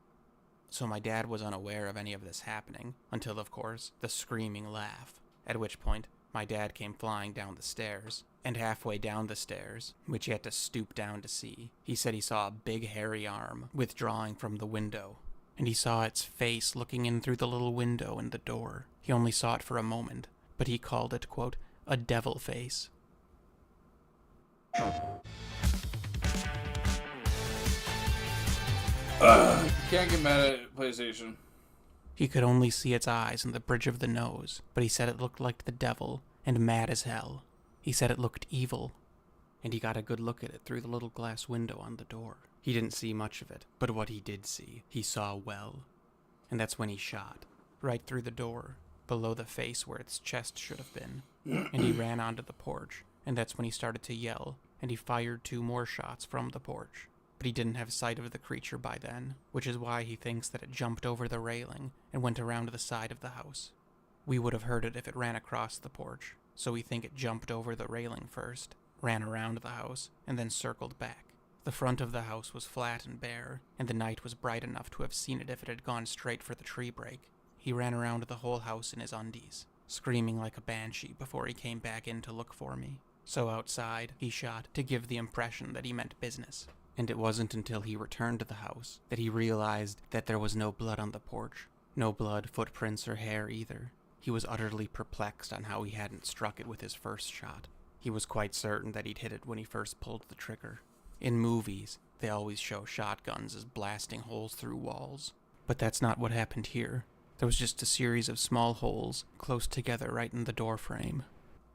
Speaker 18: So my dad was unaware of any of this happening, until, of course, the screaming laugh, at which point my dad came flying down the stairs, and halfway down the stairs, which he had to stoop down to see, he said he saw a big hairy arm withdrawing from the window, and he saw its face looking in through the little window in the door. He only saw it for a moment, but he called it, quote, a devil face.
Speaker 1: Can't get mad at PlayStation.
Speaker 18: He could only see its eyes and the bridge of the nose, but he said it looked like the devil, and mad as hell. He said it looked evil, and he got a good look at it through the little glass window on the door. He didn't see much of it, but what he did see, he saw well. And that's when he shot, right through the door, below the face where its chest should have been. And he ran onto the porch, and that's when he started to yell, and he fired 2 more shots from the porch. But he didn't have sight of the creature by then, which is why he thinks that it jumped over the railing and went around the side of the house. We would have heard it if it ran across the porch, so we think it jumped over the railing first, ran around the house, and then circled back. The front of the house was flat and bare, and the night was bright enough to have seen it if it had gone straight for the tree break. He ran around the whole house in his undies. screaming like a banshee before he came back in to look for me. So outside, he shot to give the impression that he meant business. And it wasn't until he returned to the house that he realized that there was no blood on the porch. No blood, footprints, or hair either. He was utterly perplexed on how he hadn't struck it with his first shot. He was quite certain that he'd hit it when he first pulled the trigger. In movies, they always show shotguns as blasting holes through walls. But that's not what happened here. There was just a series of small holes close together right in the door frame.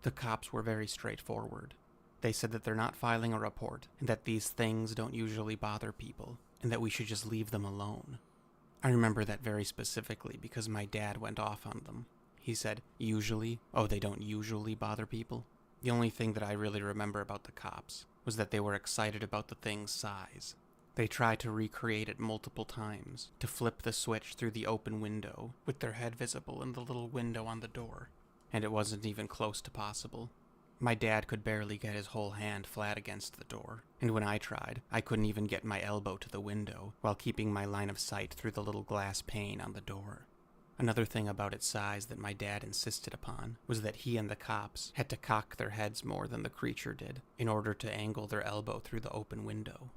Speaker 18: The cops were very straightforward. They said that they're not filing a report, and that these things don't usually bother people, and that we should just leave them alone. I remember that very specifically because my dad went off on them. He said, usually? Oh, they don't usually bother people? The only thing that I really remember about the cops was that they were excited about the thing's size. They tried to recreate it multiple times, to flip the switch through the open window, with their head visible in the little window on the door, and it wasn't even close to possible. My dad could barely get his whole hand flat against the door, and when I tried, I couldn't even get my elbow to the window while keeping my line of sight through the little glass pane on the door. Another thing about its size that my dad insisted upon was that he and the cops had to cock their heads more than the creature did in order to angle their elbow through the open window.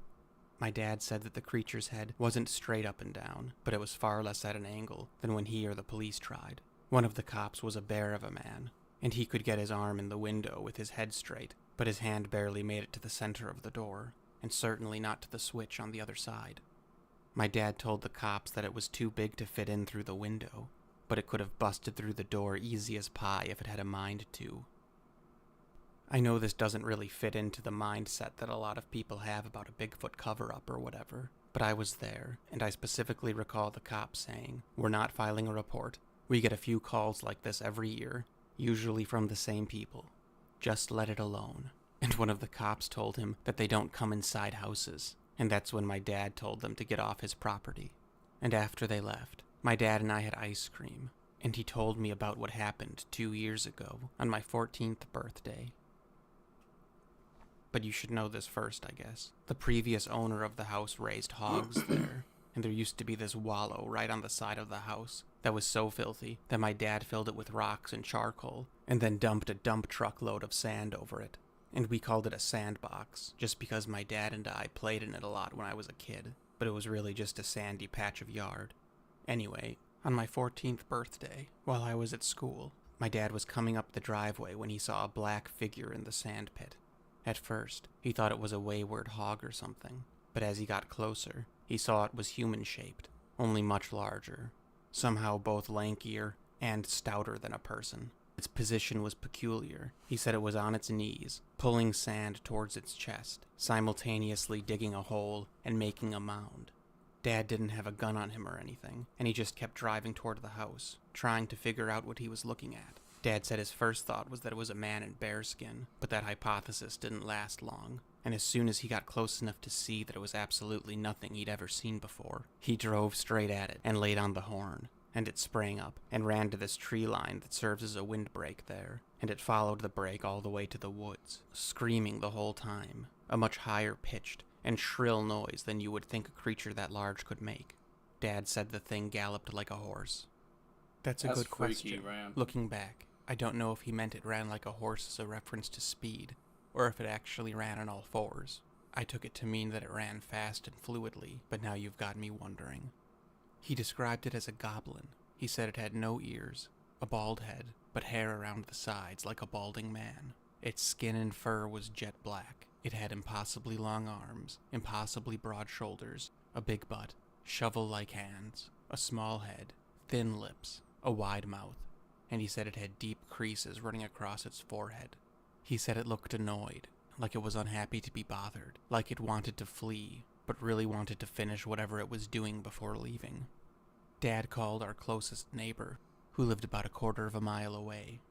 Speaker 18: My dad said that the creature's head wasn't straight up and down, but it was far less at an angle than when he or the police tried. One of the cops was a bear of a man, and he could get his arm in the window with his head straight, but his hand barely made it to the center of the door, and certainly not to the switch on the other side. My dad told the cops that it was too big to fit in through the window, but it could have busted through the door easy as pie if it had a mind to. I know this doesn't really fit into the mindset that a lot of people have about a Bigfoot cover-up or whatever, but I was there, and I specifically recall the cops saying, "We're not filing a report. We get a few calls like this every year, usually from the same people. Just let it alone." And one of the cops told him that they don't come inside houses, and that's when my dad told them to get off his property. And after they left, my dad and I had ice cream, and he told me about what happened 2 years ago on my 14th birthday. But you should know this first, I guess. The previous owner of the house raised hogs there, and there used to be this wallow right on the side of the house that was so filthy that my dad filled it with rocks and charcoal, and then dumped a dump truck load of sand over it. And we called it a sandbox, just because my dad and I played in it a lot when I was a kid, but it was really just a sandy patch of yard. Anyway, on my 14th birthday, while I was at school, my dad was coming up the driveway when he saw a black figure in the sand pit. At first, he thought it was a wayward hog or something, but as he got closer, he saw it was human-shaped, only much larger, somehow both lankier and stouter than a person. Its position was peculiar. He said it was on its knees, pulling sand towards its chest, simultaneously digging a hole and making a mound. Dad didn't have a gun on him or anything, and he just kept driving toward the house, trying to figure out what he was looking at. Dad said his first thought was that it was a man in bearskin, but that hypothesis didn't last long, and as soon as he got close enough to see that it was absolutely nothing he'd ever seen before, he drove straight at it and laid on the horn, and it sprang up and ran to this tree line that serves as a windbreak there, and it followed the break all the way to the woods, screaming the whole time, a much higher pitched and shrill noise than you would think a creature that large could make. Dad said the thing galloped like a horse. That's a good question.
Speaker 1: Ram.
Speaker 18: Looking back, I don't know if he meant it ran like a horse as a reference to speed, or if it actually ran on all fours. I took it to mean that it ran fast and fluidly, but now you've got me wondering. He described it as a goblin. He said it had no ears, a bald head, but hair around the sides like a balding man. Its skin and fur was jet black. It had impossibly long arms, impossibly broad shoulders, a big butt, shovel-like hands, a small head, thin lips, a wide mouth, and he said it had deep creases running across its forehead. He said it looked annoyed, like it was unhappy to be bothered, like it wanted to flee, but really wanted to finish whatever it was doing before leaving. Dad called our closest neighbor, who lived about a quarter of a mile away.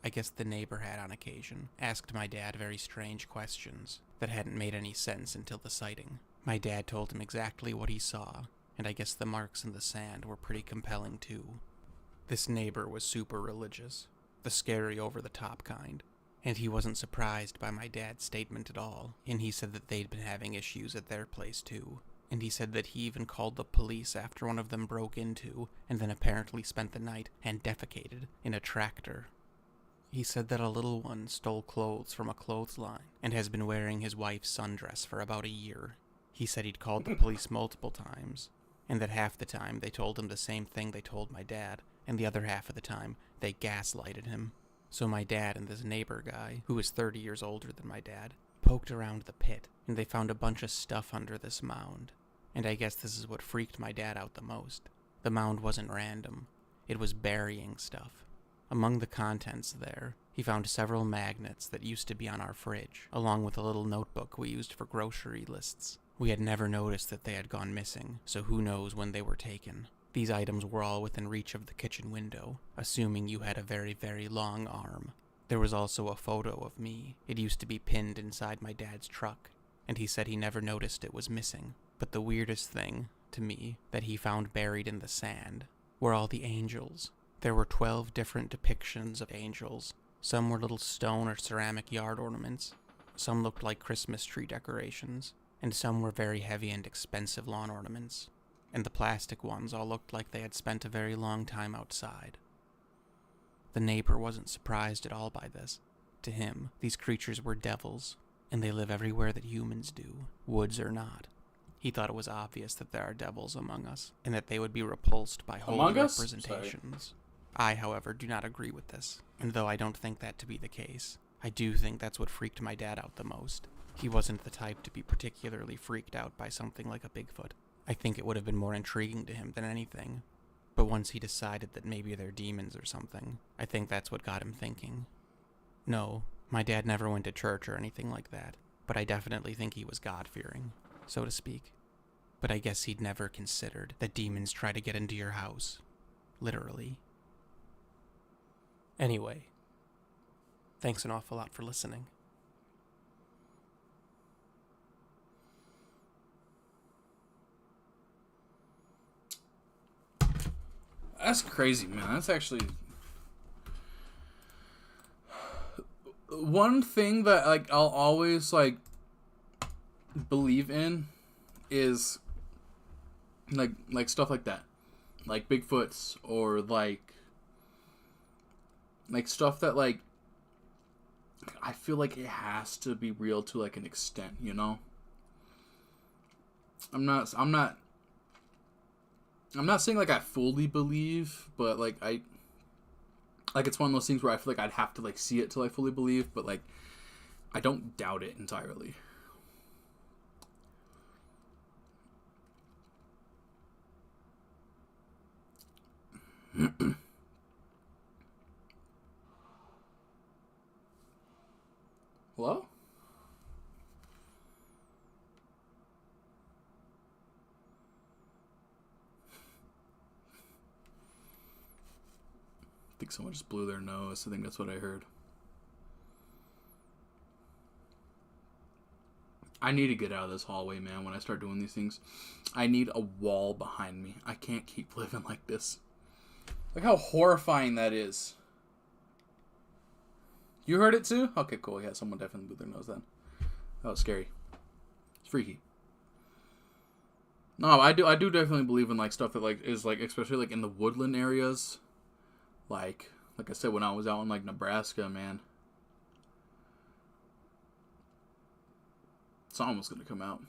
Speaker 18: I guess the neighbor had, on occasion, asked my dad very strange questions that hadn't made any sense until the sighting. My dad told him exactly what he saw, and I guess the marks in the sand were pretty compelling too. This neighbor was super religious, the scary over-the-top kind, and he wasn't surprised by my dad's statement at all, and he said that they'd been having issues at their place too. And he said that he even called the police after one of them broke into, and then apparently spent the night and defecated in a tractor. He said that a little one stole clothes from a clothesline and has been wearing his wife's sundress for about a year. He said he'd called the police multiple times, and that half the time they told him the same thing they told my dad, and the other half of the time they gaslighted him. So my dad and this neighbor guy, who is 30 years older than my dad, poked around the pit, and they found a bunch of stuff under this mound. And I guess this is what freaked my dad out the most. The mound wasn't random. It was burying stuff. Among the contents there, he found several magnets that used to be on our fridge, along with a little notebook we used for grocery lists. We had never noticed that they had gone missing, so who knows when they were taken. These items were all within reach of the kitchen window, assuming you had a very, very long arm. There was also a photo of me. It used to be pinned inside my dad's truck, and he said he never noticed it was missing. But the weirdest thing, to me, that he found buried in the sand were all the angels. There were 12 different depictions of angels. Some were little stone or ceramic yard ornaments. Some looked like Christmas tree decorations, and some were very heavy and expensive lawn ornaments. And the plastic ones all looked like they had spent a very long time outside. The neighbor wasn't surprised at all by this. To him, these creatures were devils, and they live everywhere that humans do, woods or not. He thought it was obvious that there are devils among us, and that they would be repulsed by holy representations. I, however, do not agree with this, and though I don't think that to be the case, I do think that's what freaked my dad out the most. He wasn't the type to be particularly freaked out by something like a Bigfoot. I think it would have been more intriguing to him than anything. But once he decided that maybe they're demons or something, I think that's what got him thinking. No, my dad never went to church or anything like that, but I definitely think he was God-fearing, so to speak. But I guess he'd never considered that demons try to get into your house. Literally. Anyway, thanks an awful lot for listening.
Speaker 1: That's crazy, man. That's actually one thing that like I'll always like believe in is like stuff like that, like Bigfoots or like stuff that like I feel like it has to be real to like an extent, you know. I'm not saying like I fully believe, but like it's one of those things where I feel like I'd have to like see it till I fully believe, but like I don't doubt it entirely. Hello? I think someone just blew their nose. I think that's what I heard. I need to get out of this hallway, man, when I start doing these things. I need a wall behind me. I can't keep living like this. Look how horrifying that is. You heard it too? Okay, cool. Yeah, someone definitely blew their nose then. That was scary. It's freaky. No, I do definitely believe in like stuff that like is like especially like in the woodland areas. Like I said, when I was out in like Nebraska, man. Something was gonna come out.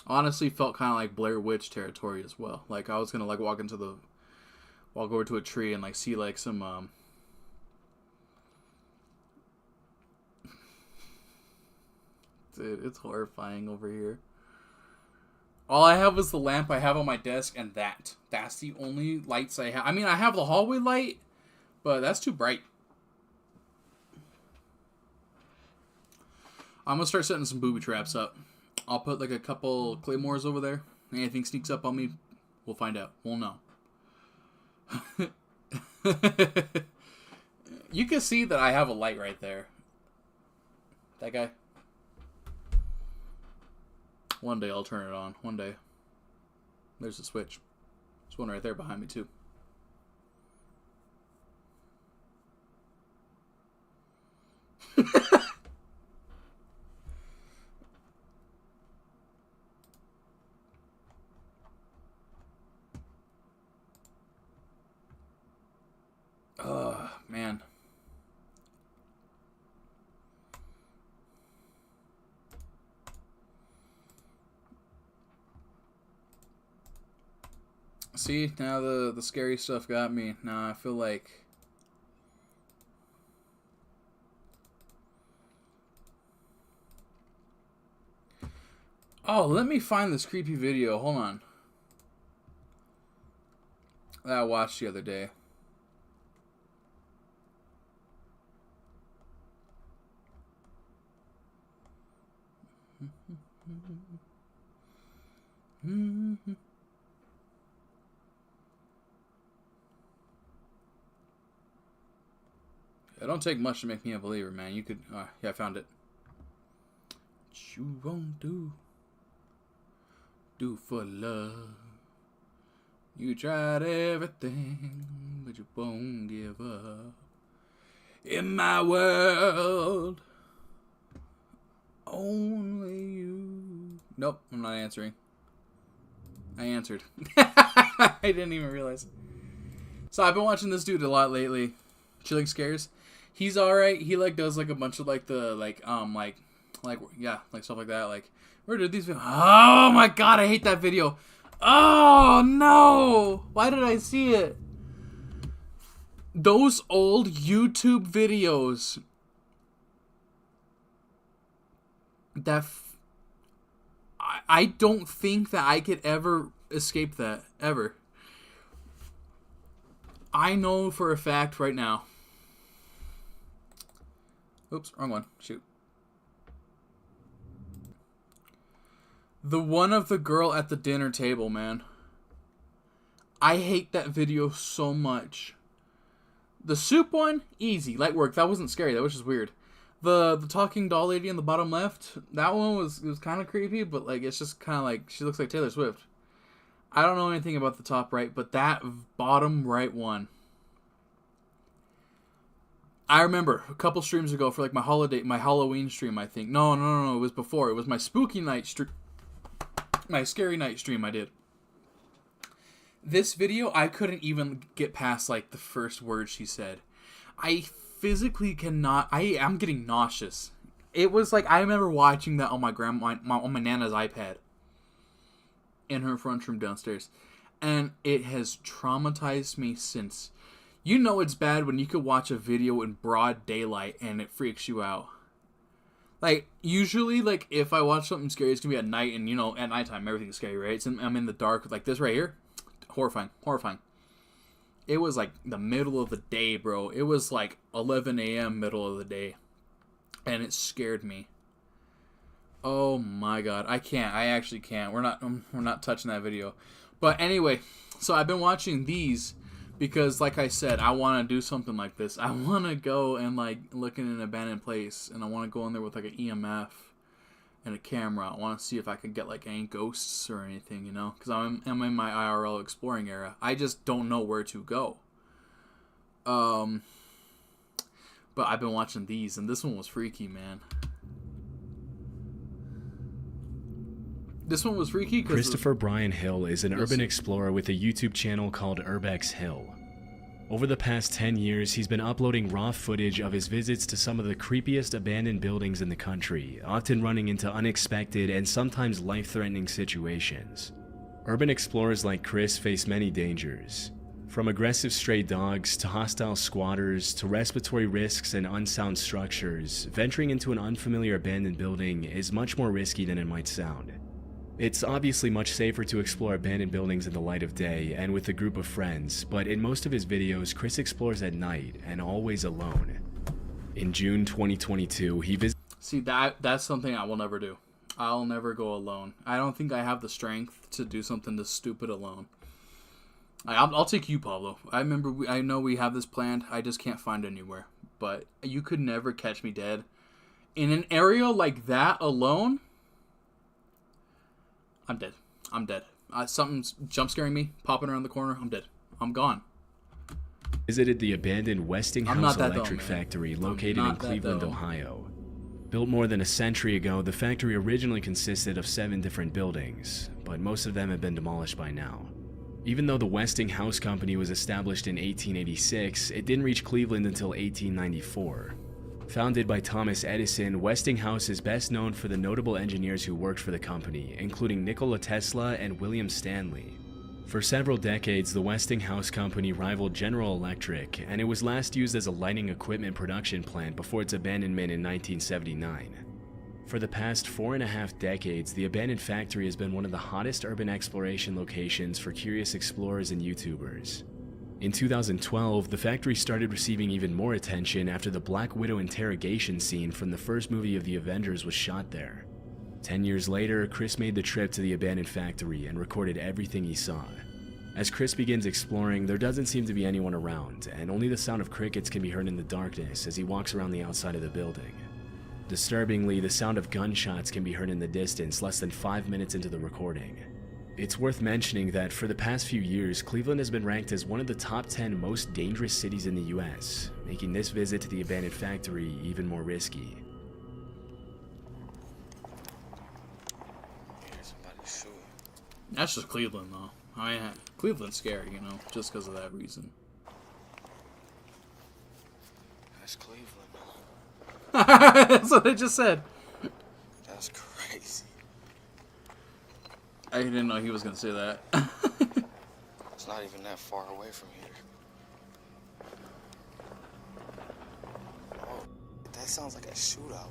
Speaker 1: Honestly, felt kind of like Blair Witch territory as well. Like I was gonna like walk over to a tree and like see like some Dude, it's horrifying over here. All I have is the lamp I have on my desk, and that's the only lights I have. I mean, I have the hallway light, but that's too bright. I'm gonna start setting some booby traps up. I'll put like a couple claymores over there. Anything sneaks up on me, we'll find out. We'll know. You can see that I have a light right there. That guy. One day I'll turn it on. One day. There's a switch. There's one right there behind me too. man. See, now the scary stuff got me. Now I feel like... Oh, let me find this creepy video. Hold on. That I watched the other day. It don't take much to make me a believer, man. You could... yeah, I found it. What you won't do for love. You tried everything, but you won't give up. In my world, only you... Nope, I'm not answering. I answered. I didn't even realize. So I've been watching this dude a lot lately. Chilling Scares. He's alright. He like does like a bunch of like the like stuff like that. Like, where did these videos? Oh my god, I hate that video. Oh no! Why did I see it? Those old YouTube videos that I don't think that I could ever escape that, ever. I know for a fact right now. Oops, wrong one. Shoot. The one of the girl at the dinner table, man. I hate that video so much. The soup one, easy, light work. That wasn't scary. That was just weird. The talking doll lady in the bottom left, that one was kind of creepy, but like it's just kind of like she looks like Taylor Swift. I don't know anything about the top right, but that bottom right one. I remember a couple streams ago for like my Halloween stream, I think. No, it was before. It was my spooky night stream. My scary night stream I did. This video, I couldn't even get past like the first word she said. I physically cannot. I'm getting nauseous. It was like I remember watching that on on my nana's iPad in her front room downstairs, and it has traumatized me since. You know it's bad when you could watch a video in broad daylight and it freaks you out. Like, usually, like, if I watch something scary, it's gonna be at night, and, you know, at nighttime, everything's scary, right? I'm in the dark, like this right here. Horrifying. It was, like, the middle of the day, bro. It was, like, 11 a.m. middle of the day. And it scared me. Oh, my God. I can't. I actually can't. We're not touching that video. But anyway, so I've been watching these because, like I said, I want to do something like this. I want to go and, like, look in an abandoned place, and I want to go in there with, like, an EMF and a camera. I want to see if I can get, like, any ghosts or anything, you know? Because I'm in my IRL exploring era. I just don't know where to go. But I've been watching these, and this one was freaky, man. This one was freaky because
Speaker 20: Christopher Brian Hill is an urban explorer with a YouTube channel called Urbex Hill. Over the past 10 years, he's been uploading raw footage of his visits to some of the creepiest abandoned buildings in the country, often running into unexpected and sometimes life-threatening situations. Urban explorers like Chris face many dangers. From aggressive stray dogs to hostile squatters to respiratory risks and unsound structures, venturing into an unfamiliar abandoned building is much more risky than it might sound. It's obviously much safer to explore abandoned buildings in the light of day and with a group of friends, but in most of his videos, Chris explores at night and always alone. In June 2022, he visited...
Speaker 1: See, that's something I will never do. I'll never go alone. I don't think I have the strength to do something this stupid alone. I'll take you, Pablo. I know we have this planned. I just can't find anywhere. But you could never catch me dead. In an area like that alone... I'm dead. I'm dead. Something's jump scaring me, popping around the corner. I'm dead. I'm gone.
Speaker 20: Visited the abandoned Westinghouse Electric Factory located in Cleveland, Ohio. Built more than a century ago, the factory originally consisted of 7 different buildings, but most of them have been demolished by now. Even though the Westinghouse Company was established in 1886, it didn't reach Cleveland until 1894. Founded by Thomas Edison, Westinghouse is best known for the notable engineers who worked for the company, including Nikola Tesla and William Stanley. For several decades, the Westinghouse Company rivaled General Electric, and it was last used as a lighting equipment production plant before its abandonment in 1979. For the past 4.5 decades, the abandoned factory has been one of the hottest urban exploration locations for curious explorers and YouTubers. In 2012, the factory started receiving even more attention after the Black Widow interrogation scene from the first movie of the Avengers was shot there. 10 years later, Chris made the trip to the abandoned factory and recorded everything he saw. As Chris begins exploring, there doesn't seem to be anyone around, and only the sound of crickets can be heard in the darkness as he walks around the outside of the building. Disturbingly, the sound of gunshots can be heard in the distance less than 5 minutes into the recording. It's worth mentioning that for the past few years, Cleveland has been ranked as one of the top 10 most dangerous cities in the US, making this visit to the abandoned factory even more risky.
Speaker 1: That's just Cleveland, though. I mean, Cleveland's scary, you know, just because of that reason.
Speaker 14: That's Cleveland.
Speaker 1: That's what I just said.
Speaker 14: That's crazy.
Speaker 1: I didn't know he was going to say that.
Speaker 14: It's not even that far away from here. Oh, that sounds like a shootout.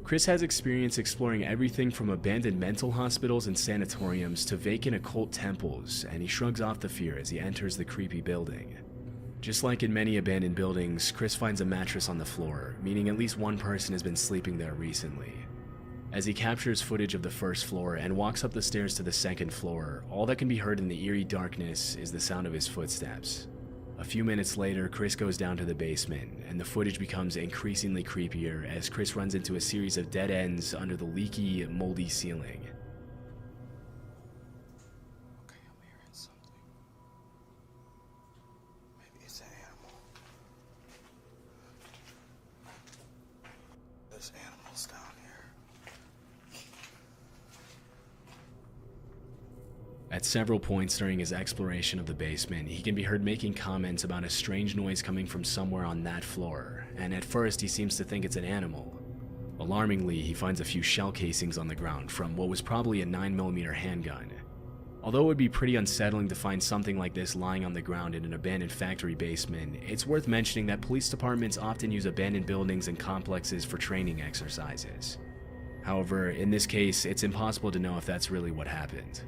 Speaker 20: Chris has experience exploring everything from abandoned mental hospitals and sanatoriums to vacant occult temples, and he shrugs off the fear as he enters the creepy building. Just like in many abandoned buildings, Chris finds a mattress on the floor, meaning at least one person has been sleeping there recently. As he captures footage of the first floor and walks up the stairs to the second floor, all that can be heard in the eerie darkness is the sound of his footsteps. A few minutes later, Chris goes down to the basement, and the footage becomes increasingly creepier as Chris runs into a series of dead ends under the leaky, moldy ceiling.
Speaker 14: Okay, I'm hearing something. Maybe it's an animal. There's animals down here.
Speaker 20: At several points during his exploration of the basement, he can be heard making comments about a strange noise coming from somewhere on that floor, and at first he seems to think it's an animal. Alarmingly, he finds a few shell casings on the ground from what was probably a 9mm handgun. Although it would be pretty unsettling to find something like this lying on the ground in an abandoned factory basement, it's worth mentioning that police departments often use abandoned buildings and complexes for training exercises. However, in this case, it's impossible to know if that's really what happened.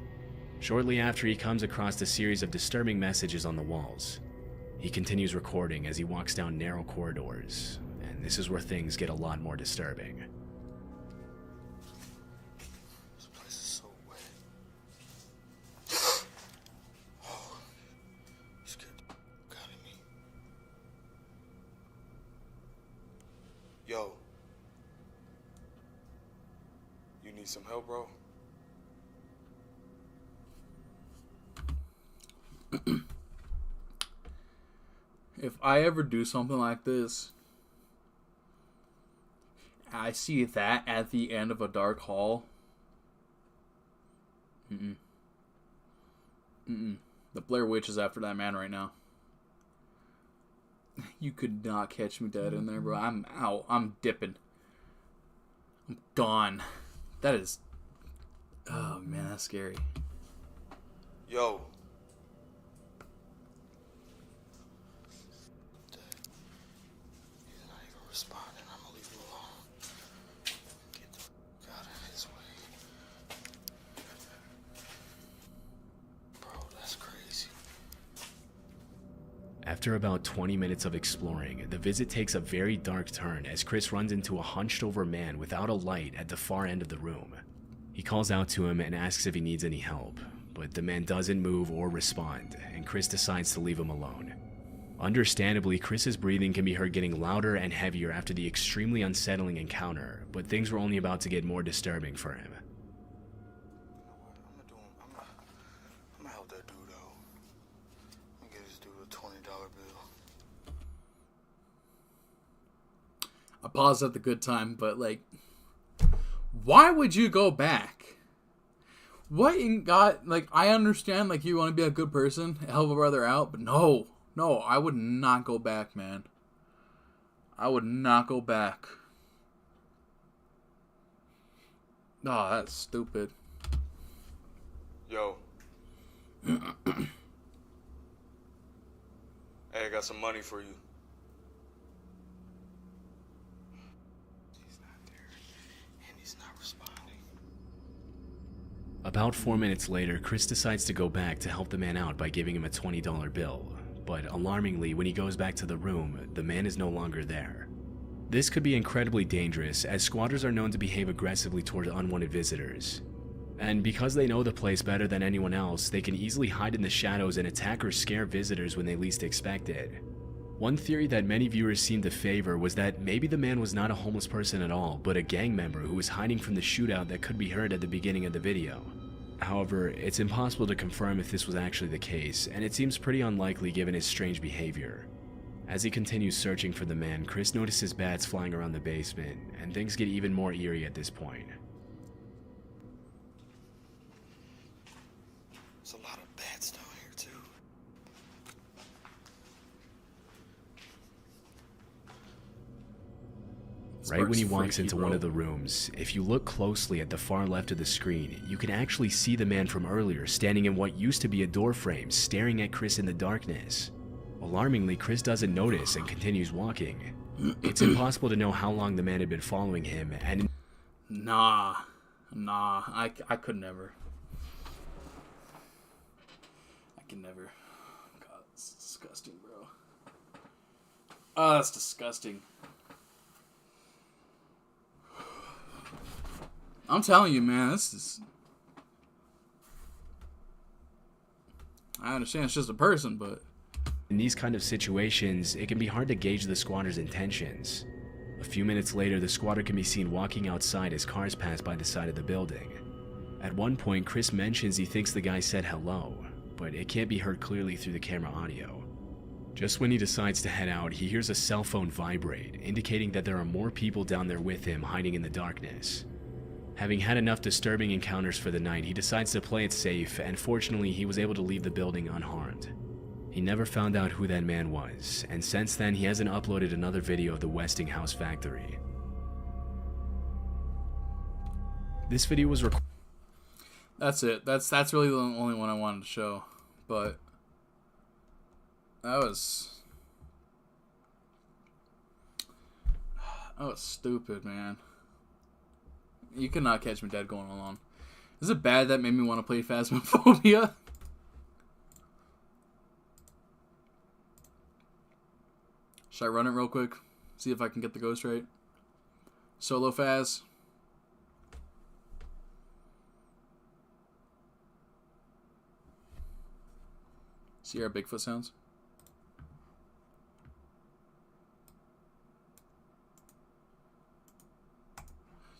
Speaker 20: Shortly after, he comes across a series of disturbing messages on the walls. He continues recording as he walks down narrow corridors, and this is where things get a lot more disturbing.
Speaker 14: This place is so wet. Oh, you scared the fuck out of me. Yo. You need some help, bro?
Speaker 1: If I ever do something like this, I see that at the end of a dark hall. The Blair Witch is after that man right now. You could not catch me dead in there, bro. I'm out. I'm dipping. I'm gone. That is... Oh, man, that's scary.
Speaker 14: Yo. Responding, I'm gonna leave him alone. Get the fuck out of his way. Bro, that's crazy.
Speaker 20: After about 20 minutes of exploring, the visit takes a very dark turn as Chris runs into a hunched over man without a light at the far end of the room. He calls out to him and asks if he needs any help, but the man doesn't move or respond, and Chris decides to leave him alone. Understandably, Chris's breathing can be heard getting louder and heavier after the extremely unsettling encounter, but things were only about to get more disturbing for him.
Speaker 14: I'm gonna help that dude out. I'm gonna get this dude a $20 bill.
Speaker 1: I paused at the good time, but like, why would you go back? What in God? Like, I understand, like, you want to be a good person, help a brother out, but no, I would not go back, man. I would not go back. Oh, that's stupid.
Speaker 21: Yo. Hey, I got some money for you. He's not there, and he's not responding.
Speaker 20: About 4 minutes later, Chris decides to go back to help the man out by giving him a $20 bill. But alarmingly, when he goes back to the room, the man is no longer there. This could be incredibly dangerous, as squatters are known to behave aggressively toward unwanted visitors. And because they know the place better than anyone else, they can easily hide in the shadows and attack or scare visitors when they least expect it. One theory that many viewers seemed to favor was that maybe the man was not a homeless person at all, but a gang member who was hiding from the shootout that could be heard at the beginning of the video. However, it's impossible to confirm if this was actually the case, and it seems pretty unlikely given his strange behavior. As he continues searching for the man, Chris notices bats flying around the basement, and things get even more eerie at this point.
Speaker 21: There's a lot of bats down here, too.
Speaker 20: Right when he walks into one of the rooms, if you look closely at the far left of the screen, you can actually see the man from earlier standing in what used to be a door frame, staring at Chris in the darkness. Alarmingly, Chris doesn't notice and continues walking. It's impossible to know how long the man had been following him, and
Speaker 1: Nah, I could never. I can never. God, it's disgusting, bro. Oh, that's disgusting. I'm telling you, man, this is... I understand it's just a person, but...
Speaker 20: in these kind of situations, it can be hard to gauge the squatter's intentions. A few minutes later, the squatter can be seen walking outside as cars pass by the side of the building. At one point, Chris mentions he thinks the guy said hello, but it can't be heard clearly through the camera audio. Just when he decides to head out, he hears a cell phone vibrate, indicating that there are more people down there with him hiding in the darkness. Having had enough disturbing encounters for the night, he decides to play it safe, and fortunately, he was able to leave the building unharmed. He never found out who that man was, and since then he hasn't uploaded another video of the Westinghouse factory. This video was recorded.
Speaker 1: That's it. That's really the only one I wanted to show. But that was stupid, man. You could not catch me dead going alone. Is it bad that made me want to play Phasmophobia? Should I run it real quick? See if I can get the ghost right. Solo Phaz. See our Bigfoot sounds?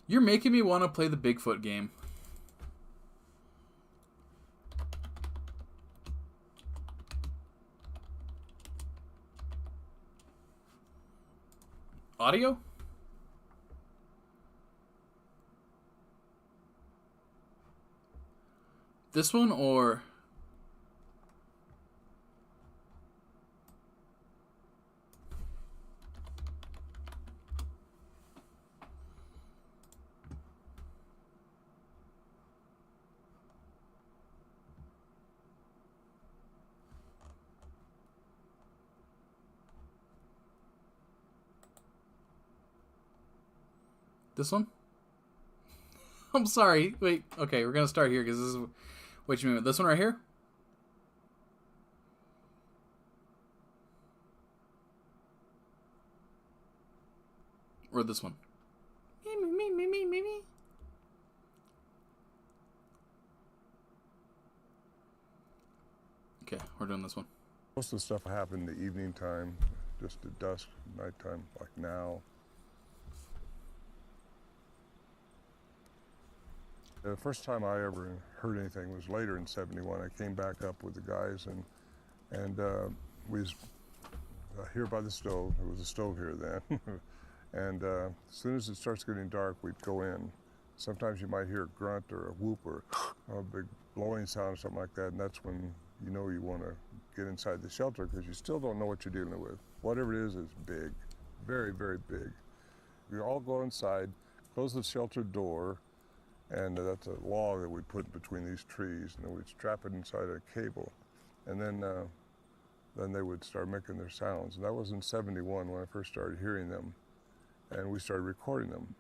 Speaker 1: You're making me want to play the Bigfoot game. Audio? This one or... This one? I'm sorry. Wait. Okay, we're gonna start here because this is. Wait a minute. This one right here? Or this one? Me. Okay, we're doing this one.
Speaker 22: Most of the stuff happened in the evening time, just at dusk, nighttime, like now. The first time I ever heard anything was later in '71. I came back up with the guys and we was here by the stove. There was a stove here then. And as soon as it starts getting dark, we'd go in. Sometimes you might hear a grunt or a whoop or a big blowing sound or something like that, and that's when you know you want to get inside the shelter because you still don't know what you're dealing with. Whatever it is big, very, very big. We all go inside, close the shelter door, and that's a log that we put between these trees, and then we'd strap it inside a cable, and then they would start making their sounds. And that was in '71 when I first started hearing them, and we started recording them.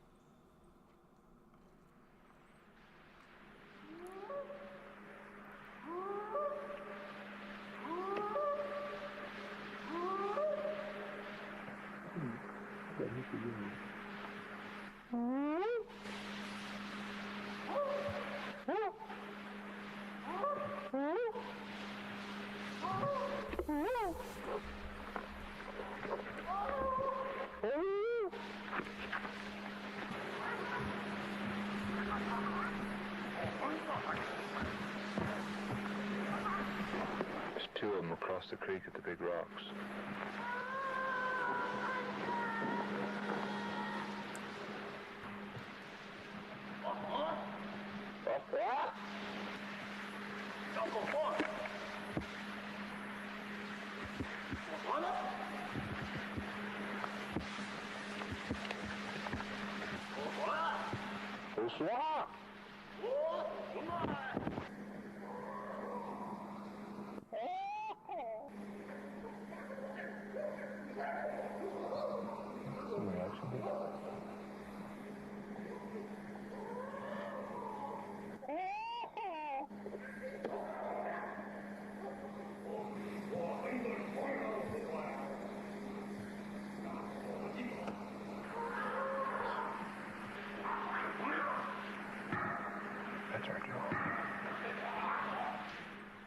Speaker 10: There's two of them across the creek at the big rocks.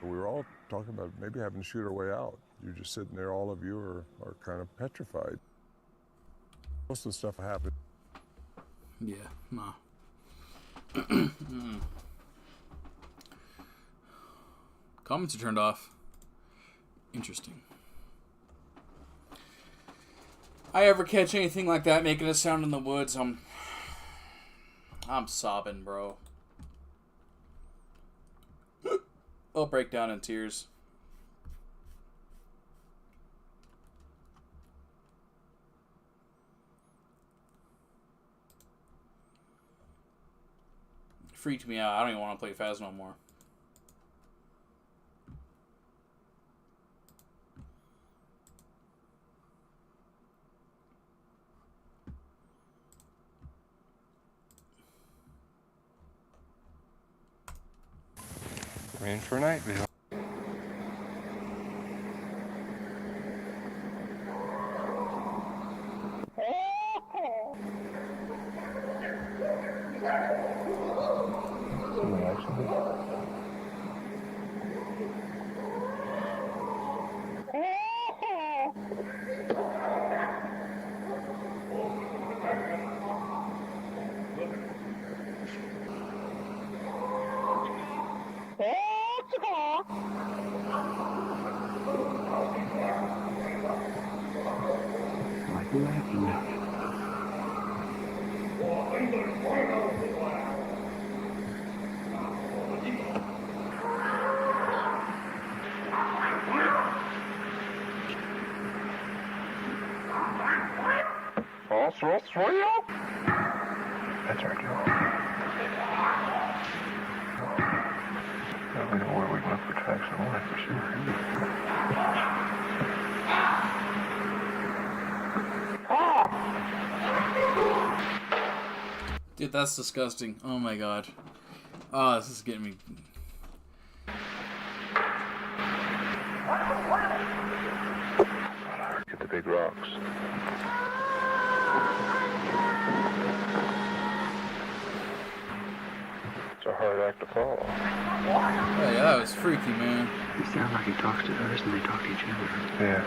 Speaker 10: We were all talking about maybe having to shoot our way out. You're just sitting there, all of you are kind of petrified. Most of the stuff happened.
Speaker 1: Yeah, nah. Comments are turned off. Interesting. I ever catch anything like that making a sound in the woods, I'm sobbing, bro. I'll break down in tears. It freaked me out. I don't even want to play Phas no more.
Speaker 2: We're in for Nightville. That's our job. Now we know where we look for tracks of life for sure.
Speaker 1: Dude, that's disgusting. Oh my god. Oh, this is getting me.
Speaker 10: At the big rocks. It's a hard act to follow.
Speaker 1: Yeah, that was freaky, man.
Speaker 7: It sounds like he talks to us and they talk to each other.
Speaker 10: Yeah.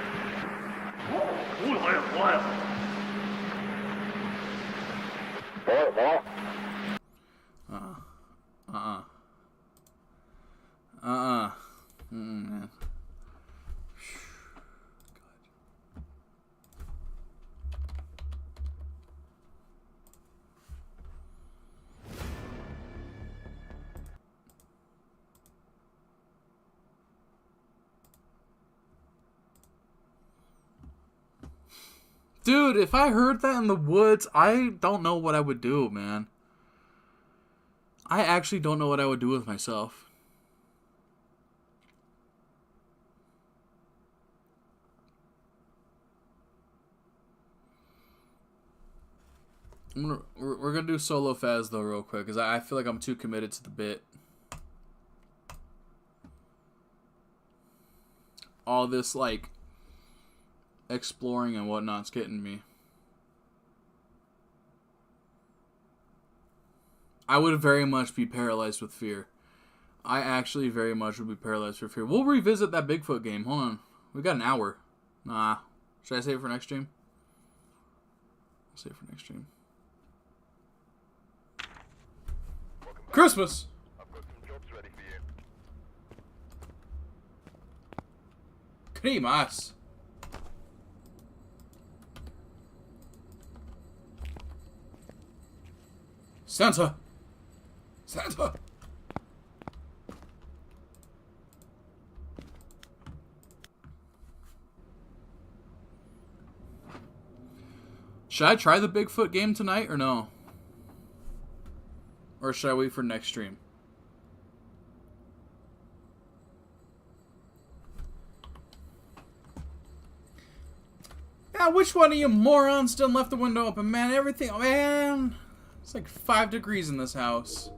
Speaker 1: Man. Dude, if I heard that in the woods, I don't know what I would do, man. I actually don't know what I would do with myself. We're gonna do solo Faz though real quick, because I feel like I'm too committed to the bit. All this, like, exploring and whatnot's getting me. I would very much be paralyzed with fear. I actually very much would be paralyzed with fear. We'll revisit that Bigfoot game. Hold on. We got an hour. Nah. Should I save it for next stream? I'll save it for next stream. Christmas! Cremas! Santa! Santa! Should I try the Bigfoot game tonight or no? Or should I wait for next stream? Yeah, which one of you morons still left the window open, man? Everything, man. It's like 5 degrees in this house.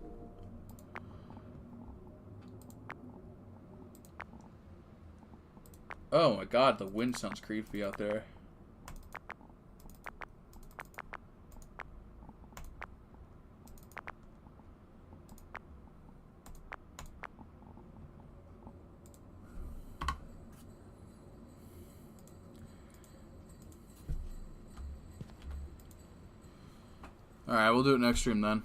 Speaker 1: Oh my god, the wind sounds creepy out there. Alright, we'll do it next stream then.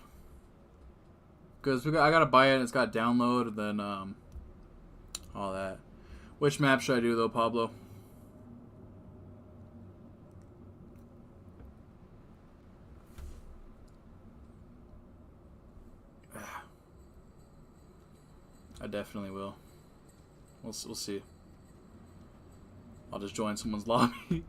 Speaker 1: Because I gotta buy it, it's got download, and then, all that. Which map should I do, though, Pablo? I definitely will. We'll see. I'll just join someone's lobby.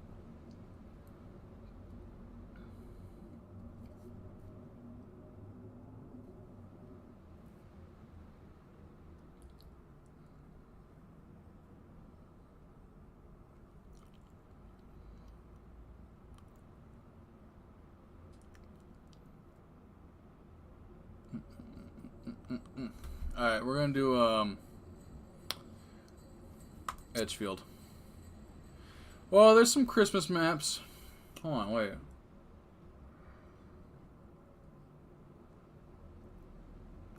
Speaker 1: Alright, we're gonna do Edgefield. Well, there's some Christmas maps. Hold on, wait.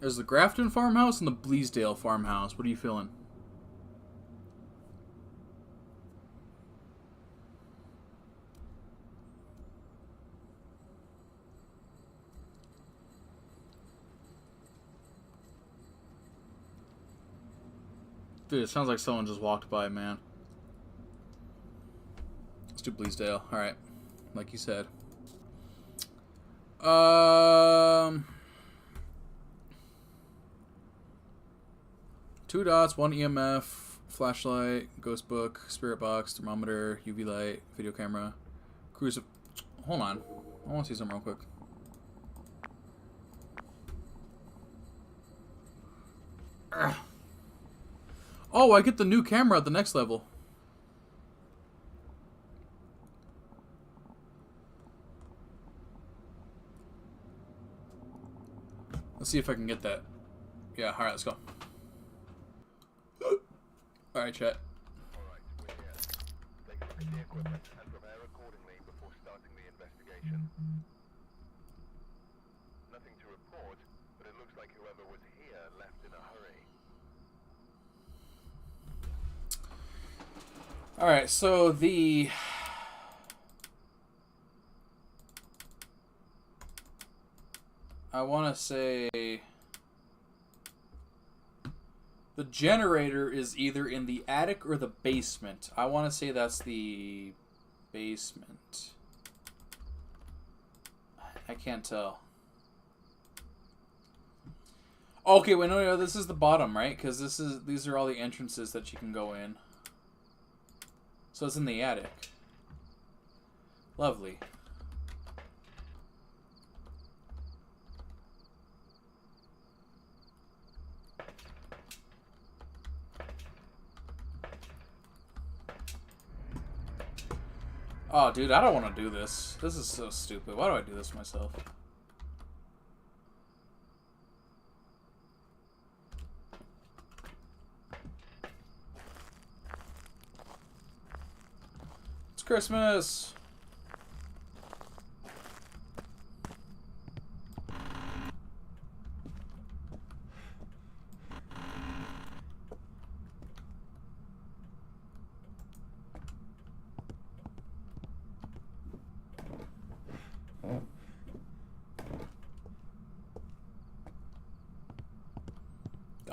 Speaker 1: There's the Grafton farmhouse and the Bleasdale farmhouse. What are you feeling? Dude, it sounds like someone just walked by, man. Let's do Bleasdale. Alright. Like you said. 2 dots, 1 EMF, flashlight, ghost book, spirit box, thermometer, UV light, video camera, hold on. I want to see something real quick. Ugh. Oh, I get the new camera at the next level. Let's see if I can get that. Yeah, alright, let's go. Alright, chat.
Speaker 2: Alright, we're here. Take a look at the equipment and prepare accordingly before starting the investigation. Nothing to report, but it looks like whoever was here left in a hurry.
Speaker 1: Alright, so the... I want to say... the generator is either in the attic or the basement. I want to say that's the basement. I can't tell. Okay, wait, no, this is the bottom, right? Because these are all the entrances that you can go in. So it's in the attic. Lovely. Oh, dude, I don't want to do this. This is so stupid. Why do I do this myself? It's Christmas!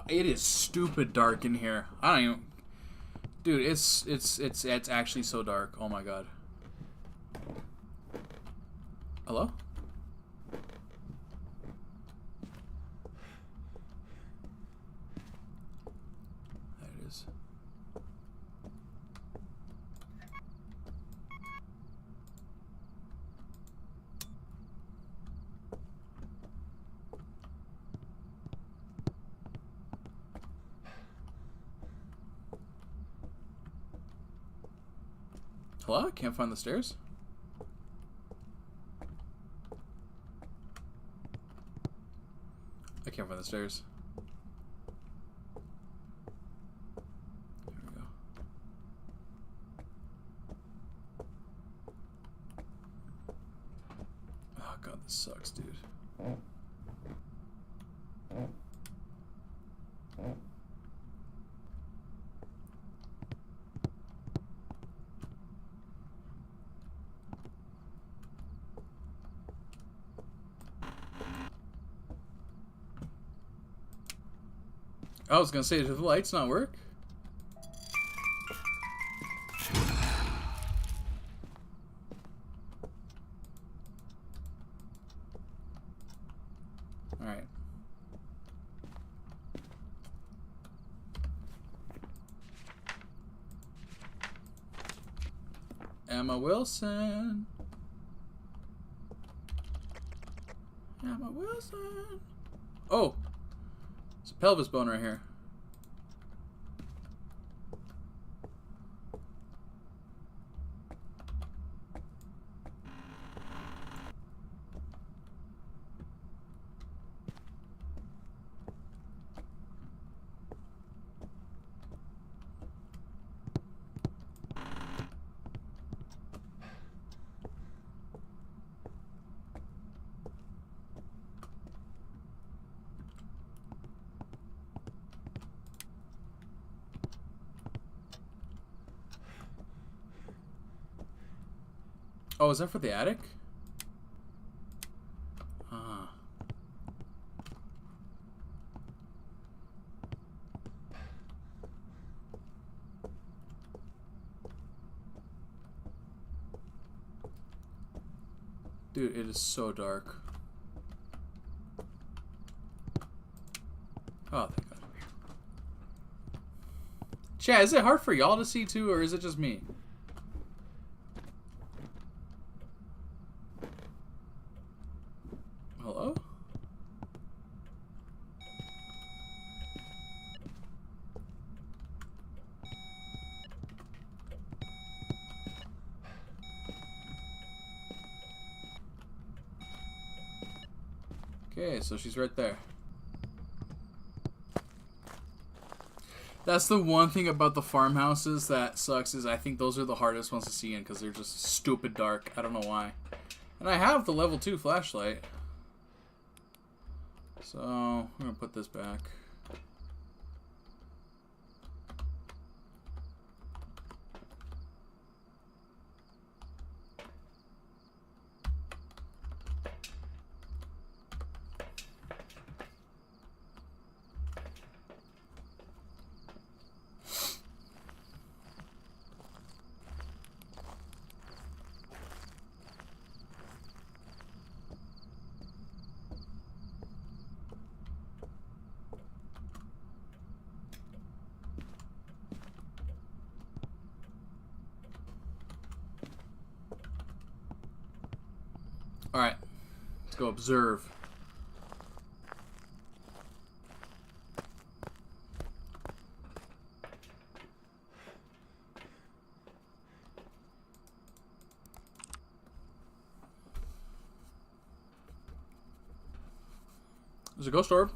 Speaker 1: It is stupid dark in here. I don't even... Dude, it's actually so dark. Oh my god. Hello? There it is. Hello? I can't find the stairs. I can't find the stairs. There we go. Oh god, this sucks, dude. I was gonna say, did the lights not work? Alright. Emma Wilson. Emma Wilson. Oh! It's a pelvis bone right here. Oh, is that for the attic? Ah. Dude, it is so dark. Oh, thank God. Chat, is it hard for y'all to see too, or is it just me? Hello? Okay, so she's right there. That's the one thing about the farmhouses that sucks, is I think those are the hardest ones to see in because they're just stupid dark. I don't know why. And I have the level 2 flashlight. So, I'm going to put this back. Alright. Let's go observe. There's a ghost orb.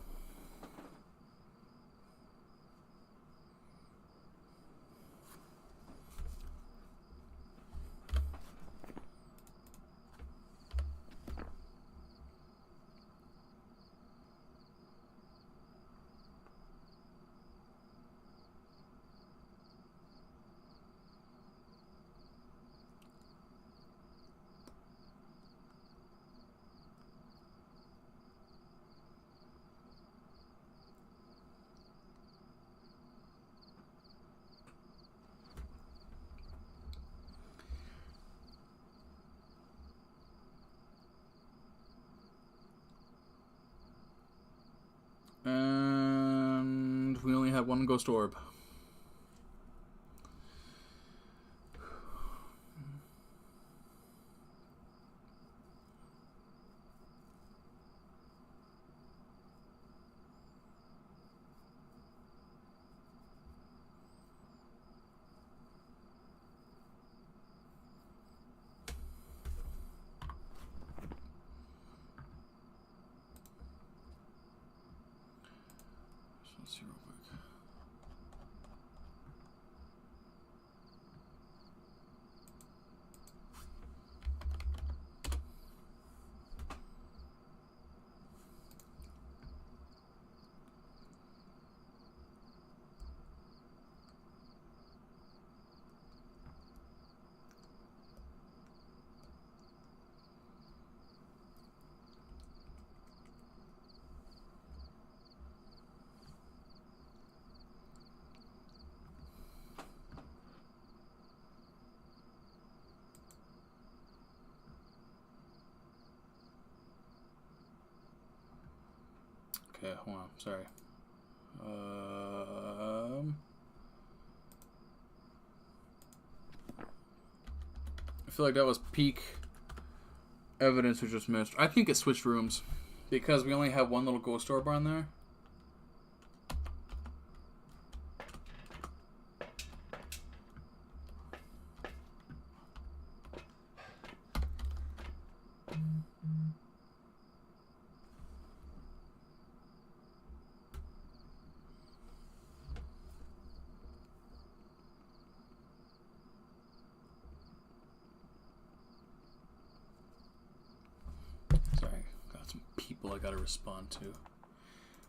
Speaker 1: And we only have one ghost orb. Let's see real quick. Okay, hold on. Sorry. I feel like that was peak evidence we just missed. I think it switched rooms because we only have one little ghost orb on there. I gotta respond to.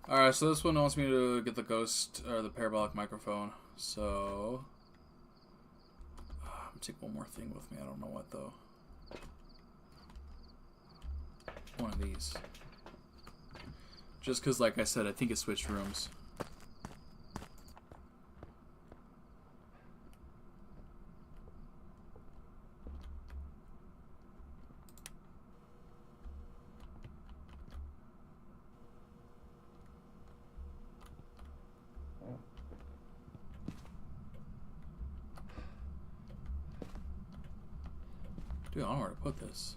Speaker 1: Alright, so this one wants me to get the ghost or the parabolic microphone. So I'm gonna take one more thing with me. I don't know what though. One of these. Just because, like I said, I think it switched rooms. Dude, I don't know where to put this.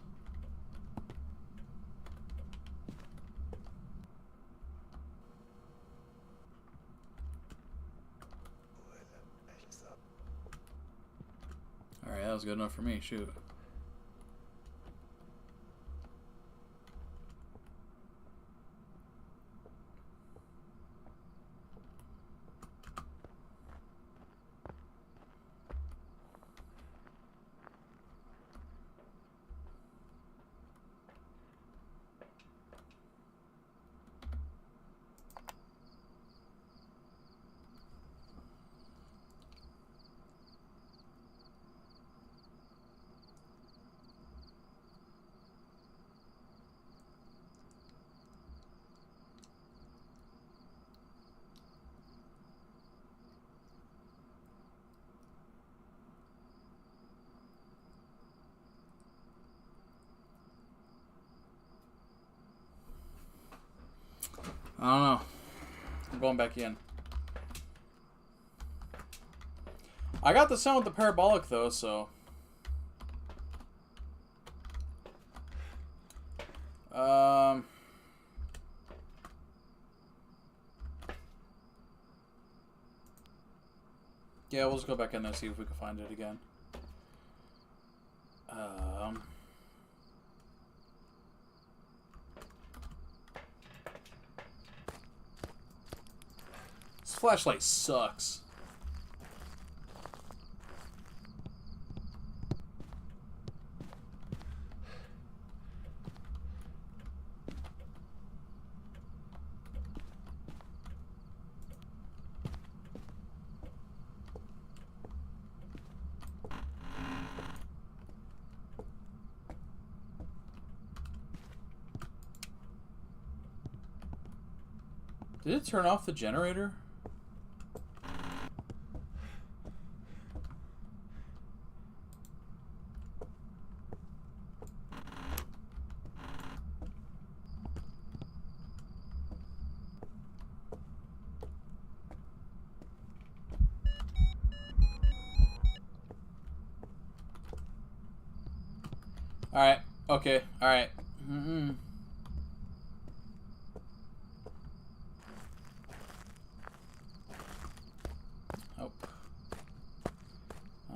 Speaker 1: Alright, that was good enough for me. Shoot. I don't know. I'm going back in. I got the sound with the parabolic though, so Yeah, we'll just go back in there and see if we can find it again. This flashlight sucks. Did it turn off the generator? Alright, okay, alright.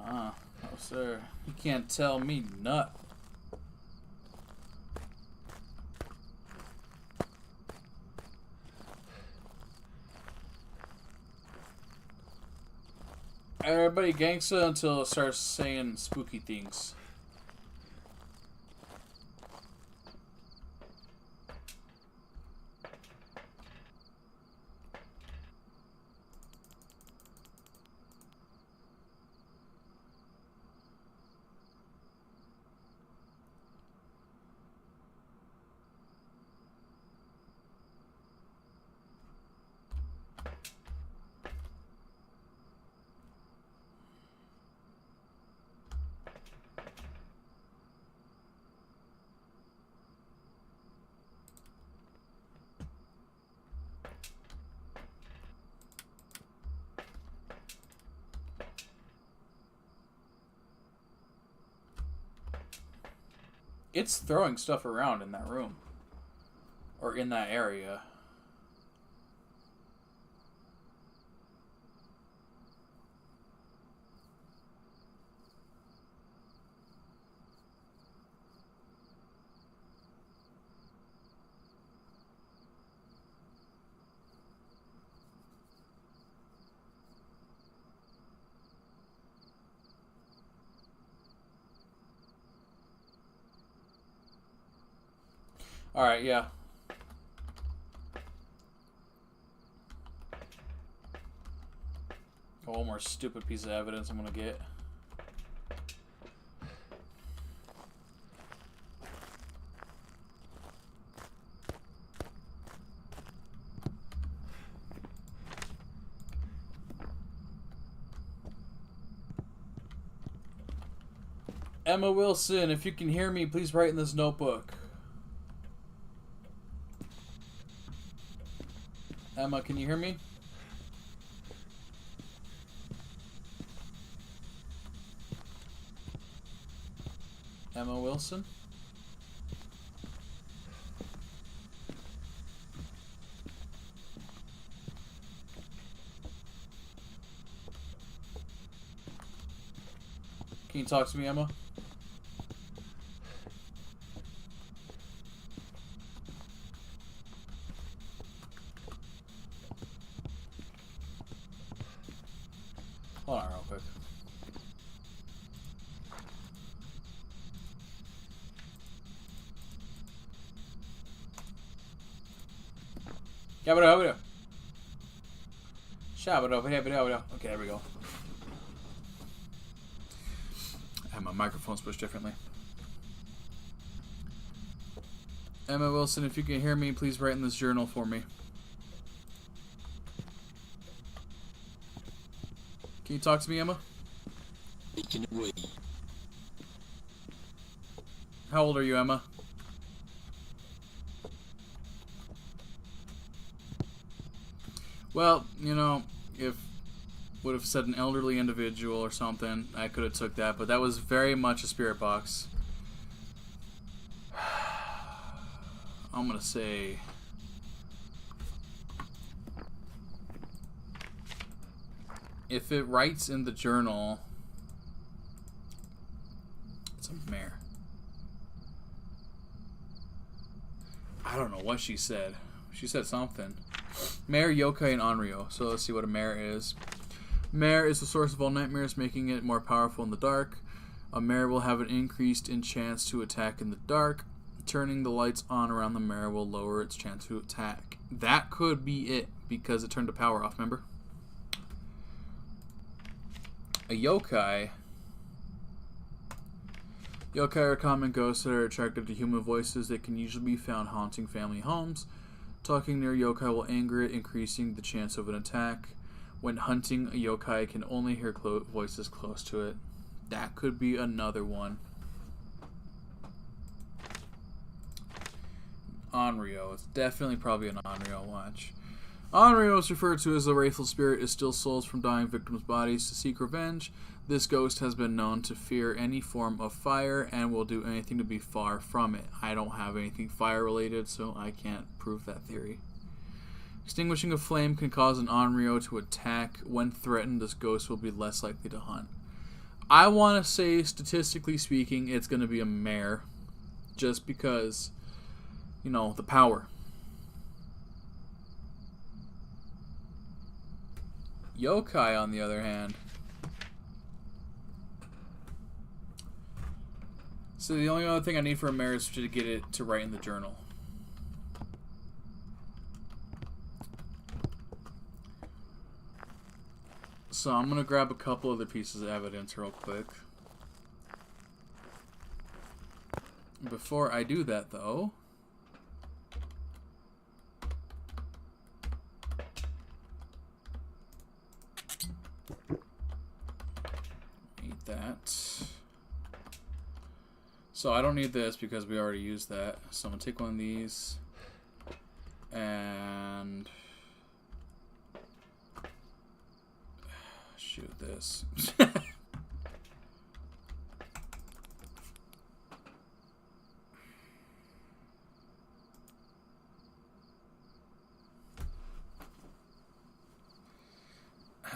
Speaker 1: Oh, sir. You can't tell me nothing. Everybody gangsta until it starts saying spooky things. It's throwing stuff around in that room. Or in that area. Alright, yeah. One more stupid piece of evidence I'm gonna get. Emma Wilson, if you can hear me, please write in this notebook. Emma, can you hear me? Emma Wilson? Can you talk to me, Emma? Hold on real quick. Okay, there we go. I have my microphone switched differently. Emma Wilson, if you can hear me, please write in this journal for me. Can you talk to me, Emma? How old are you, Emma? Well, you know, if would have said an elderly individual or something, I could have took that, but that was very much a spirit box. I'm gonna say if it writes in the journal, it's a mare. I don't know what she said. She said something. Mare, yokai, and Onryo. So let's see what a mare is. Mare is the source of all nightmares, making it more powerful in the dark. A mare will have an increased in chance to attack in the dark. Turning the lights on around the mare will lower its chance to attack. That could be it, because it turned the power off, remember? A yokai. Yokai are common ghosts that are attracted to human voices. They can usually be found haunting family homes. Talking near a yokai will anger it, increasing the chance of an attack. When hunting, a yokai can only hear voices close to it. That could be another one. Onryo. It's definitely probably an Onryo watch. Onryo is referred to as the wraithful spirit. It steals souls from dying victims' bodies to seek revenge. This ghost has been known to fear any form of fire and will do anything to be far from it. I don't have anything fire related, so I can't prove that theory. Extinguishing a flame can cause an Onryo to attack. When threatened, this ghost will be less likely to hunt. I want to say, statistically speaking, it's going to be a mare. Just because, you know, the power. Yokai, on the other hand. So the only other thing I need for a mare is to get it to write in the journal. So I'm going to grab a couple other pieces of evidence real quick. Before I do that, though, need that. So I don't need this because we already used that. So I'm going to take one of these and shoot this. I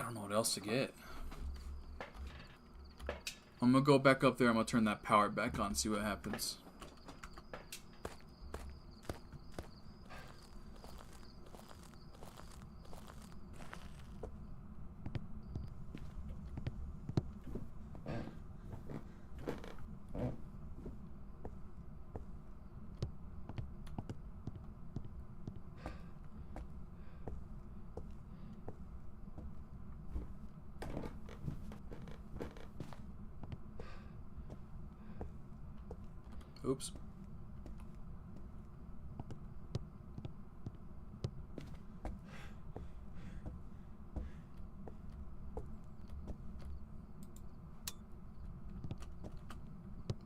Speaker 1: don't know what else to get. I'm gonna go back up there. I'm gonna turn that power back on, see what happens. Oops.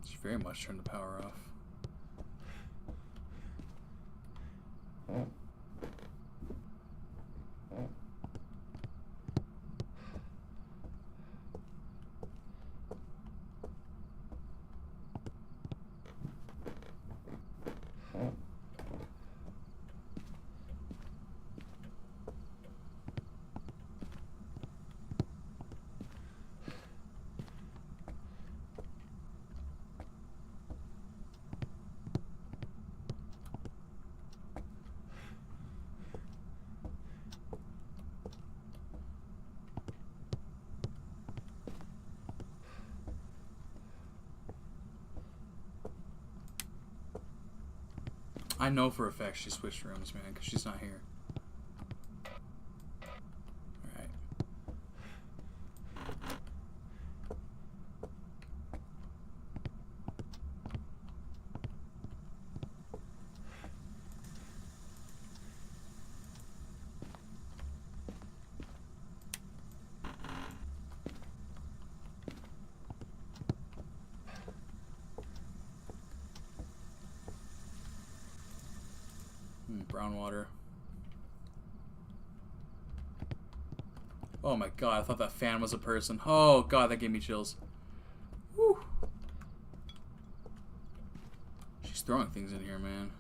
Speaker 1: It's very much turned the power off. I know for a fact she switched rooms, man, because she's not here. Alright. Brown water. Oh my god, I thought that fan was a person. Oh god, that gave me chills. Woo. She's throwing things in here, man.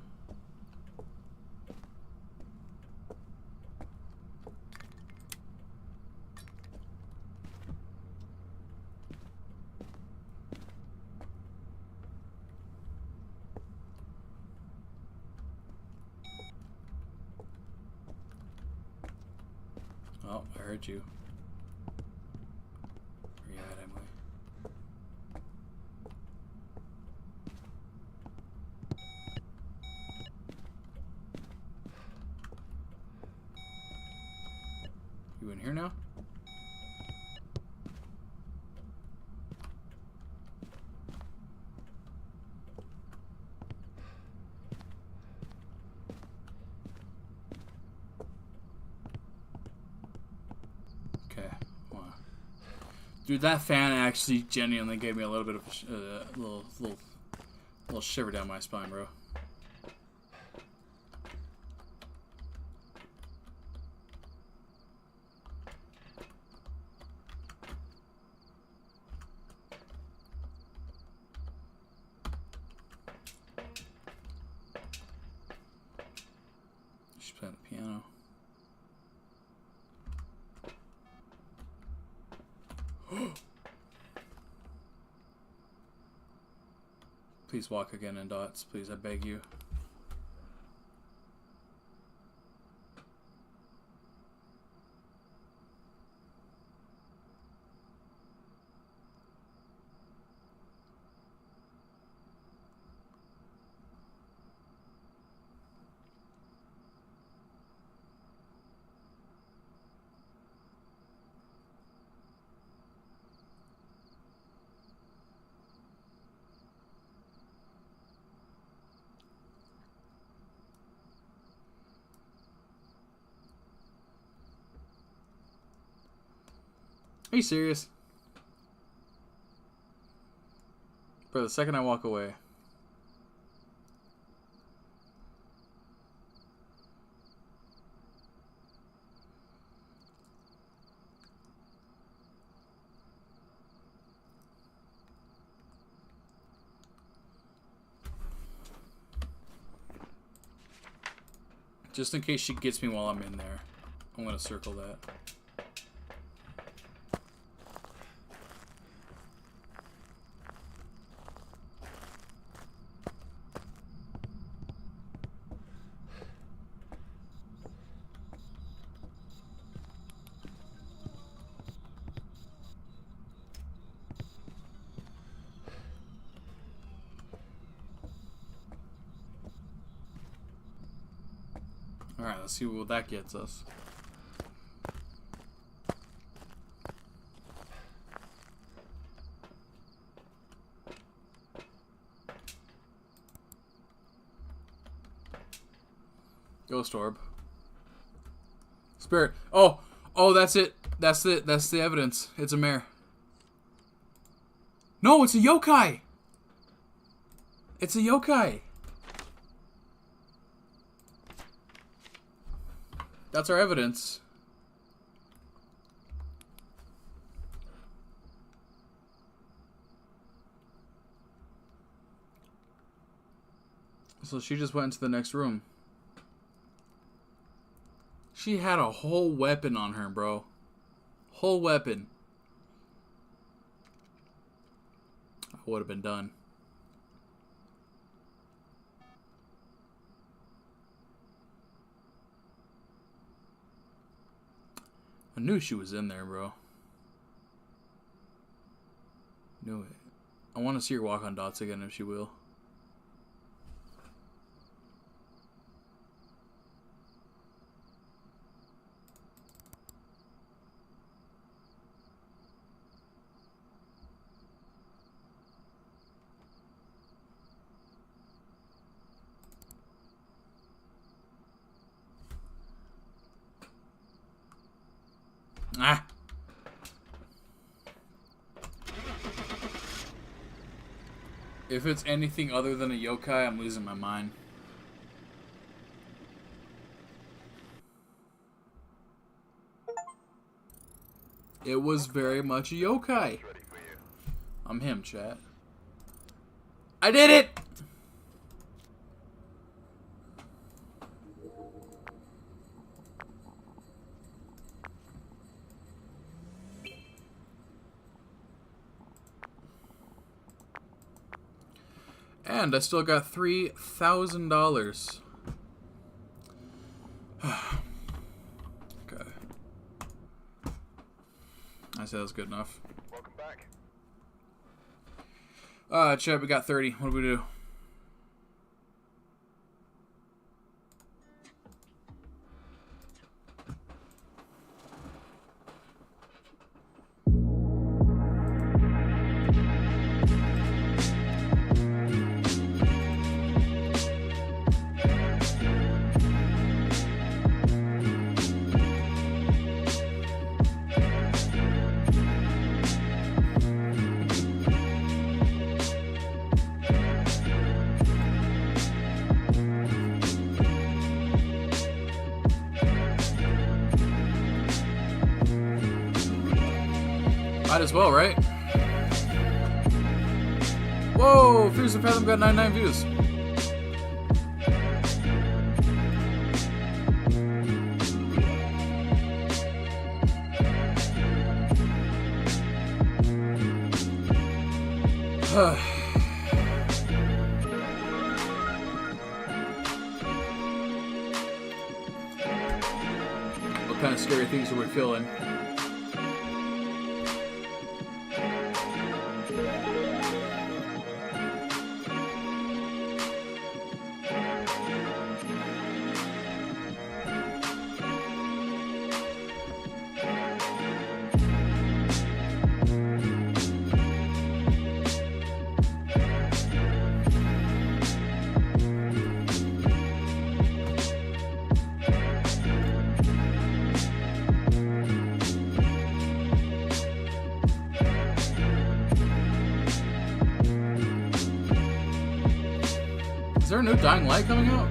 Speaker 1: Oh, I heard you. Where you at, Emily? You in here now? Okay. Wow. Dude, that fan actually genuinely gave me a little bit of a little shiver down my spine, bro. She's playing the piano. Please walk again in dots, please, I beg you. Are you serious? Bro, the second I walk away. Just in case she gets me while I'm in there, I'm gonna circle that. Alright, let's see what that gets us. Ghost orb. Spirit. Oh! Oh, that's it. That's it. That's the evidence. It's a mare. No, it's a yokai! It's a yokai! That's our evidence. So she just went into the next room. She had a whole weapon on her, bro. Whole weapon. I would have been done. I knew she was in there, bro. Knew it. I want to see her walk on dots again if she will. Ah. If it's anything other than a yokai, I'm losing my mind. It was very much a yokai. I'm him, chat. I did it! And I still got $3,000. Okay. I said that was good enough.
Speaker 2: Welcome back.
Speaker 1: Chet, we got 30. What do we do? Might as well, right? Whoa! Fears of Fathom got 99 views. What kind of scary things are we feeling? Is there a new Dying Light coming out?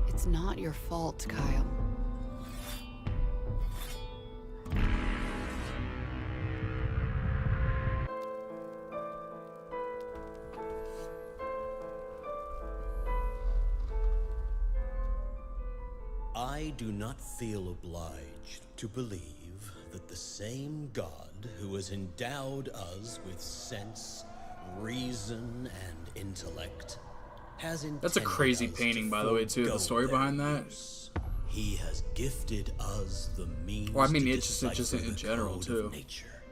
Speaker 6: It's not your fault, Kyle.
Speaker 4: I do not feel obliged to believe that the same God who has endowed us with sense, reason, and intellect has intended
Speaker 1: That's a crazy
Speaker 4: us
Speaker 1: painting,
Speaker 4: to
Speaker 1: by the way, too. The
Speaker 4: forego
Speaker 1: story
Speaker 4: their
Speaker 1: behind that.
Speaker 4: use. He has gifted us the means
Speaker 1: Well, I mean,
Speaker 4: to
Speaker 1: it's just
Speaker 4: decipher
Speaker 1: in
Speaker 4: the
Speaker 1: general,
Speaker 4: code
Speaker 1: too.
Speaker 4: of nature.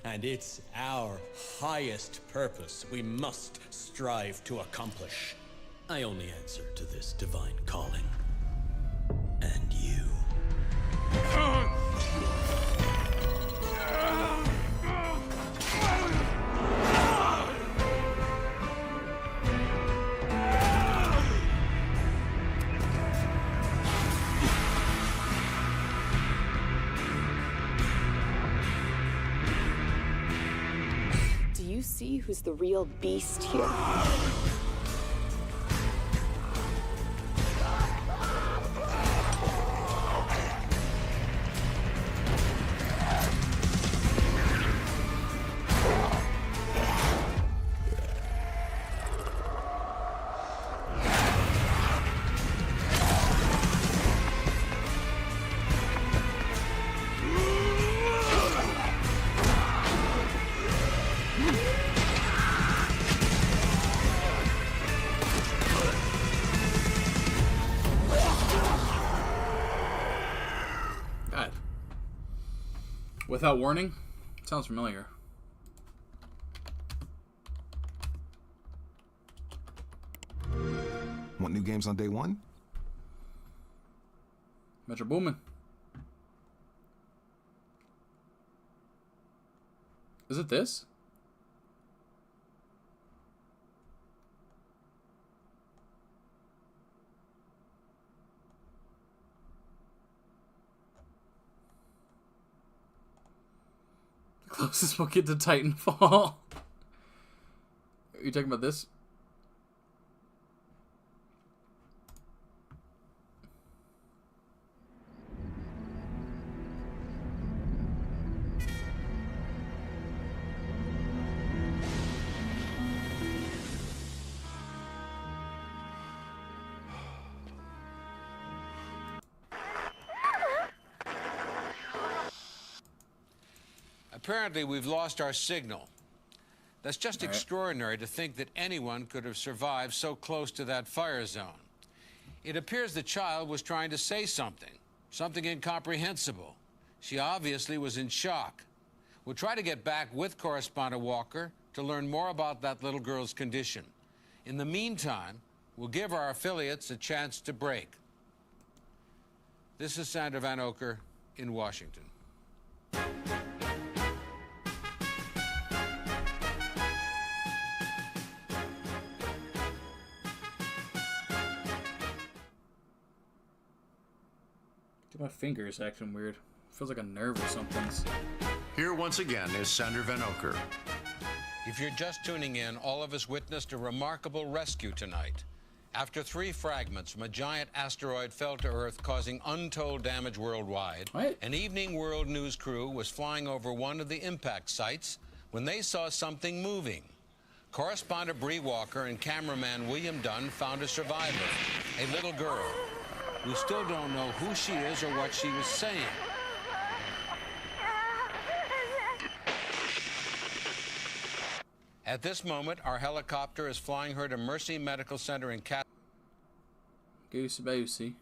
Speaker 4: And it's our highest purpose we must strive to accomplish. I only answer to this divine calling. And you.
Speaker 6: Do you see who's the real beast here?
Speaker 1: God. Without warning? Sounds familiar.
Speaker 5: Want new games on day one?
Speaker 1: Metro Boomin. Is it this? The closest we'll get to Titanfall. Are you talking about this?
Speaker 5: apparently we've lost our signal. That's just
Speaker 1: All right.
Speaker 5: extraordinary to think that anyone could have survived so close to that fire zone. It appears the child was trying to say something incomprehensible. She obviously was in shock. We'll try to get back with correspondent Walker to learn more about that little girl's condition. In the meantime, we'll give our affiliates a chance to break. This is Sander Van Oker in Washington.
Speaker 1: Dude, my finger is acting weird. Feels like a nerve or something.
Speaker 8: Here once again is Sander Van Oker.
Speaker 5: If you're just tuning in, all of us witnessed a remarkable rescue tonight. After 3 fragments from a giant asteroid fell to Earth, causing untold damage worldwide, an Evening World News crew was flying over one of the impact sites when they saw something moving. Correspondent Bree Walker and cameraman William Dunn found a survivor, a little girl. We still don't know who she is or what she was saying. At this moment, our helicopter is flying her to Mercy Medical Center in Cat.
Speaker 1: Goosey boosey.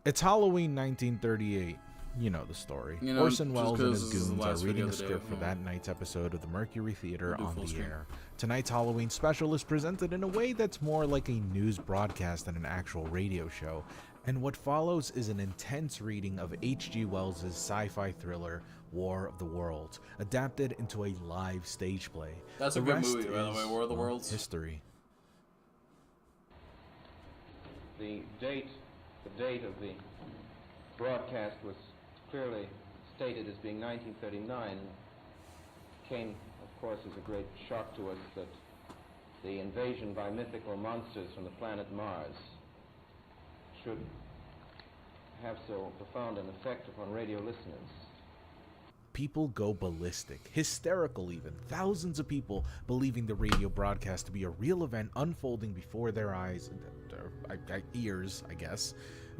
Speaker 23: It's Halloween 1938. You know the story.
Speaker 1: You know,
Speaker 23: Orson
Speaker 1: just
Speaker 23: Welles and
Speaker 1: 'cause
Speaker 23: his
Speaker 1: this is the
Speaker 23: goons are
Speaker 1: last
Speaker 23: reading
Speaker 1: video
Speaker 23: a
Speaker 1: of the day,
Speaker 23: script for
Speaker 1: yeah.
Speaker 23: that night's episode of the Mercury Theater
Speaker 1: We'll do
Speaker 23: on
Speaker 1: full
Speaker 23: the
Speaker 1: screen.
Speaker 23: air. Tonight's Halloween special is presented in a way that's more like a news broadcast than an actual radio show. And what follows is an intense reading of H.G. Wells' sci-fi thriller, War of the Worlds, adapted into a live stage play.
Speaker 1: That's
Speaker 23: The
Speaker 1: a good
Speaker 23: rest
Speaker 1: movie, by the way,
Speaker 23: is,
Speaker 1: War of the
Speaker 23: well,
Speaker 1: Worlds.
Speaker 23: history.
Speaker 24: The date of the broadcast was clearly stated as being 1939. Came, of course, as a great shock to us that the invasion by mythical monsters from the planet Mars should have so profound an effect upon radio listeners.
Speaker 23: People go ballistic, hysterical even. Thousands of people believing the radio broadcast to be a real event unfolding before their eyes, ears, I guess.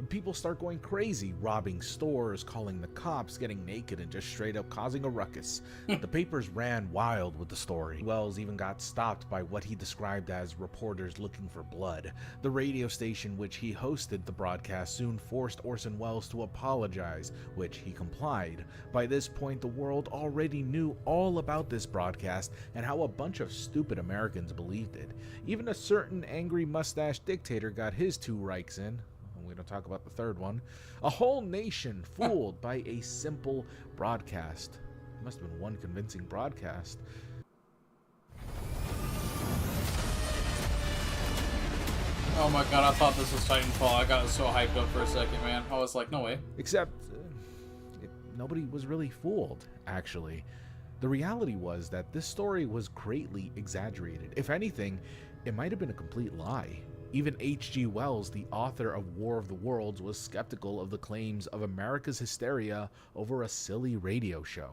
Speaker 23: People start going crazy, robbing stores, calling the cops, getting naked, and just straight up causing a ruckus. The papers ran wild with the story. Wells even got stopped by what he described as reporters looking for blood. The radio station which he hosted the broadcast soon forced Orson Welles to apologize, which he complied. By this point, the world already knew all about this broadcast and how a bunch of stupid Americans believed it. Even a certain angry mustache dictator got his 2 Reichs in. We don't talk about the third one. A whole nation fooled by a simple broadcast. It must have been one convincing broadcast.
Speaker 1: Oh my god, I thought this was Titanfall. I got so hyped up for a second, man. I was like, no way.
Speaker 23: Except, nobody was really fooled, actually. The reality was that this story was greatly exaggerated. If anything, it might have been a complete lie. Even H.G. Wells, the author of War of the Worlds, was skeptical of the claims of America's hysteria over a silly radio show.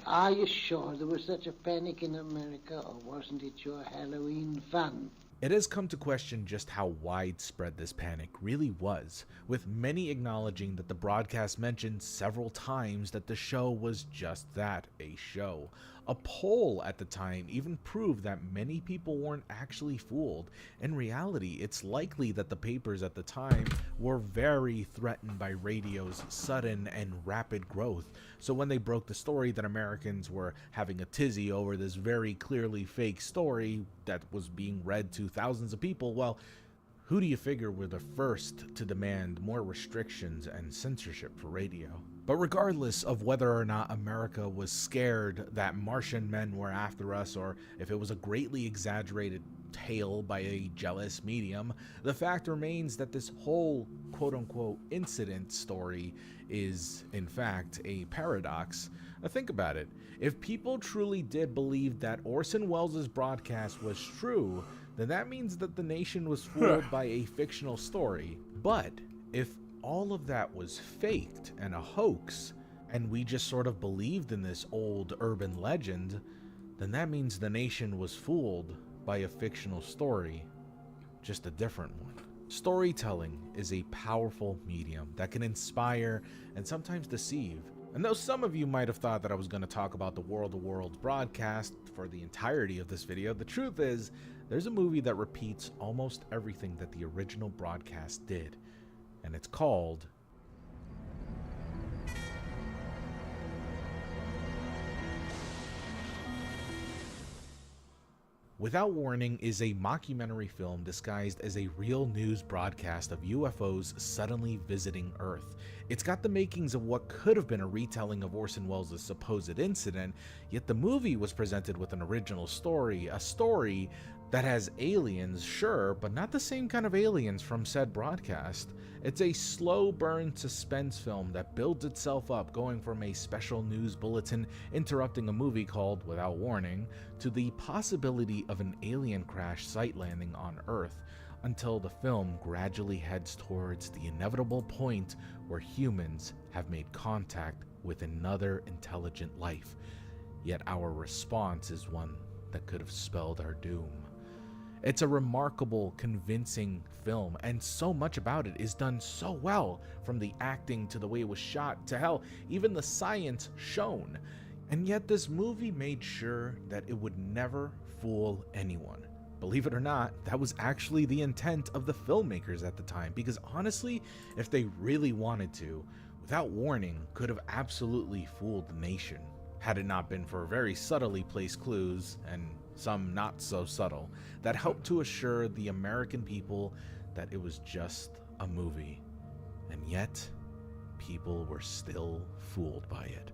Speaker 25: Are you sure there was such a panic in America, or wasn't it your Halloween fun?
Speaker 23: It has come to question just how widespread this panic really was, with many acknowledging that the broadcast mentioned several times that the show was just that, a show. A poll at the time even proved that many people weren't actually fooled. In reality, it's likely that the papers at the time were very threatened by radio's sudden and rapid growth. So when they broke the story that Americans were having a tizzy over this very clearly fake story that was being read to thousands of people, well, who do you figure were the first to demand more restrictions and censorship for radio? But regardless of whether or not America was scared that Martian men were after us, or if it was a greatly exaggerated tale by a jealous medium, the fact remains that this whole quote-unquote incident story is, in fact, a paradox. Now think about it. If people truly did believe that Orson Welles' broadcast was true, then that means that the nation was fooled by a fictional story. But if all of that was faked and a hoax, and we just sort of believed in this old urban legend, then that means the nation was fooled by a fictional story, just a different one. Storytelling is a powerful medium that can inspire and sometimes deceive. And though some of you might have thought that I was going to talk about the War of the Worlds broadcast for the entirety of this video, the truth is, there's a movie that repeats almost everything that the original broadcast did, and it's called Without Warning is a mockumentary film disguised as a real news broadcast of UFOs suddenly visiting Earth. It's got the makings of what could have been a retelling of Orson Welles' supposed incident, yet the movie was presented with an original story, a story that has aliens, sure, but not the same kind of aliens from said broadcast. It's a slow burn suspense film that builds itself up, going from a special news bulletin interrupting a movie called Without Warning to the possibility of an alien crash site landing on Earth, until the film gradually heads towards the inevitable point where humans have made contact with another intelligent life. Yet our response is one that could have spelled our doom. It's a remarkable, convincing film, and so much about it is done so well, from the acting to the way it was shot to hell, even the science shown. And yet this movie made sure that it would never fool anyone. Believe it or not, that was actually the intent of the filmmakers at the time, because honestly, if they really wanted to, Without Warning could have absolutely fooled the nation, had it not been for very subtly placed clues, and some not so subtle, that helped to assure the American people that it was just a movie. And yet, people were still fooled by it.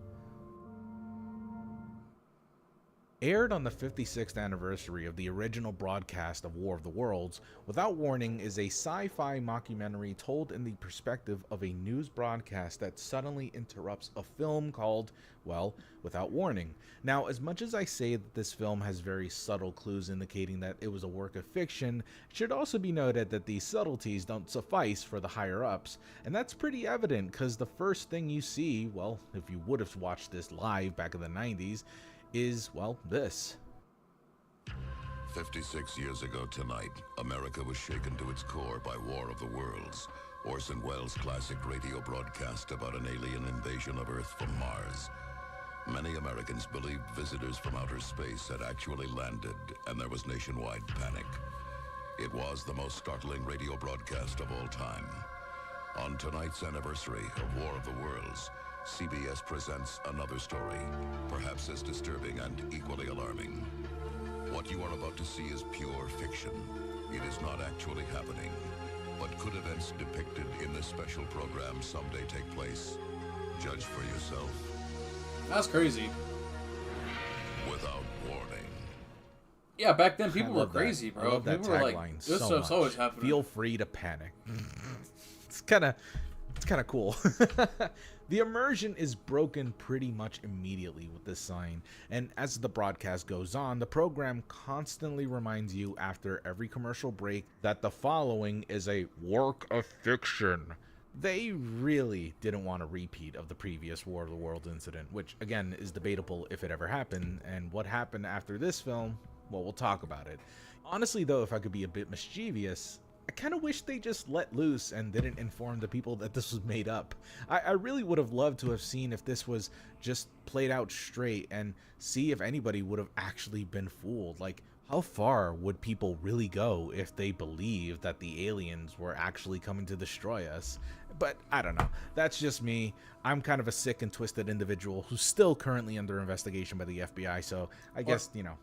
Speaker 23: Aired on the 56th anniversary of the original broadcast of War of the Worlds, Without Warning is a sci-fi mockumentary told in the perspective of a news broadcast that suddenly interrupts a film called, well, Without Warning. Now, as much as I say that this film has very subtle clues indicating that it was a work of fiction, it should also be noted that these subtleties don't suffice for the higher-ups, and that's pretty evident because the first thing you see, well, if you would have watched this live back in the 90s, is, well, this.
Speaker 3: 56 years ago tonight, America was shaken to its core by War of the Worlds, Orson Welles' classic radio broadcast about an alien invasion of Earth from Mars. Many Americans believed visitors from outer space had actually landed, and there was nationwide panic. It was the most startling radio broadcast of all time. On tonight's anniversary of War of the Worlds, CBS presents another story, perhaps as disturbing and equally alarming. What you are about to see is pure fiction. It is not actually happening. But could events depicted in this special program someday take place? Judge for yourself.
Speaker 1: That's crazy.
Speaker 3: Without Warning.
Speaker 1: Yeah, back then people were crazy, bro.
Speaker 23: I love that
Speaker 1: People were like,
Speaker 23: tagline
Speaker 1: this
Speaker 23: so
Speaker 1: stuff's
Speaker 23: much.
Speaker 1: always happening.
Speaker 23: Feel free to panic. It's kind of cool. The immersion is broken pretty much immediately with this sign, and as the broadcast goes on, the program constantly reminds you after every commercial break that the following is a work of fiction. They really didn't want a repeat of the previous War of the Worlds incident, which again is debatable if it ever happened, and what happened after this film, well, we'll talk about it. Honestly though, if I could be a bit mischievous, I kind of wish they just let loose and didn't inform the people that this was made up. I really would have loved to have seen if this was just played out straight and see if anybody would have actually been fooled. Like, how far would people really go if they believed that the aliens were actually coming to destroy us? But I don't know. That's just me. I'm kind of a sick and twisted individual who's still currently under investigation by the FBI, so I guess, you know,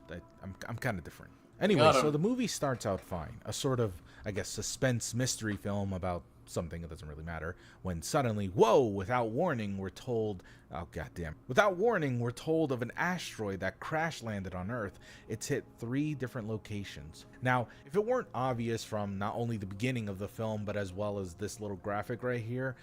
Speaker 23: I'm kind of different. Anyway, so the movie starts out fine, a sort of, I guess, suspense mystery film about something that doesn't really matter, when suddenly, whoa, without warning, we're told, oh goddamn, without warning, we're told of an asteroid that crash landed on Earth. It's hit 3 different locations. Now, if it weren't obvious from not only the beginning of the film, but as well as this little graphic right here,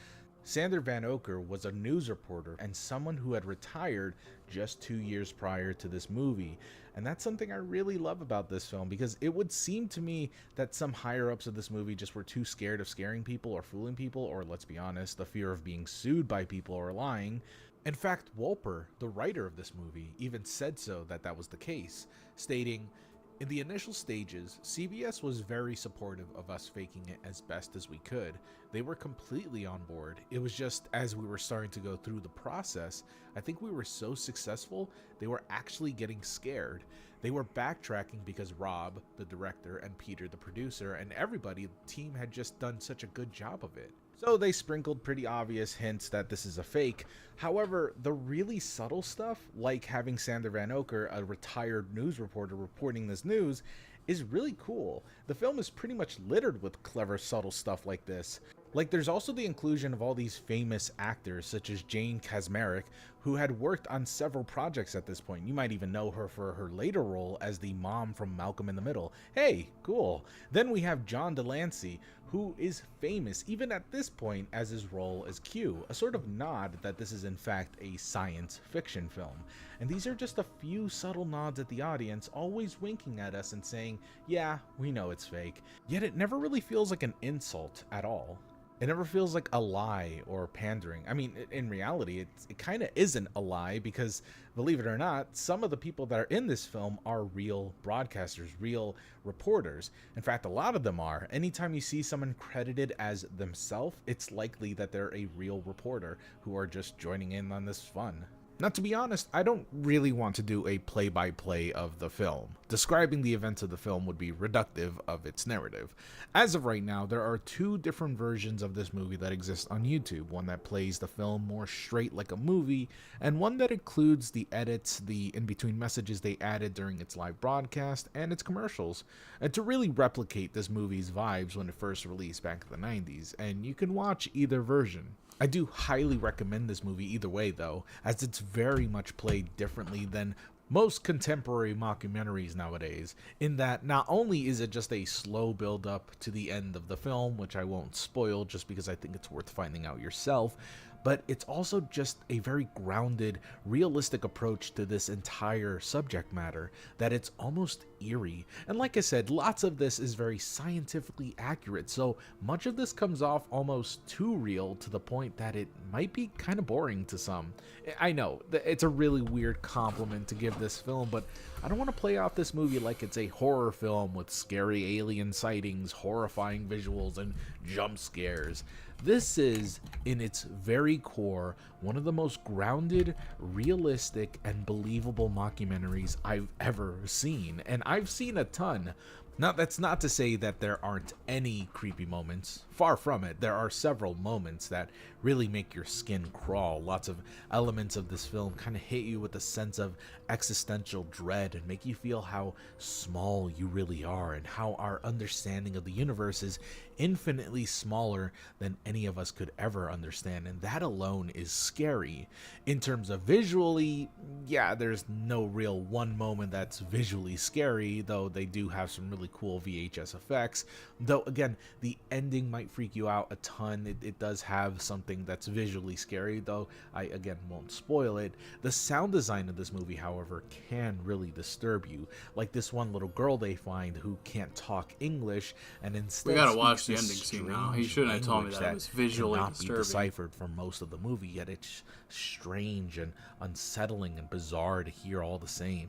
Speaker 23: Sander Van Oker was a news reporter and someone who had retired just 2 years prior to this movie. And that's something I really love about this film, because it would seem to me that some higher ups of this movie just were too scared of scaring people or fooling people, or let's be honest, the fear of being sued by people or lying. In fact, Wolper, the writer of this movie, even said so that was the case, stating, "In the initial stages, CBS was very supportive of us faking it as best as we could. They were completely on board. It was just as we were starting to go through the process, I think we were so successful, they were actually getting scared. They were backtracking because Rob, the director, and Peter, the producer, and everybody, the team had just done such a good job of it. So they sprinkled pretty obvious hints that this is a fake. However, the really subtle stuff, like having Sander Van Oker, a retired news reporter, reporting this news, is really cool. The film is pretty much littered with clever, subtle stuff like this. Like, there's also the inclusion of all these famous actors, such as Jane Kaczmarek, who had worked on several projects at this point. You might even know her for her later role as the mom from Malcolm in the Middle. Hey, cool. Then we have John Delancey, who is famous even at this point as his role as Q, a sort of nod that this is in fact a science fiction film. And these are just a few subtle nods at the audience, always winking at us and saying, yeah, we know it's fake. Yet it never really feels like an insult at all. It never feels like a lie or pandering. I mean, in reality, it kind of isn't a lie, because, believe it or not, some of the people that are in this film are real broadcasters, real reporters. In fact, a lot of them are. Anytime you see someone credited as themselves, it's likely that they're a real reporter who are just joining in on this fun. Now, to be honest, I don't really want to do a play-by-play of the film. Describing the events of the film would be reductive of its narrative. As of right now, there are 2 different versions of this movie that exist on YouTube. One that plays the film more straight like a movie, and one that includes the edits, the in-between messages they added during its live broadcast, and its commercials, and to really replicate this movie's vibes when it first released back in the 90s, and you can watch either version. I do highly recommend this movie either way, though, as it's very much played differently than most contemporary mockumentaries nowadays, in that not only is it just a slow build up to the end of the film, which I won't spoil just because I think it's worth finding out yourself, but it's also just a very grounded, realistic approach to this entire subject matter that it's almost eerie. And like I said, lots of this is very scientifically accurate, so much of this comes off almost too real to the point that it might be kind of boring to some. I know, it's a really weird compliment to give this film, but I don't want to play off this movie like it's a horror film with scary alien sightings, horrifying visuals, and jump scares. This is, in its very core, one of the most grounded, realistic, and believable mockumentaries I've ever seen, and I've seen a ton. Now, that's not to say that there aren't any creepy moments. Far from it. There are several moments that really make your skin crawl. Lots of elements of this film kind of hit you with a sense of existential dread and make you feel how small you really are and how our understanding of the universe is infinitely smaller than any of us could ever understand, and that alone is scary. In terms of visually, yeah, there's no real one moment that's visually scary, though they do have some really cool VHS effects. Though again, the ending might freak you out a ton. It does have something that's visually scary, though I again won't spoil it. The sound design of this movie, however, can really disturb you. Like this one little girl they find who can't talk English, and instead
Speaker 1: we gotta watch the ending scene now. He shouldn't have told me that it was visually
Speaker 23: cannot
Speaker 1: disturbing.
Speaker 23: Be deciphered for most of the movie, yet it's strange and unsettling and bizarre to hear all the same.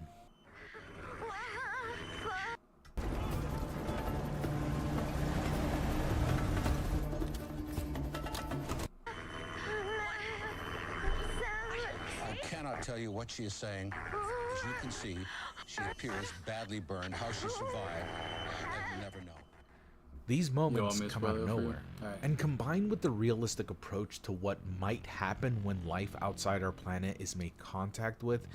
Speaker 5: I cannot tell you what she is saying. As you can see, she appears badly burned. How she survived, I will never know.
Speaker 23: These moments come out of nowhere, and combined with the realistic approach to what might happen when life outside our planet is made contact with,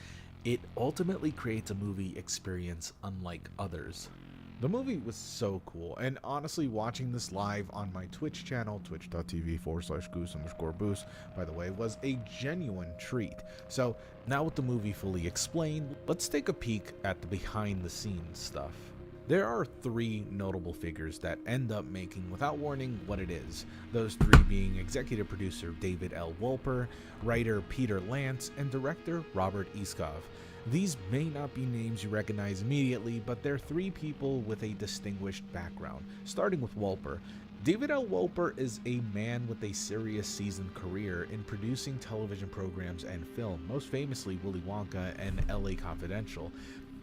Speaker 23: it ultimately creates a movie experience unlike others. The movie was so cool, and honestly, watching this live on my Twitch channel, twitch.tv/goose_boost, by the way, was a genuine treat. So now with the movie fully explained, let's take a peek at the behind the scenes stuff. There are three notable figures that end up making Without Warning what it is, those three being executive producer David L. Wolper, writer Peter Lance, and director Robert Iskov. These may not be names you recognize immediately, but they're three people with a distinguished background. Starting with Wolper. David L. Wolper is a man with a serious seasoned career in producing television programs and film, most famously Willy Wonka and LA Confidential,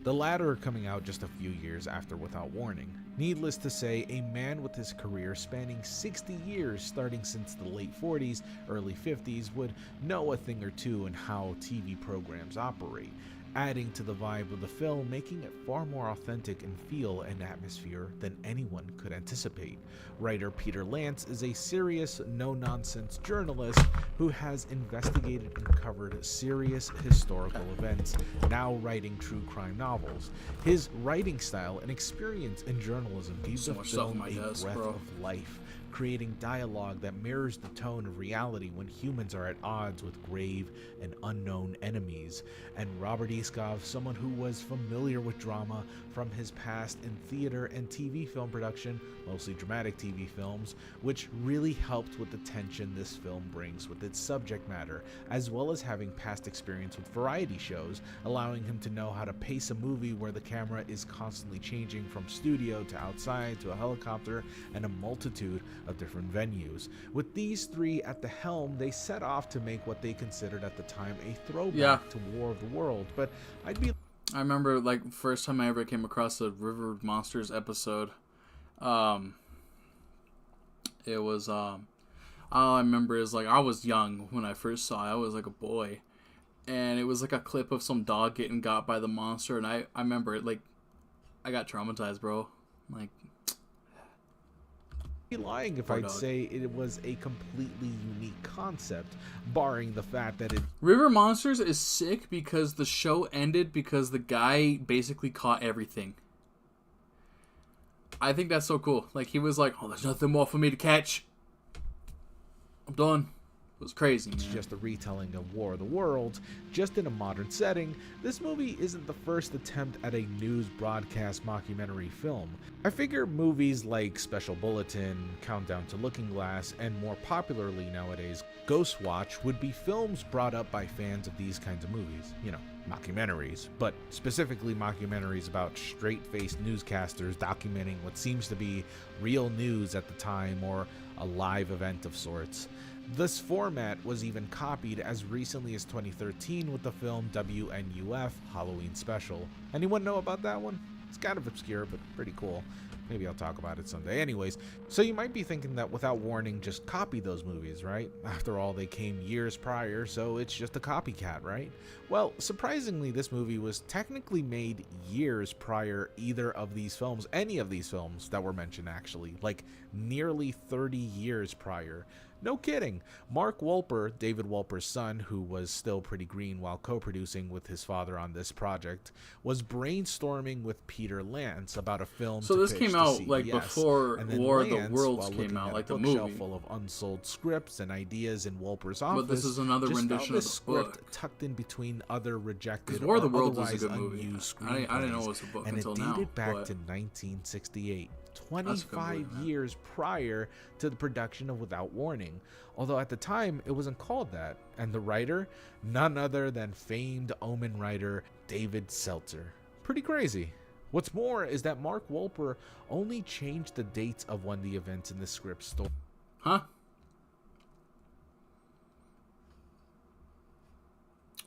Speaker 23: the latter coming out just a few years after Without Warning. Needless to say, a man with his career spanning 60 years starting since the late 40s, early 50s would know a thing or two in how TV programs operate, adding to the vibe of the film, making it far more authentic in feel and atmosphere than anyone could anticipate. Writer Peter Lance is a serious, no-nonsense journalist who has investigated and covered serious historical events, now writing true crime novels. His writing style and experience in journalism gives the film a breath of life, creating dialogue that mirrors the tone of reality when humans are at odds with grave and unknown enemies. And Robert Iskov, someone who was familiar with drama from his past in theater and TV film production, mostly dramatic TV films, which really helped with the tension this film brings with its subject matter, as well as having past experience with variety shows, allowing him to know how to pace a movie where the camera is constantly changing from studio to outside to a helicopter and a multitude of different venues. With these three at the helm, they set off to make what they considered at the time a throwback to War of the World, but I
Speaker 1: remember, like, first time I ever came across a River Monsters episode, it was, all I remember is, like, I was young when I first saw it. I was, like, a boy, and it was, like, a clip of some dog getting got by the monster, and I remember it, like, I got traumatized, bro. Like,
Speaker 23: be lying if I'd say it was a completely unique concept, barring the fact that
Speaker 1: River Monsters is sick because the show ended because the guy basically caught everything. I think that's so cool. Like, he was like, oh, there's nothing more for me to catch. I'm done. It was crazy, man.
Speaker 23: It's just a retelling of War of the Worlds, just in a modern setting. This movie isn't the first attempt at a news broadcast mockumentary film. I figure movies like Special Bulletin, Countdown to Looking Glass, and more popularly nowadays, Ghostwatch would be films brought up by fans of these kinds of movies. You know, mockumentaries, but specifically mockumentaries about straight-faced newscasters documenting what seems to be real news at the time or a live event of sorts. This format was even copied as recently as 2013 with the film WNUF Halloween Special. Anyone know about that one? It's kind of obscure, but pretty cool. Maybe I'll talk about it someday. Anyways, so you might be thinking that Without Warning just copied those movies, right? After all, they came years prior, so it's just a copycat, right? Well, surprisingly, this movie was technically made years prior either of these films, any of these films that were mentioned actually, like nearly 30 years prior. No kidding. Mark Wolper, David Wolper's son, who was still pretty green while co-producing with his father on this project, was brainstorming with Peter Lance about a film.
Speaker 1: So this came out
Speaker 23: CBS,
Speaker 1: like before War of the Worlds came out, like the movie.
Speaker 23: Full of unsold scripts and ideas in Wolper's office.
Speaker 1: But this is another rendition of the
Speaker 23: script
Speaker 1: book,
Speaker 23: tucked in between other rejected
Speaker 1: War of the
Speaker 23: or
Speaker 1: Worlds is a
Speaker 23: otherwise
Speaker 1: good movie.
Speaker 23: unused
Speaker 1: I didn't know it was a
Speaker 23: screenplays,
Speaker 1: book
Speaker 23: and
Speaker 1: until
Speaker 23: it
Speaker 1: now.
Speaker 23: dated back
Speaker 1: but...
Speaker 23: to 1968.
Speaker 1: That's a good
Speaker 23: 25
Speaker 1: movie,
Speaker 23: years prior to the production of Without Warning, although at the time it wasn't called that, and the writer, none other than famed Omen writer David Seltzer. Pretty crazy. What's more is that Mark Wolper only changed the dates of when the events in the script story.
Speaker 1: Huh?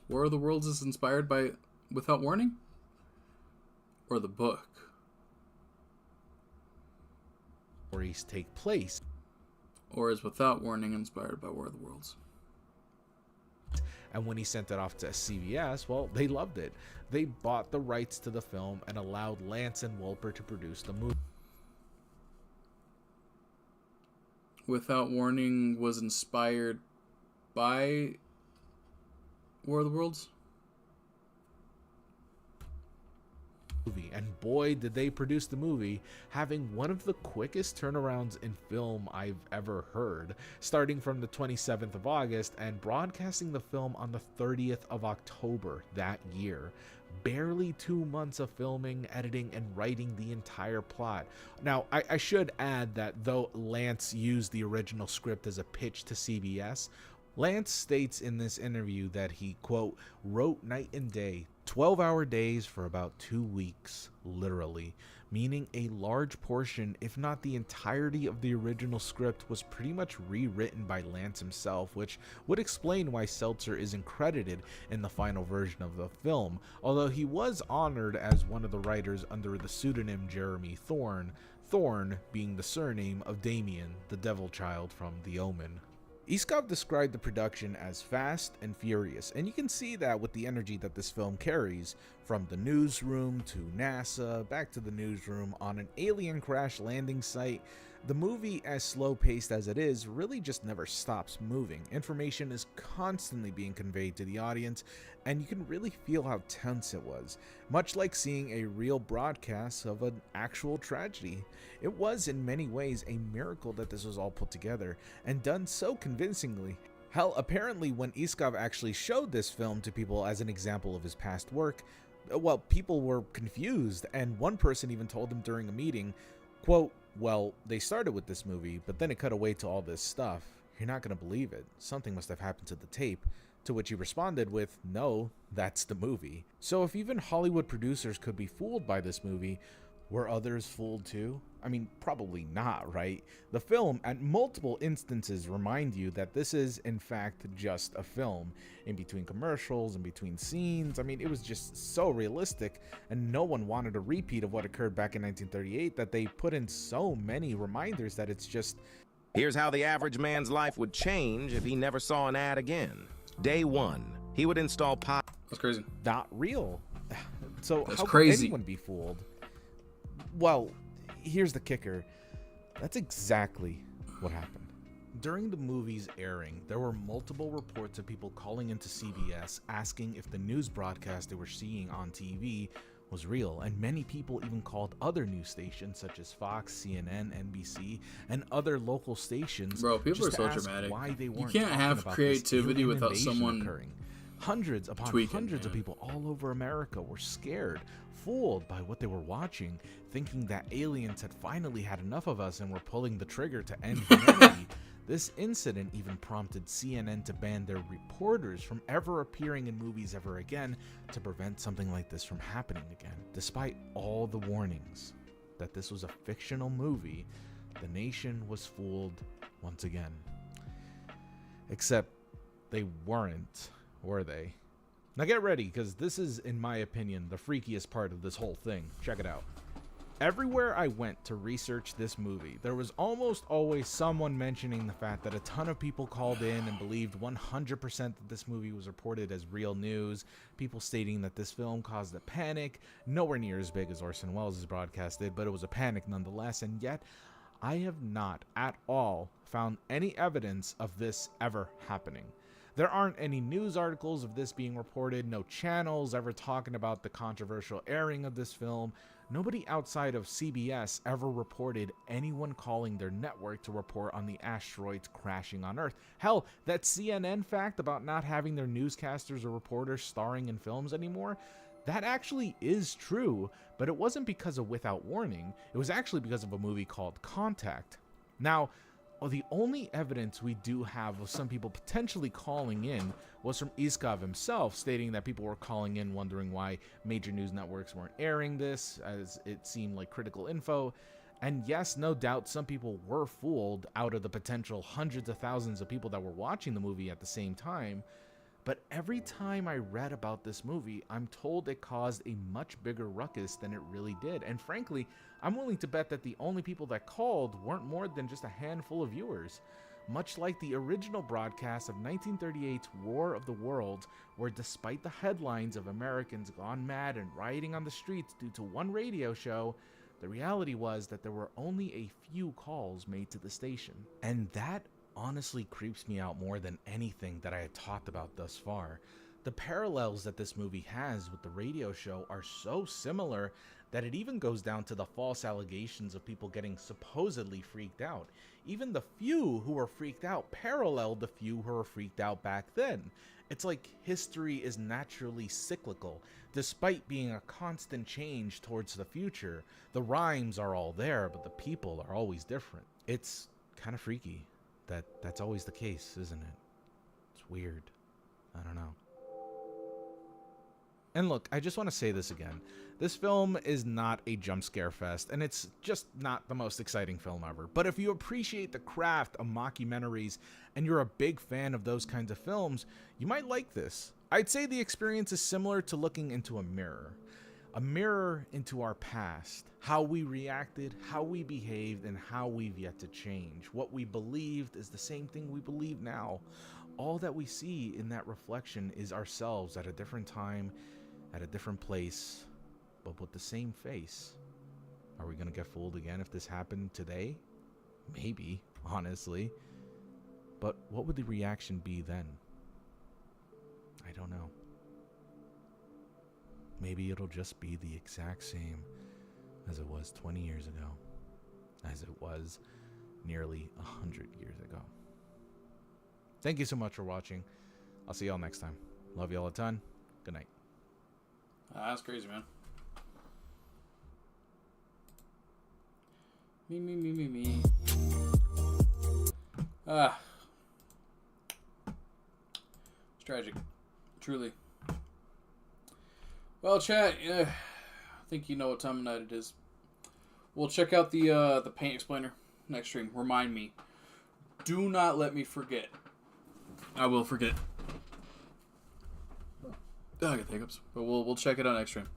Speaker 1: War of the Worlds is inspired by Without Warning? Or the book?
Speaker 23: Stories take place.
Speaker 1: Or is Without Warning inspired by War of the Worlds?
Speaker 23: And when he sent it off to CBS, well, they loved it. They bought the rights to the film and allowed Lance and Wolper to produce the movie.
Speaker 1: Without Warning was inspired by War of the Worlds?
Speaker 23: And boy, did they produce the movie, having one of the quickest turnarounds in film I've ever heard, starting from the 27th of August and broadcasting the film on the 30th of October that year. barely 2 months of filming, editing, and writing the entire plot. Now, I should add that though Lance used the original script as a pitch to CBS, Lance states in this interview that he, quote, wrote night and day, 12-hour days for about 2 weeks, literally, meaning a large portion, if not the entirety of the original script was pretty much rewritten by Lance himself, which would explain why Seltzer isn't credited in the final version of the film, although he was honored as one of the writers under the pseudonym Jeremy Thorne, Thorne being the surname of Damien, the devil child from The Omen. Iskov described the production as fast and furious, and you can see that with the energy that this film carries, from the newsroom to NASA, back to the newsroom, on an alien crash landing site. The movie, as slow-paced as it is, really just never stops moving. Information is constantly being conveyed to the audience, and you can really feel how tense it was, much like seeing a real broadcast of an actual tragedy. It was, in many ways, a miracle that this was all put together, and done so convincingly. Hell, apparently when Iskov actually showed this film to people as an example of his past work, well, people were confused, and one person even told him during a meeting, quote, well, they started with this movie, but then it cut away to all this stuff. You're not going to believe it. Something must have happened to the tape. To which he responded with, no, that's the movie. So if even Hollywood producers could be fooled by this movie, were others fooled too? I mean, probably not, right? The film, at multiple instances, remind you that this is, in fact, just a film. In between commercials, in between scenes, I mean, it was just so realistic, and no one wanted a repeat of what occurred back in 1938 that they put in so many reminders that it's just...
Speaker 9: Here's how the average man's life would change if he never saw an ad again. Day 1, he would install pot...
Speaker 1: That's crazy.
Speaker 23: Not real. So
Speaker 1: That's
Speaker 23: how
Speaker 1: crazy.
Speaker 23: could anyone be fooled? Well, here's the kicker. That's exactly what happened. During the movie's airing, there were multiple reports of people calling into CBS asking if the news broadcast they were seeing on TV was real, and many people even called other news stations such as Fox, CNN, NBC, and other local stations.
Speaker 1: Bro, people
Speaker 23: just
Speaker 1: are so
Speaker 23: to ask
Speaker 1: dramatic.
Speaker 23: why they weren't
Speaker 1: You can't
Speaker 23: talking
Speaker 1: have
Speaker 23: about
Speaker 1: creativity
Speaker 23: this
Speaker 1: without
Speaker 23: invasion
Speaker 1: someone
Speaker 23: occurring. Hundreds upon
Speaker 1: tweaking,
Speaker 23: hundreds of
Speaker 1: man.
Speaker 23: people all over America were scared, fooled by what they were watching, thinking that aliens had finally had enough of us and were pulling the trigger to end humanity. This incident even prompted CNN to ban their reporters from ever appearing in movies ever again to prevent something like this from happening again. Despite all the warnings that this was a fictional movie, the nation was fooled once again. Except they weren't, were they? Now get ready, because this is, in my opinion, the freakiest part of this whole thing. Check it out. Everywhere I went to research this movie, there was almost always someone mentioning the fact that a ton of people called in and believed 100% that this movie was reported as real news, people stating that this film caused a panic, nowhere near as big as Orson Welles' broadcast did, but it was a panic nonetheless, and yet I have not at all found any evidence of this ever happening. There aren't any news articles of this being reported, no channels ever talking about the controversial airing of this film. Nobody outside of CBS ever reported anyone calling their network to report on the asteroids crashing on Earth. Hell, that CNN fact about not having their newscasters or reporters starring in films anymore, that actually is true, but it wasn't because of Without Warning. It was actually because of a movie called Contact. Now, the only evidence we do have of some people potentially calling in was from Iskov himself, stating that people were calling in wondering why major news networks weren't airing this, as it seemed like critical info. And yes, no doubt some people were fooled out of the potential hundreds of thousands of people that were watching the movie at the same time. But every time I read about this movie, I'm told it caused a much bigger ruckus than it really did. And frankly, I'm willing to bet that the only people that called weren't more than just a handful of viewers. Much like the original broadcast of 1938's War of the Worlds, where despite the headlines of Americans gone mad and rioting on the streets due to one radio show, the reality was that there were only a few calls made to the station. And that honestly creeps me out more than anything that I had talked about thus far. The parallels that this movie has with the radio show are so similar that it even goes down to the false allegations of people getting supposedly freaked out. Even the few who were freaked out paralleled the few who were freaked out back then. It's like history is naturally cyclical. Despite being a constant change towards the future, the rhymes are all there, but the people are always different. It's kind of freaky that that's always the case, isn't it? It's weird. I don't know. And look, I just want to say this again. This film is not a jump scare fest, and it's just not the most exciting film ever. But if you appreciate the craft of mockumentaries and you're a big fan of those kinds of films, you might like this. I'd say the experience is similar to looking into a mirror into our past, how we reacted, how we behaved, and how we've yet to change. What we believed is the same thing we believe now. All that we see in that reflection is ourselves at a different time, at a different place, but with the same face. Are we gonna get fooled again if this happened today? Maybe, honestly. But what would the reaction be then? I don't know. Maybe it'll just be the exact same as it was 20 years ago, as it was nearly 100 years ago. Thank you so much for watching. I'll see y'all next time. Love y'all a ton. Good night.
Speaker 1: That's crazy, man. Me. It's tragic. Truly. Well, chat, I think you know what time of night it is. We'll check out the Paint Explainer next stream. Remind me. Do not let me forget. I will forget. I get hiccups. But we'll check it out next stream.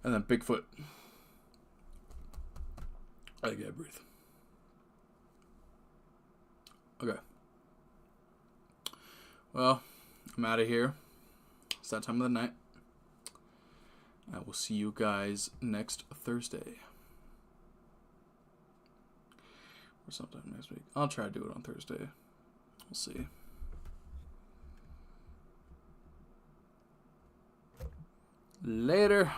Speaker 1: And then Bigfoot. I gotta breathe. Okay. Well, I'm out of here. It's that time of the night. I will see you guys next Thursday. Or sometime next week. I'll try to do it on Thursday. We'll see. Later.